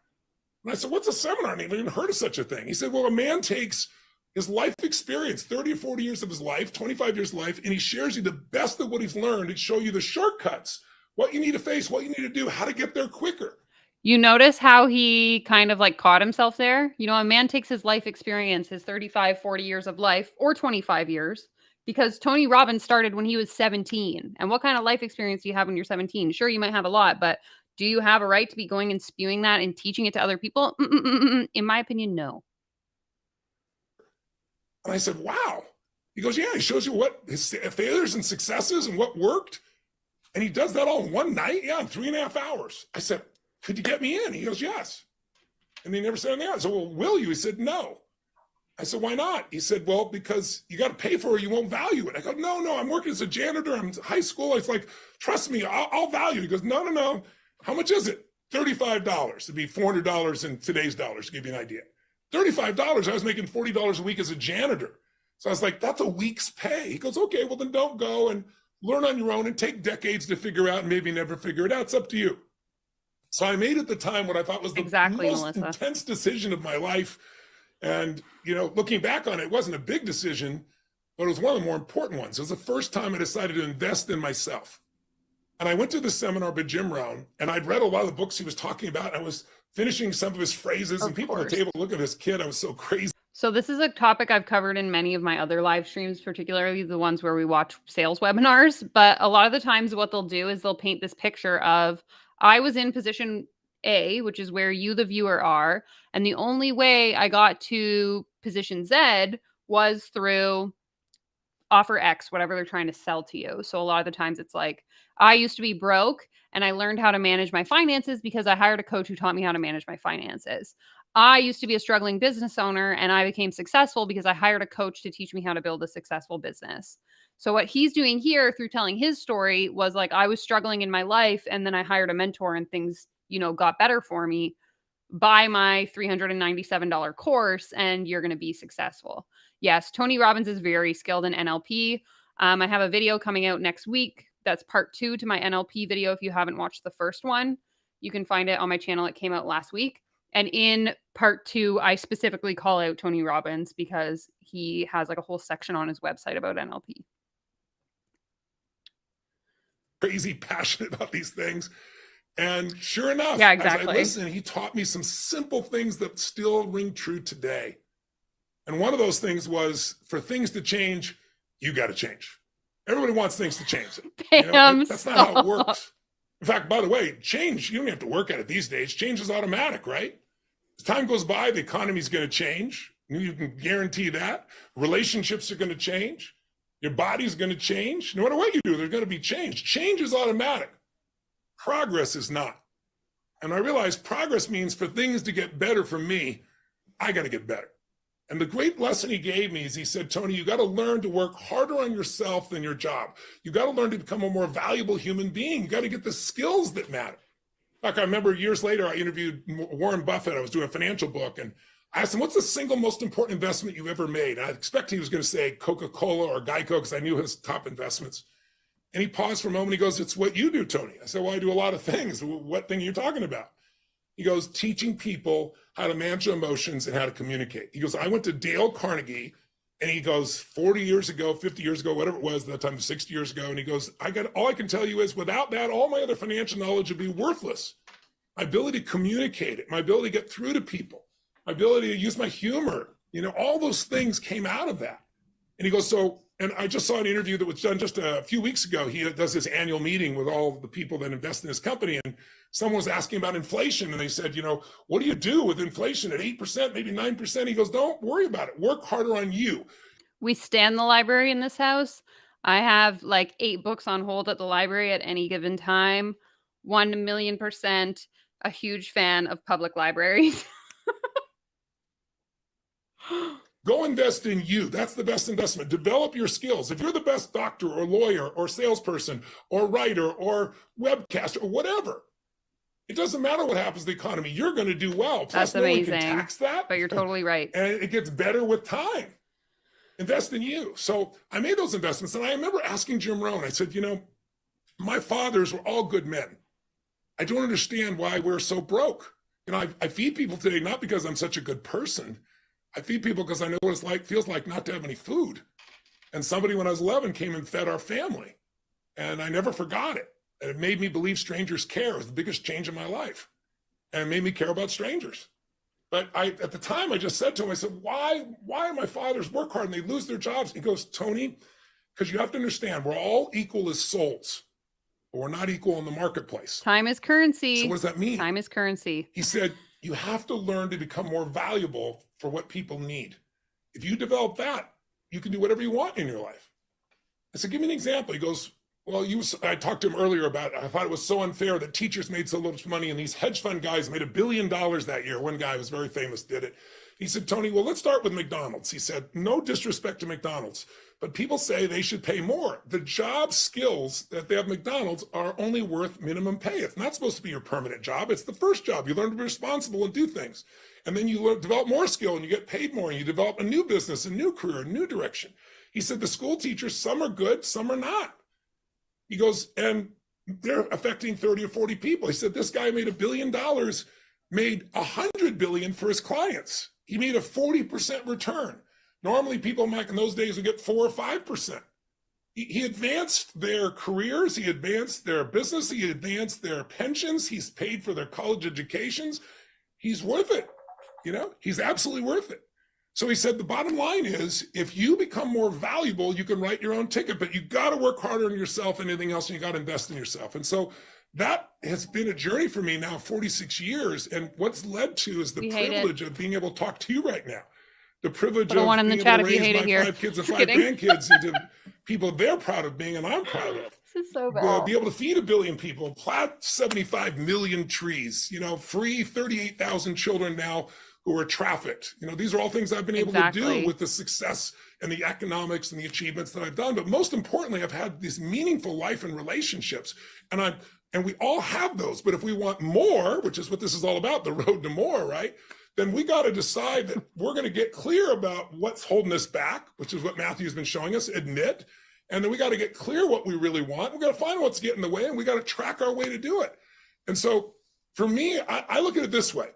And I said, what's a seminar? I never even heard of such a thing. He said, well, a man takes his life experience, 30 or 40 years of his life, 25 years of life, and he shares you the best of what he's learned and show you the shortcuts, what you need to face, what you need to do, how to get there quicker. You notice how he kind of like caught himself there? A man takes his life experience, his 35, 40 years of life, or 25 years, because Tony Robbins started when he was 17. And what kind of life experience do you have when you're 17? Sure, you might have a lot, but do you have a right to be going and spewing that and teaching it to other people? In my opinion, no. And I said, wow. He goes, yeah, he shows you what his failures and successes and what worked. And he does that all in one night? Yeah, in 3.5 hours. I said, could you get me in? He goes, yes. And he never said anything else. I said, well, will you? He said, no. I said, why not? He said, well, because you got to pay for it, you won't value it. I go, no, I'm working as a janitor. I'm in high school. It's like, trust me, I'll value it. He goes, no. How much is it? $35. It'd be $400 in today's dollars, to give you an idea. $35. I was making $40 a week as a janitor. So I was like, that's a week's pay. He goes, okay, well then don't go and learn on your own and take decades to figure out and maybe never figure it out. It's up to you. So I made at the time what I thought was the most intense decision of my life. And, looking back on it, it wasn't a big decision, but it was one of the more important ones. It was the first time I decided to invest in myself. And I went to the seminar by Jim Rohn, and I'd read a lot of the books he was talking about. And I was finishing some of his phrases, and people at the table look at this kid. I was so crazy. So this is a topic I've covered in many of my other live streams, particularly the ones where we watch sales webinars. But a lot of the times what they'll do is they'll paint this picture of, I was in position A, which is where you, the viewer, are. And the only way I got to position Z was through offer X, whatever they're trying to sell to you. So a lot of the times it's like, I used to be broke and I learned how to manage my finances because I hired a coach who taught me how to manage my finances. I used to be a struggling business owner and I became successful because I hired a coach to teach me how to build a successful business. So what he's doing here through telling his story was like, I was struggling in my life and then I hired a mentor and things, got better for me. Buy my $397 course and you're going to be successful. Yes, Tony Robbins is very skilled in NLP. I have a video coming out next week. That's part 2 to my NLP video. If you haven't watched the first one, you can find it on my channel. It came out last week. And in part 2, I specifically call out Tony Robbins because he has like a whole section on his website about NLP. Crazy passionate about these things. And sure enough, yeah, exactly. As I listened, he taught me some simple things that still ring true today. And one of those things was, for things to change, you got to change. Everybody wants things to change. That's not how it works. In fact, by the way, change, you don't have to work at it these days. Change is automatic, right? As time goes by, the economy is going to change. You can guarantee that. Relationships are going to change. Your body's going to change. No matter what you do, there's going to be change. Change is automatic. Progress is not. And I realized progress means for things to get better for me, I got to get better. And the great lesson he gave me is he said, Tony, you got to learn to work harder on yourself than your job. You got to learn to become a more valuable human being. You got to get the skills that matter. Like I remember years later, I interviewed Warren Buffett. I was doing a financial book, and I asked him, what's the single most important investment you've ever made? And I expect he was going to say Coca-Cola or Geico, because I knew his top investments. And he paused for a moment. He goes, it's what you do, Tony. I said, well, I do a lot of things. What thing are you talking about? He goes, teaching people how to manage emotions and how to communicate. He goes, I went to Dale Carnegie, and he goes, 40 years ago, 50 years ago, whatever it was at that time, 60 years ago. And he goes, all I can tell you is without that, all my other financial knowledge would be worthless. My ability to communicate it, my ability to get through to people, my ability to use my humor, all those things came out of that. And he goes, and I just saw an interview that was done just a few weeks ago. He does this annual meeting with all the people that invest in his company. And someone was asking about inflation. And they said, what do you do with inflation at 8%, maybe 9%? He goes, don't worry about it. Work harder on you. We stand the library in this house. I have like 8 books on hold at the library at any given time. 1,000,000% a huge fan of public libraries. Go invest in you. That's the best investment. Develop your skills. If you're the best doctor or lawyer or salesperson or writer or webcaster or whatever, it doesn't matter what happens to the economy. You're going to do well. Plus, That's amazing. No one can tax that. But you're totally right. And it gets better with time. Invest in you. So I made those investments. And I remember asking Jim Rohn, I said, my fathers were all good men. I don't understand why we're so broke. I feed people today, not because I'm such a good person. I feed people because I know what it feels like not to have any food. And somebody when I was 11 came and fed our family. And I never forgot it. And it made me believe strangers care. It was the biggest change in my life. And it made me care about strangers. But at the time, I just said to him, I said, why do my fathers work hard and they lose their jobs? He goes, Tony, because you have to understand, we're all equal as souls. But we're not equal in the marketplace. Time is currency. So what does that mean? Time is currency. He said, you have to learn to become more valuable for what people need. If you develop that, you can do whatever you want in your life. I said, give me an example. He goes, well, I talked to him earlier about it. I thought it was so unfair that teachers made so much money and these hedge fund guys made $1 billion that year. One guy was very famous, did it. He said, Tony, well, let's start with McDonald's. He said, no disrespect to McDonald's, but people say they should pay more. The job skills that they have at McDonald's are only worth minimum pay. It's not supposed to be your permanent job. It's the first job. You learn to be responsible and do things. And then you develop more skill and you get paid more and you develop a new business, a new career, a new direction. He said, the school teachers, some are good, some are not. He goes, and they're affecting 30 or 40 people. He said, this guy made $1 billion, made $100 billion for his clients. He made a 40% return. Normally people back in those days would get 4 or 5%. He advanced their careers, he advanced their business, he advanced their pensions, he's paid for their college educations. He's worth it, he's absolutely worth it. So he said, the bottom line is, if you become more valuable, you can write your own ticket, but you got to work harder on yourself and anything else, and you got to invest in yourself. And so that has been a journey for me now, 46 years. And what's led to is the privilege of being able to talk to you right now. The privilege of being able to raise my 5 kids and 5 grandkids into people they're proud of being and I'm proud of. This is so bad. Be able to feed 1 billion people, plant 75 million trees, free 38,000 children now who are trafficked. These are all things I've been able to do with the success and the economics and the achievements that I've done. But most importantly, I've had these meaningful life and relationships. And we all have those. But if we want more, which is what this is all about, the road to more, right? Then we got to decide that we're going to get clear about what's holding us back, which is what Matthew's been showing us, admit. And then we got to get clear what we really want. We got to find what's getting in the way, and we got to track our way to do it. And so for me, I look at it this way.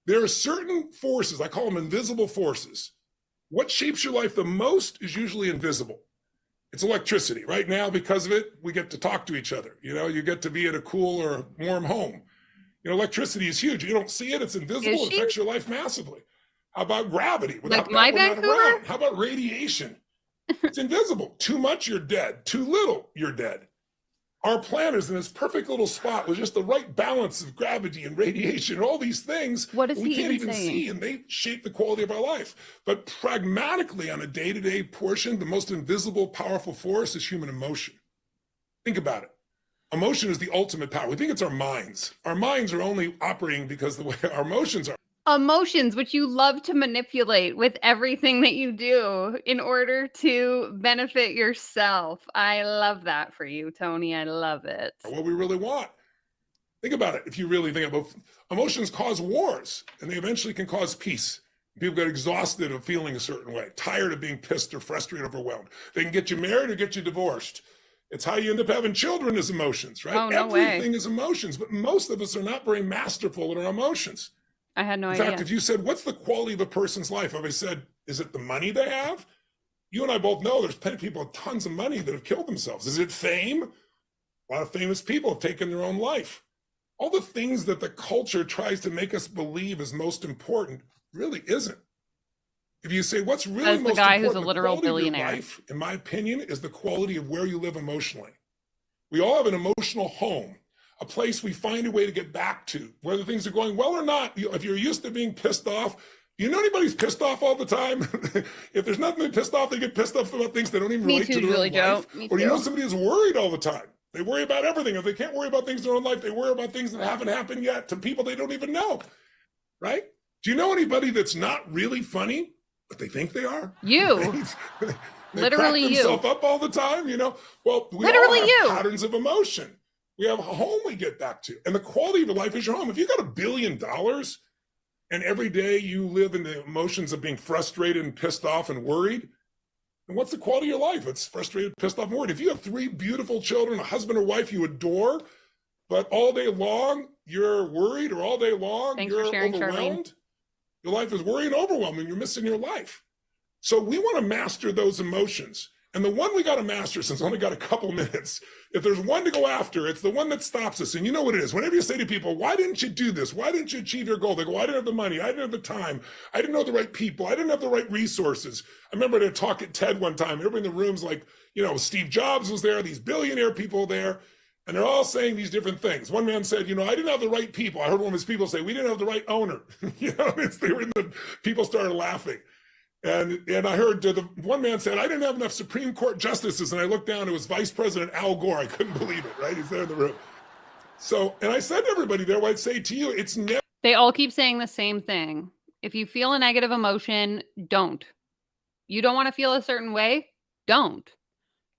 There are certain forces, I call them invisible forces. What shapes your life the most is usually invisible. It's electricity. Right now, because of it, we get to talk to each other. You get to be at a cool or warm home. Electricity is huge. You don't see it. It's invisible. It affects your life massively. How about gravity? Like my Vancouver? How about radiation? It's invisible. Too much, you're dead. Too little, you're dead. Our planet is in this perfect little spot with just the right balance of gravity and radiation and all these things What is we he can't even even saying? see, and they shape the quality of our life. But pragmatically, on a day-to-day portion, the most invisible, powerful force is human emotion. Think about it. Emotion is the ultimate power. We think it's our minds. Our minds are only operating because of the way our emotions are. Emotions, which you love to manipulate with everything that you do in order to benefit yourself. I love that for you, Tony. I love it. What we really want. Think about it. If you really think about emotions, cause wars, and they eventually can cause peace. People get exhausted of feeling a certain way, tired of being pissed or frustrated, overwhelmed. They can get you married or get you divorced. It's how you end up having children is emotions, right? Oh, no Everything way. is emotions, but most of us are not very masterful in our emotions. I had no In idea. fact, if you said, what's the quality of a person's life? Have I said, is it the money they have? You and I both know there's plenty of people with tons of money that have killed themselves. Is it fame? A lot of famous people have taken their own life. All the things that the culture tries to make us believe is most important really isn't. If you say, what's really As the most guy important, who's a the literal quality of your billionaire. life, in my opinion, is the quality of where you live emotionally. We all have an emotional home, a place we find a way to get back to, whether things are going well or not. If you're used to being pissed off, you know anybody who's pissed off all the time? If there's nothing to be pissed off, they get pissed off about things that don't even Me relate too, to their Julie own Joe. life. Me Or you know too. somebody who's worried all the time. They worry about everything. If they can't worry about things in their own life, they worry about things that haven't happened yet to people they don't even know, right? Do you know anybody that's not really funny, but they think they are? You. They Literally crack you. themselves up all the time, you know? Well, we Literally all have you. patterns of emotion. We have a home we get back to. And the quality of your life is your home. If you got $1 billion and every day you live in the emotions of being frustrated and pissed off and worried, then what's the quality of your life? It's frustrated, pissed off, and worried. If you have 3 beautiful children, a husband or wife you adore, but all day long you're worried, or all day long Thanks for you're sharing, Charlene. overwhelmed, your life is worry and overwhelming. You're missing your life. So we want to master those emotions. And the one we got to master, since I only got a couple minutes, if there's one to go after, it's the one that stops us. And you know what it is. Whenever you say to people, why didn't you do this? Why didn't you achieve your goal? They go, I didn't have the money. I didn't have the time. I didn't know the right people. I didn't have the right resources. I remember at a talk at TED one time, everybody in the room's like, you know, Steve Jobs was there, these billionaire people there, and they're all saying these different things. One man said, you know, I didn't have the right people. I heard one of his people say, we didn't have the right owner. You know, people started laughing. And I heard the one man said, I didn't have enough Supreme Court justices. And I looked down, it was Vice President Al Gore. I couldn't believe it, right? He's there in the room. So, and I said to everybody there, what I'd say to you, it's never. They all keep saying the same thing. If you feel a negative emotion, don't. You don't want to feel a certain way? Don't.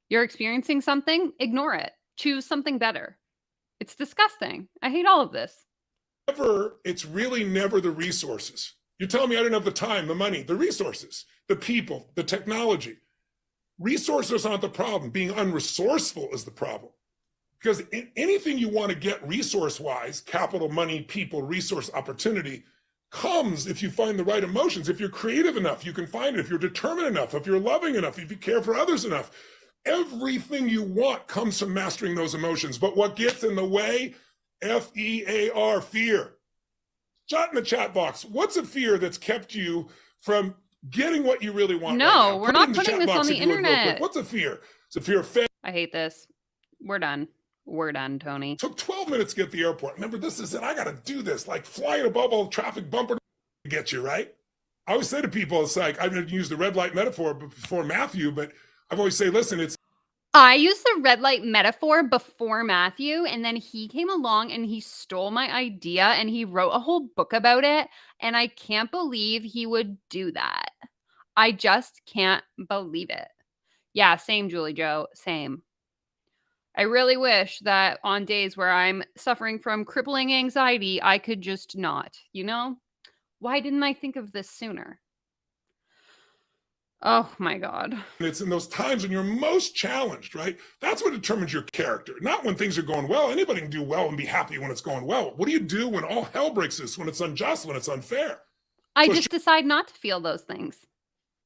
You're experiencing something? Ignore it. Choose something better. It's disgusting. I hate all of this. It's really never the resources. You're telling me I didn't have the time, the money, the resources, the people, the technology. Resources aren't the problem. Being unresourceful is the problem. Because in anything you want to get resource-wise, capital, money, people, resource, opportunity, comes if you find the right emotions. If you're creative enough, you can find it. If you're determined enough, if you're loving enough, if you care for others enough, everything you want comes from mastering those emotions. But what gets in the way? F-E-A-R, fear. Chat in the chat box. What's a fear that's kept you from getting what you really want? No, right now? we're Put it not in the putting chat this box on the if you would, real quick. internet. What's a fear? It's a fear of failure. I hate this. We're done. We're done, Tony. Took 12 minutes to get to the airport. Remember, this is it. I got to do this, like flying above all traffic bumper to get you, right? I always say to people, it's like, I've used the red light metaphor before Matthew, but I've always say, listen, it's. I used the red light metaphor before Matthew, and then he came along and he stole my idea and he wrote a whole book about it. And I can't believe he would do that. I just can't believe it. Yeah, same, Julie Joe. Same. I really wish that on days where I'm suffering from crippling anxiety, I could just not, you know? Why didn't I think of this sooner? Oh my God. It's in those times when you're most challenged, right? That's what determines your character, not when things are going well. Anybody can do well and be happy when it's going well. What do you do when all hell breaks loose, when it's unjust, when it's unfair? I So just decide not to feel those things.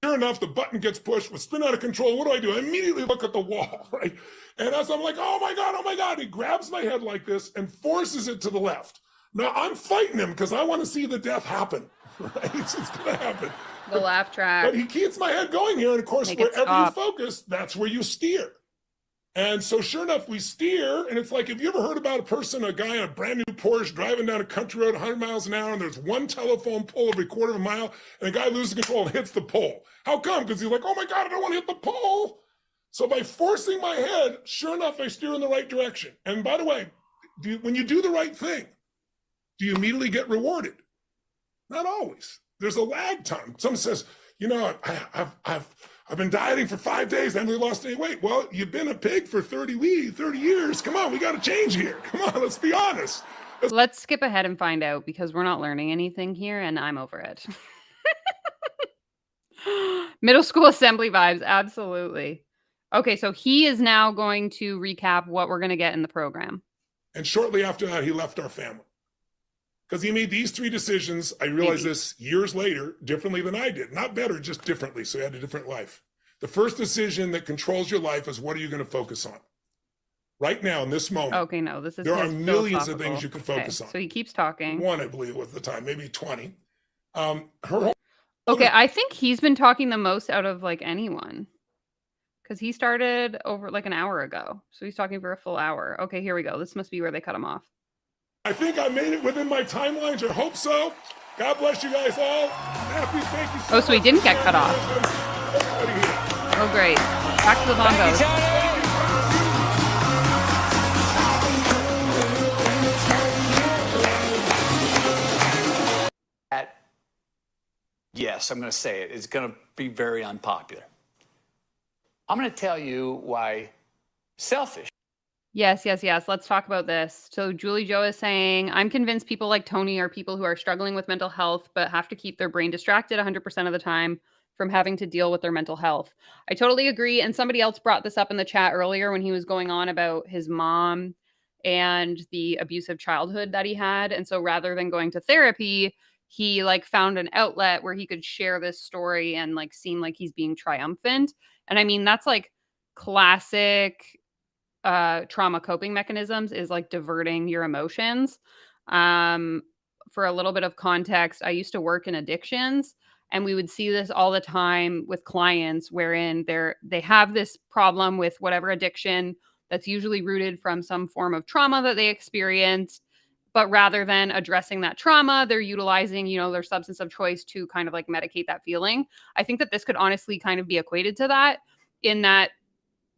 Sure enough, the button gets pushed, we spin out of control. What do? I immediately look at the wall, right? And as I'm like, oh my God, he grabs my head like this and forces it to the left. Now I'm fighting him because I want to see the death happen, right? It's going to happen. The laugh track. But he keeps my head going here. And of course, Make it wherever you stop. focus, that's where you steer. And so sure enough, we steer, and it's like, have you ever heard about a guy in a brand new Porsche driving down a country road 100 miles an hour, and there's one telephone pole every quarter of a mile, and the guy loses control and hits the pole? How come? Because he's like, oh my God, I don't want to hit the pole. So by forcing my head, sure enough, I steer in the right direction. And by the way, when you do the right thing, do you immediately get rewarded? Not always. There's a lag time. Someone says, you know, I've been dieting for 5 days, I haven't lost any weight. Well, you've been a pig for 30 years. Come on, we got to change here. Come on, let's be honest. Let's skip ahead and find out, because we're not learning anything here and I'm over it. Middle school assembly vibes, absolutely. Okay, so he is now going to recap what we're going to get in the program. And shortly after that, he left our family. Because he made these 3 decisions, I realized this years later, differently than I did. Not better, just differently, so he had a different life. The first decision that controls your life is, what are you going to focus on? Right now, in this moment. Okay, no, this is there are millions of things you can focus on. So he keeps talking. 1, I believe, was the time, maybe 20. Okay, I think he's been talking the most out of like anyone. Because he started over like an hour ago. So he's talking for a full hour. Okay, here we go. This must be where they cut him off. I think I made it within my timelines. I hope so. God bless you guys all. Matthew, thank you so much. So he didn't get cut off. Oh, great. Back to the bongos. Yes, I'm going to say it. It's going to be very unpopular. I'm going to tell you why selfish. Yes. Let's talk about this. So Julie Joe is saying, I'm convinced people like Tony are people who are struggling with mental health, but have to keep their brain distracted 100% of the time from having to deal with their mental health. I totally agree. And somebody else brought this up in the chat earlier when he was going on about his mom and the abusive childhood that he had. And so rather than going to therapy, he like found an outlet where he could share this story and like seem like he's being triumphant. And I mean, that's like classic trauma coping mechanisms, is like diverting your emotions. For a little bit of context, I used to work in addictions, and we would see this all the time with clients wherein they have this problem with whatever addiction that's usually rooted from some form of trauma that they experienced. But rather than addressing that trauma, they're utilizing, their substance of choice to kind of like medicate that feeling. I think that this could honestly kind of be equated to that, in that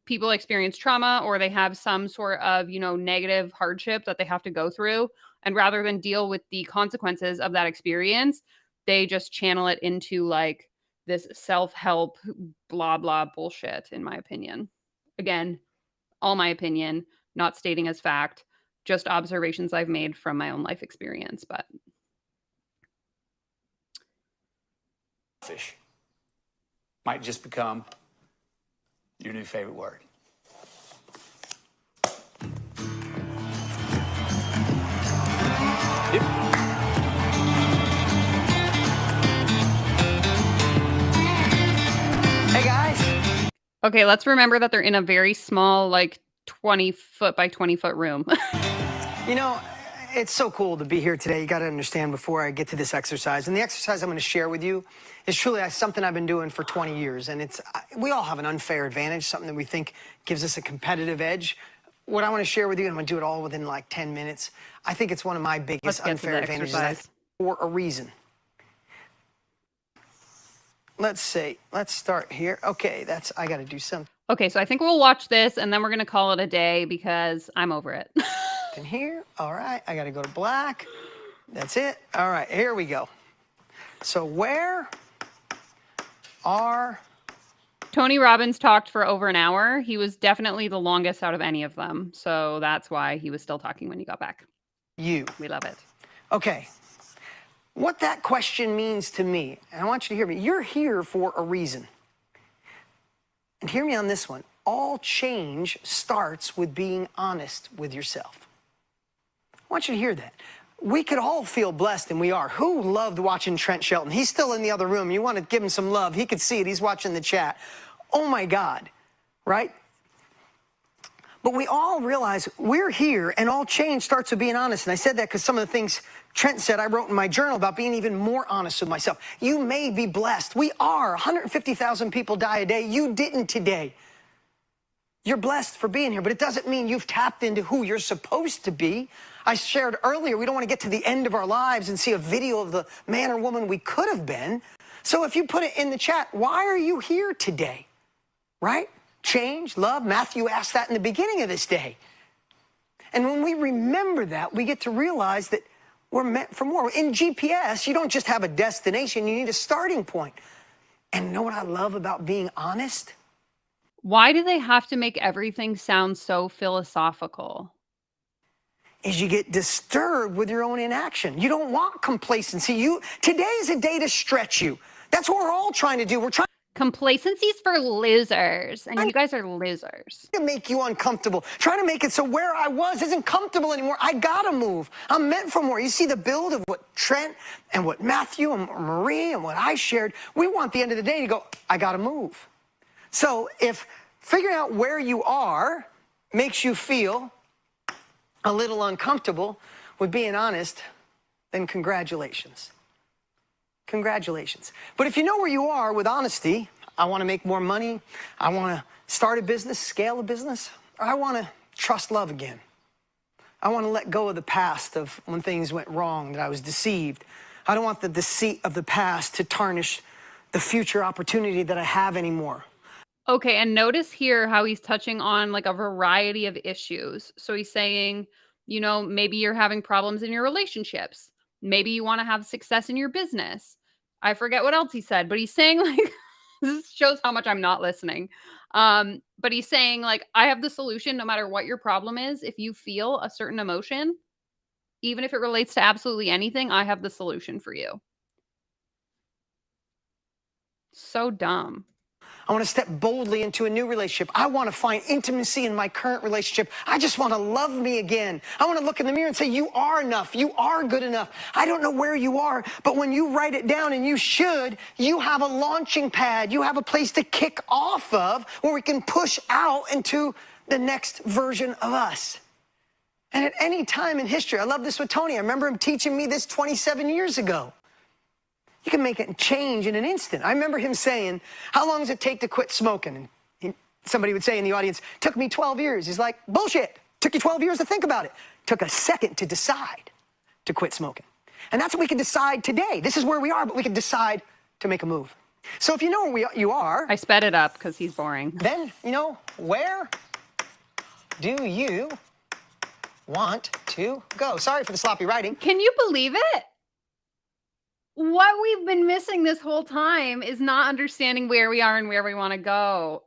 people experience trauma or they have some sort of, negative hardship that they have to go through. And rather than deal with the consequences of that experience, they just channel it into like this self-help, blah, blah bullshit, in my opinion. Again, all my opinion, not stating as fact, just observations I've made from my own life experience. But fish might just become your new favorite word. Yep. Hey guys. Okay, let's remember that they're in a very small, like 20 foot by 20 foot room. It's so cool to be here today. You got to understand before I get to this exercise. And the exercise I'm going to share with you is truly something I've been doing for 20 years. And we all have an unfair advantage, something that we think gives us a competitive edge. What I want to share with you, and I'm going to do it all within like 10 minutes. I think it's one of my biggest unfair advantages for a reason. Let's see. Let's start here. Okay, I got to do something. Okay, so I think we'll watch this and then we're going to call it a day because I'm over it. In here. All right, I got to go to black. That's it. All right, here we go. So where are... Tony Robbins talked for over an hour. He was definitely the longest out of any of them. So that's why he was still talking when he got back. You. We love it. Okay. What that question means to me, and I want you to hear me, you're here for a reason. And hear me on this one. All change starts with being honest with yourself. I want you to hear that. We could all feel blessed, and we are. Who loved watching Trent Shelton? He's still in the other room. You want to give him some love. He could see it. He's watching the chat. Oh, my God, right? But we all realize we're here, and all change starts with being honest. And I said that because some of the things Trent said I wrote in my journal about being even more honest with myself. You may be blessed. We are. 150,000 people die a day. You didn't today. You're blessed for being here, but it doesn't mean you've tapped into who you're supposed to be. I shared earlier, we don't want to get to the end of our lives and see a video of the man or woman we could have been. So if you put it in the chat, why are you here today? Right? Change, love. Matthew asked that in the beginning of this day. And when we remember that, we get to realize that we're meant for more. In GPS, you don't just have a destination, you need a starting point. And you know what I love about being honest? Why do they have to make everything sound so philosophical? Is you get disturbed with your own inaction. You don't want complacency. Today is a day to stretch you. That's what we're all trying to do. We're trying Complacency's for losers, and you guys are losers. to make you uncomfortable. Trying to make it so where I was isn't comfortable anymore. I gotta move. I'm meant for more. You see the build of what Trent and what Matthew and Marie and what I shared. We want the end of the day to go, I gotta move. So if figuring out where you are makes you feel a little uncomfortable with being honest, then congratulations. Congratulations. But if you know where you are with honesty, I want to make more money, I want to start a business, scale a business, or I want to trust love again. I want to let go of the past of when things went wrong, that I was deceived. I don't want the deceit of the past to tarnish the future opportunity that I have anymore. Okay, and notice here how he's touching on like a variety of issues. So he's saying, you know, maybe you're having problems in your relationships. Maybe you want to have success in your business. I forget what else he said, but he's saying like, this shows how much I'm not listening. But he's saying like, I have the solution no matter what your problem is. If you feel a certain emotion, even if it relates to absolutely anything, I have the solution for you. So dumb. I want to step boldly into a new relationship. I want to find intimacy in my current relationship. I just want to love me again. I want to look in the mirror and say, you are enough. You are good enough. I don't know where you are, but when you write it down, and you should, you have a launching pad. You have a place to kick off of where we can push out into the next version of us. And at any time in history, I love this with Tony. I remember him teaching me this 27 years ago. You can make it change in an instant. I remember him saying, how long does it take to quit smoking? And somebody would say in the audience, took me 12 years. He's like, bullshit. Took you 12 years to think about it. Took a second to decide to quit smoking. And that's what we can decide today. This is where we are, but we can decide to make a move. So if you know where you are. I sped it up because he's boring. Then, you know, where do you want to go? Sorry for the sloppy writing. Can you believe it? What we've been missing this whole time is not understanding where we are and where we want to go.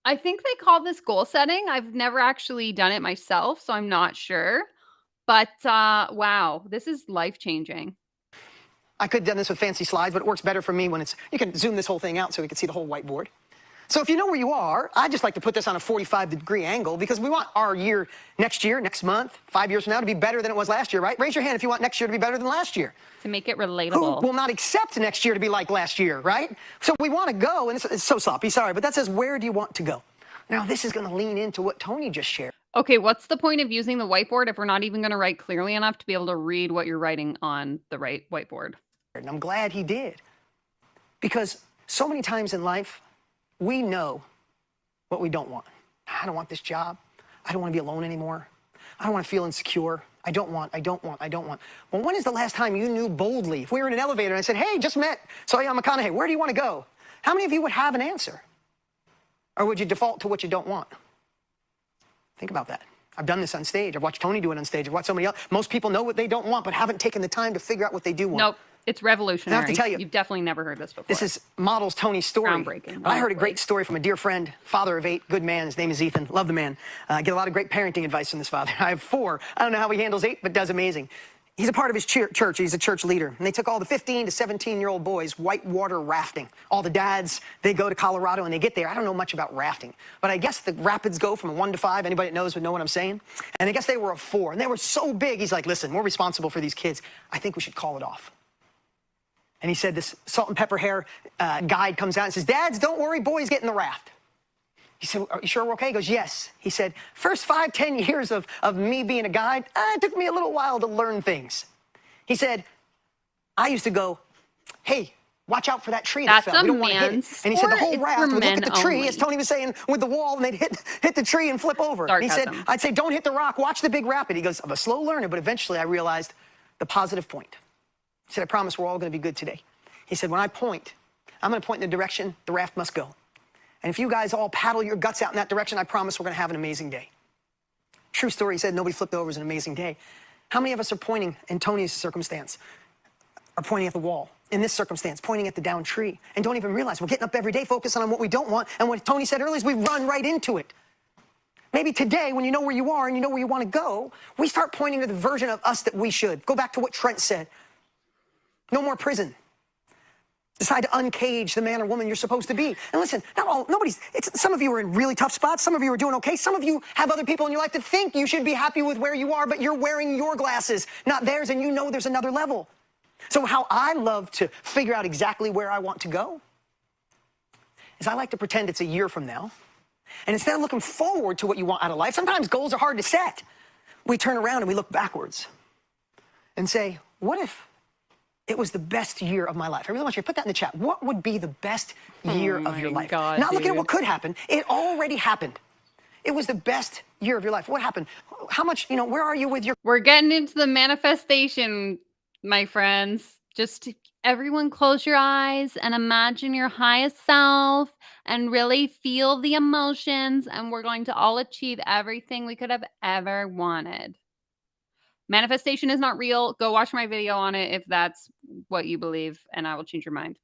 I think they call this goal setting. I've never actually done it myself, so I'm not sure. But wow, this is life-changing. I could have done this with fancy slides, but it works better for me when it's, you can zoom this whole thing out so we can see the whole whiteboard. So if you know where you are, I just like to put this on a 45-degree angle because we want our year, next month, 5 years from now to be better than it was last year, right? Raise your hand if you want next year to be better than last year. To make it relatable. Who will not accept next year to be like last year, right? So we want to go, and it's so sloppy, sorry, but that says, where do you want to go? Now, this is going to lean into what Tony just shared. Okay, what's the point of using the whiteboard if we're not even going to write clearly enough to be able to read what you're writing on the right whiteboard? And I'm glad he did. Because so many times in life, we know what we don't want. I don't want this job. I don't want to be alone anymore. I don't want to feel insecure. I don't want. Well, when is the last time you knew boldly? If we were in an elevator and I said, hey, just met Matthew McConaughey, where do you want to go? How many of you would have an answer? Or would you default to what you don't want? Think about that. I've done this on stage. I've watched Tony do it on stage. I've watched somebody else. Most people know what they don't want, but haven't taken the time to figure out what they do want. Nope. It's revolutionary. I have to tell you, you've definitely never heard this before. This is models Tony's story. Groundbreaking. I heard a great story from a dear friend, father of 8, good man. His name is Ethan. Love the man. I get a lot of great parenting advice from this father. I have 4. I don't know how he handles 8, but does amazing. He's a part of his church. He's a church leader. And they took all the 15 to 17-year-old boys whitewater rafting. All the dads, they go to Colorado and they get there. I don't know much about rafting, but I guess the rapids go from a 1 to 5. Anybody that knows would know what I'm saying. And I guess they were a 4. And they were so big, he's like, listen, we're responsible for these kids. I think we should call it off. And he said this salt and pepper hair guide comes out and says, dads, don't worry, boys get in the raft. He said, are you sure we're okay? He goes, yes. He said, first 5, 10 years of me being a guide, it took me a little while to learn things. He said, I used to go, hey, Watch out for that tree that That's fell. a We don't want to hit it. man's And he said the sport. whole It's raft for would look men at the tree, only. as Tony was saying, with the wall, and they'd hit the tree and flip over. And he said, Sarcasm. I'd say, don't hit the rock, watch the big rapid. He goes, I'm a slow learner, but eventually I realized the positive point. He said, I promise we're all going to be good today. He said, when I point, I'm going to point in the direction the raft must go. And if you guys all paddle your guts out in that direction, I promise we're going to have an amazing day. True story, he said, nobody flipped over. It was an amazing day. How many of us are pointing in Tony's circumstance, are pointing at the wall? In this circumstance, pointing at the down tree, and don't even realize we're getting up every day focusing on what we don't want, and what Tony said earlier is we run right into it. Maybe today, when you know where you are and you know where you want to go, we start pointing to the version of us that we should. Go back to what Trent said. No more prison. Decide to uncage the man or woman you're supposed to be. And listen, some of you are in really tough spots. Some of you are doing okay. Some of you have other people in your life that think you should be happy with where you are, but you're wearing your glasses, not theirs, and you know there's another level. So how I love to figure out exactly where I want to go is I like to pretend it's a year from now. And instead of looking forward to what you want out of life, sometimes goals are hard to set. We turn around and we look backwards and say, what if it was the best year of my life? I really want you to put that in the chat. What would be the best year of your life? God, Not looking at dude. what could happen. It already happened. It was the best year of your life. What happened? How much, where are you with your... We're getting into the manifestation, my friends. Just everyone close your eyes and imagine your highest self and really feel the emotions, and we're going to all achieve everything we could have ever wanted. Manifestation is not real. Go watch my video on it if that's what you believe, and I will change your mind.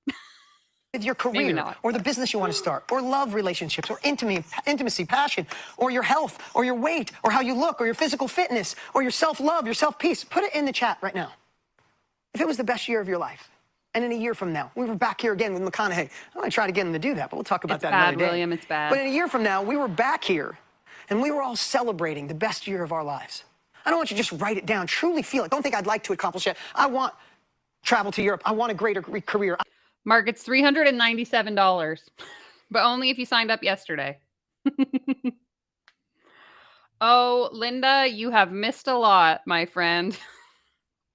with your Maybe career not. or the business you want to start or love relationships or intimacy, passion, or your health or your weight or how you look or your physical fitness or your self-love, your self-peace. Put it in the chat right now. If it was the best year of your life, and in a year from now, we were back here again with McConaughey. I'm going to try to get him to do that, but we'll talk about It's that bad, another day. William, it's bad. But in a year from now, we were back here, and we were all celebrating the best year of our lives. I don't want you to just write it down. Truly feel it. Don't think I'd like to accomplish it. I want travel to Europe. I want a greater career. Mark, it's $397, but only if you signed up yesterday. Oh, Linda, you have missed a lot, my friend.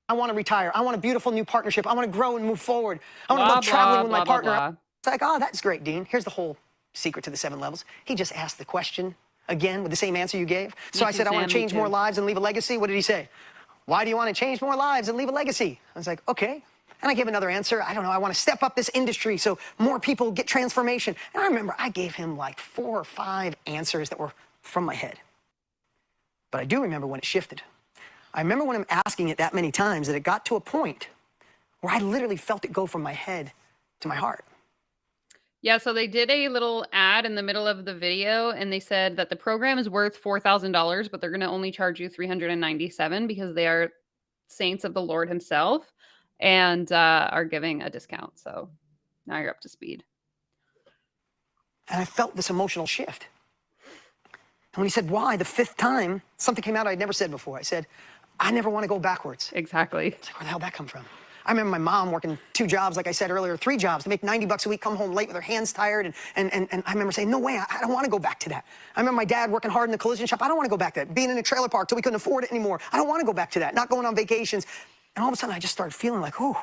I want to retire. I want a beautiful new partnership. I want to grow and move forward. I want to love traveling with my partner. It's like, oh, that's great, Dean. Here's the whole secret to the 7 levels. He just asked the question again with the same answer you gave. So I said, I want to change more lives and leave a legacy. What did he say? Why do you want to change more lives and leave a legacy? I was like, okay. And I gave another answer. I don't know. I want to step up this industry so more people get transformation. And I remember I gave him like 4 or 5 answers that were from my head. But I do remember when it shifted. I remember when I'm asking it that many times that it got to a point where I literally felt it go from my head to my heart. Yeah, so they did a little ad in the middle of the video, and they said that the program is worth $4,000, but they're going to only charge you $397 because they are saints of the Lord himself and are giving a discount. So now you're up to speed. And I felt this emotional shift. And when he said, why, the 5th time, something came out I'd never said before. I said, I never want to go backwards. Exactly. It's like, where the hell did that come from? I remember my mom working 2 jobs, like I said earlier, 3 jobs to make $90 a week, come home late with her hands tired. And I remember saying, no way, I don't want to go back to that. I remember my dad working hard in the collision shop. I don't want to go back to that. Being in a trailer park till we couldn't afford it anymore. I don't want to go back to that. Not going on vacations. And all of a sudden, I just started feeling like, oh,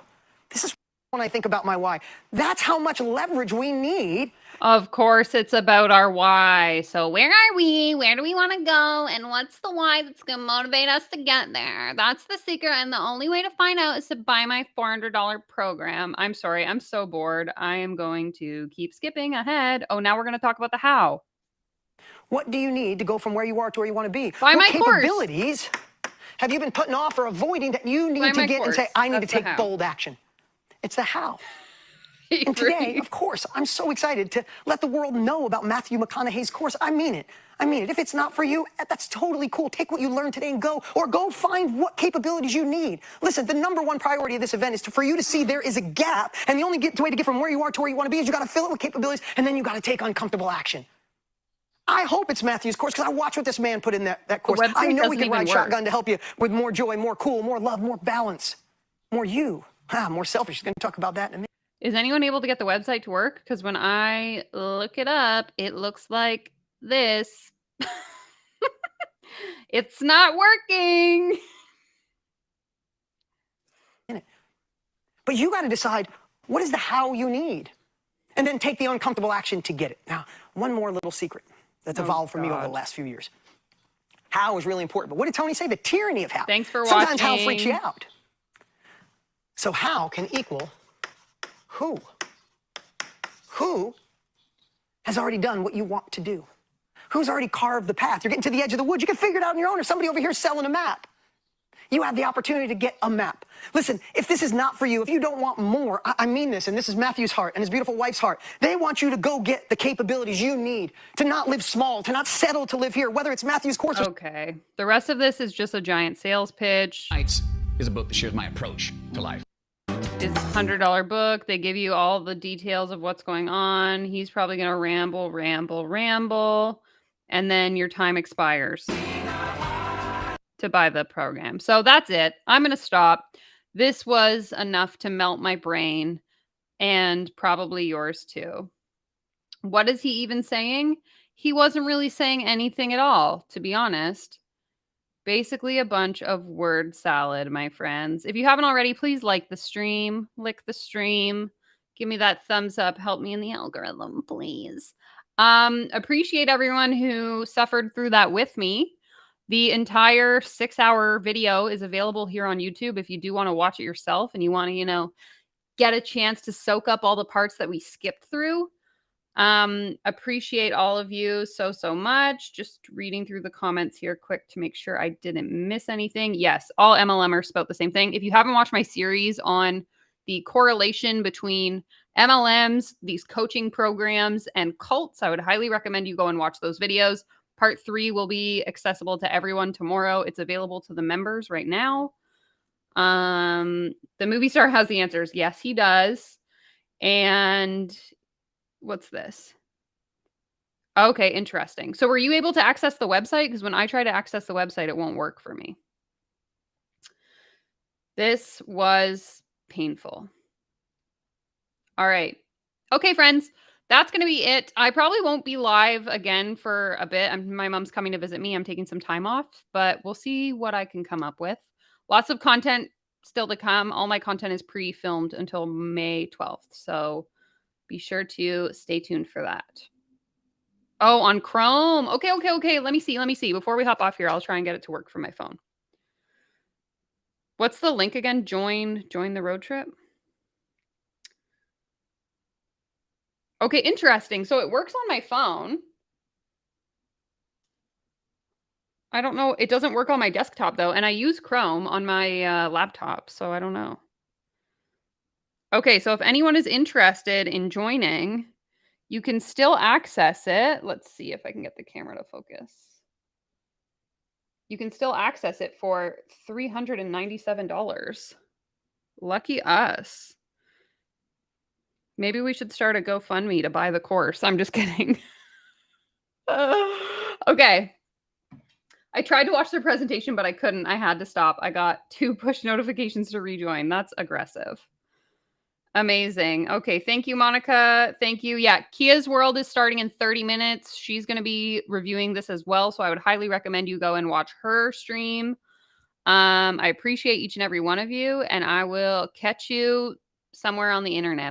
this is when I think about my why. That's how much leverage we need. Of course, it's about our why. So where are we? Where do we want to go? And what's the why that's going to motivate us to get there? That's the secret. And the only way to find out is to buy my $400 program. I'm sorry. I'm so bored. I am going to keep skipping ahead. Oh, now we're going to talk about the how. What do you need to go from where you are to where you want to be? Buy my capabilities have you been putting off or avoiding that you need to get and say, I need to take bold action? It's the how. And today, of course, I'm so excited to let the world know about Matthew McConaughey's course. I mean it. I mean it. If it's not for you, that's totally cool. Take what you learned today and go, or go find what capabilities you need. Listen, the #1 priority of this event is for you to see there is a gap, and the only way to get from where you are to where you want to be is you got to fill it with capabilities, and then you got to take uncomfortable action. I hope it's Matthew's course, because I watched what this man put in that course. I know we can ride shotgun to help you with more joy, more cool, more love, more balance, more you. More selfish. He's going to talk about that in a minute. Is anyone able to get the website to work? Because when I look it up, it looks like this. It's not working. But you got to decide, What is the how you need? And then take the uncomfortable action to get it. Now, one more little secret that's evolved for me over the last few years. How is really important. But what did Tony say? The tyranny of how. Thanks for Sometimes watching. how freaks you out. So how can equal who. Who has already done what you want to do? Who's already carved the path? You're getting to the edge of the woods. You can figure it out on your own, or somebody over here selling a map. You have the opportunity to get a map. Listen, if this is not for you, if you don't want more, I mean this, and this is Matthew's heart and his beautiful wife's heart. They want you to go get the capabilities you need to not live small, to not settle to live here, whether it's Matthew's course or... Okay. The rest of this is just a giant sales pitch. Is a book that shares my approach to life. Is a $100 book. They give you all the details of what's going on. He's probably going to ramble. And then your time expires to buy the program. So that's it. I'm going to stop. This was enough to melt my brain and probably yours too. What is he even saying? He wasn't really saying anything at all, to be honest. Basically a bunch of word salad, my friends. If you haven't already, please like the stream, lick the stream, give me that thumbs up, help me in the algorithm, please. Appreciate everyone who suffered through that with me. The entire 6-hour video is available here on YouTube if you do want to watch it yourself and you want to, get a chance to soak up all the parts that we skipped through. Appreciate all of you so much. Just reading through the comments here quick to make sure I didn't miss anything. Yes, all MLMers spoke the same thing. If you haven't watched my series on the correlation between MLMs, these coaching programs, and cults, I would highly recommend you go and watch those videos. Part 3 will be accessible to everyone tomorrow. It's available to the members right now. The movie star has the answers. Yes, he does. And what's this? Okay, interesting. So were you able to access the website? Because when I try to access the website, it won't work for me. This was painful. All right. Okay, friends. That's going to be it. I probably won't be live again for a bit. My mom's coming to visit me. I'm taking some time off, but we'll see what I can come up with. Lots of content still to come. All my content is pre-filmed until May 12th. So be sure to stay tuned for that. Oh, on Chrome. Okay. Let me see. Before we hop off here, I'll try and get it to work from my phone. What's the link again? Join the road trip. Okay, interesting. So it works on my phone. I don't know. It doesn't work on my desktop though. And I use Chrome on my laptop. So I don't know. Okay, so if anyone is interested in joining, you can still access it. Let's see if I can get the camera to focus. You can still access it for $397. Lucky us. Maybe we should start a GoFundMe to buy the course. I'm just kidding. Okay. I tried to watch their presentation, but I couldn't. I had to stop. I got 2 push notifications to rejoin. That's aggressive. Amazing. Okay. Thank you, Monica. Thank you. Yeah. Kia's World is starting in 30 minutes. She's going to be reviewing this as well. So I would highly recommend you go and watch her stream. I appreciate each and every one of you, and I will catch you somewhere on the internet.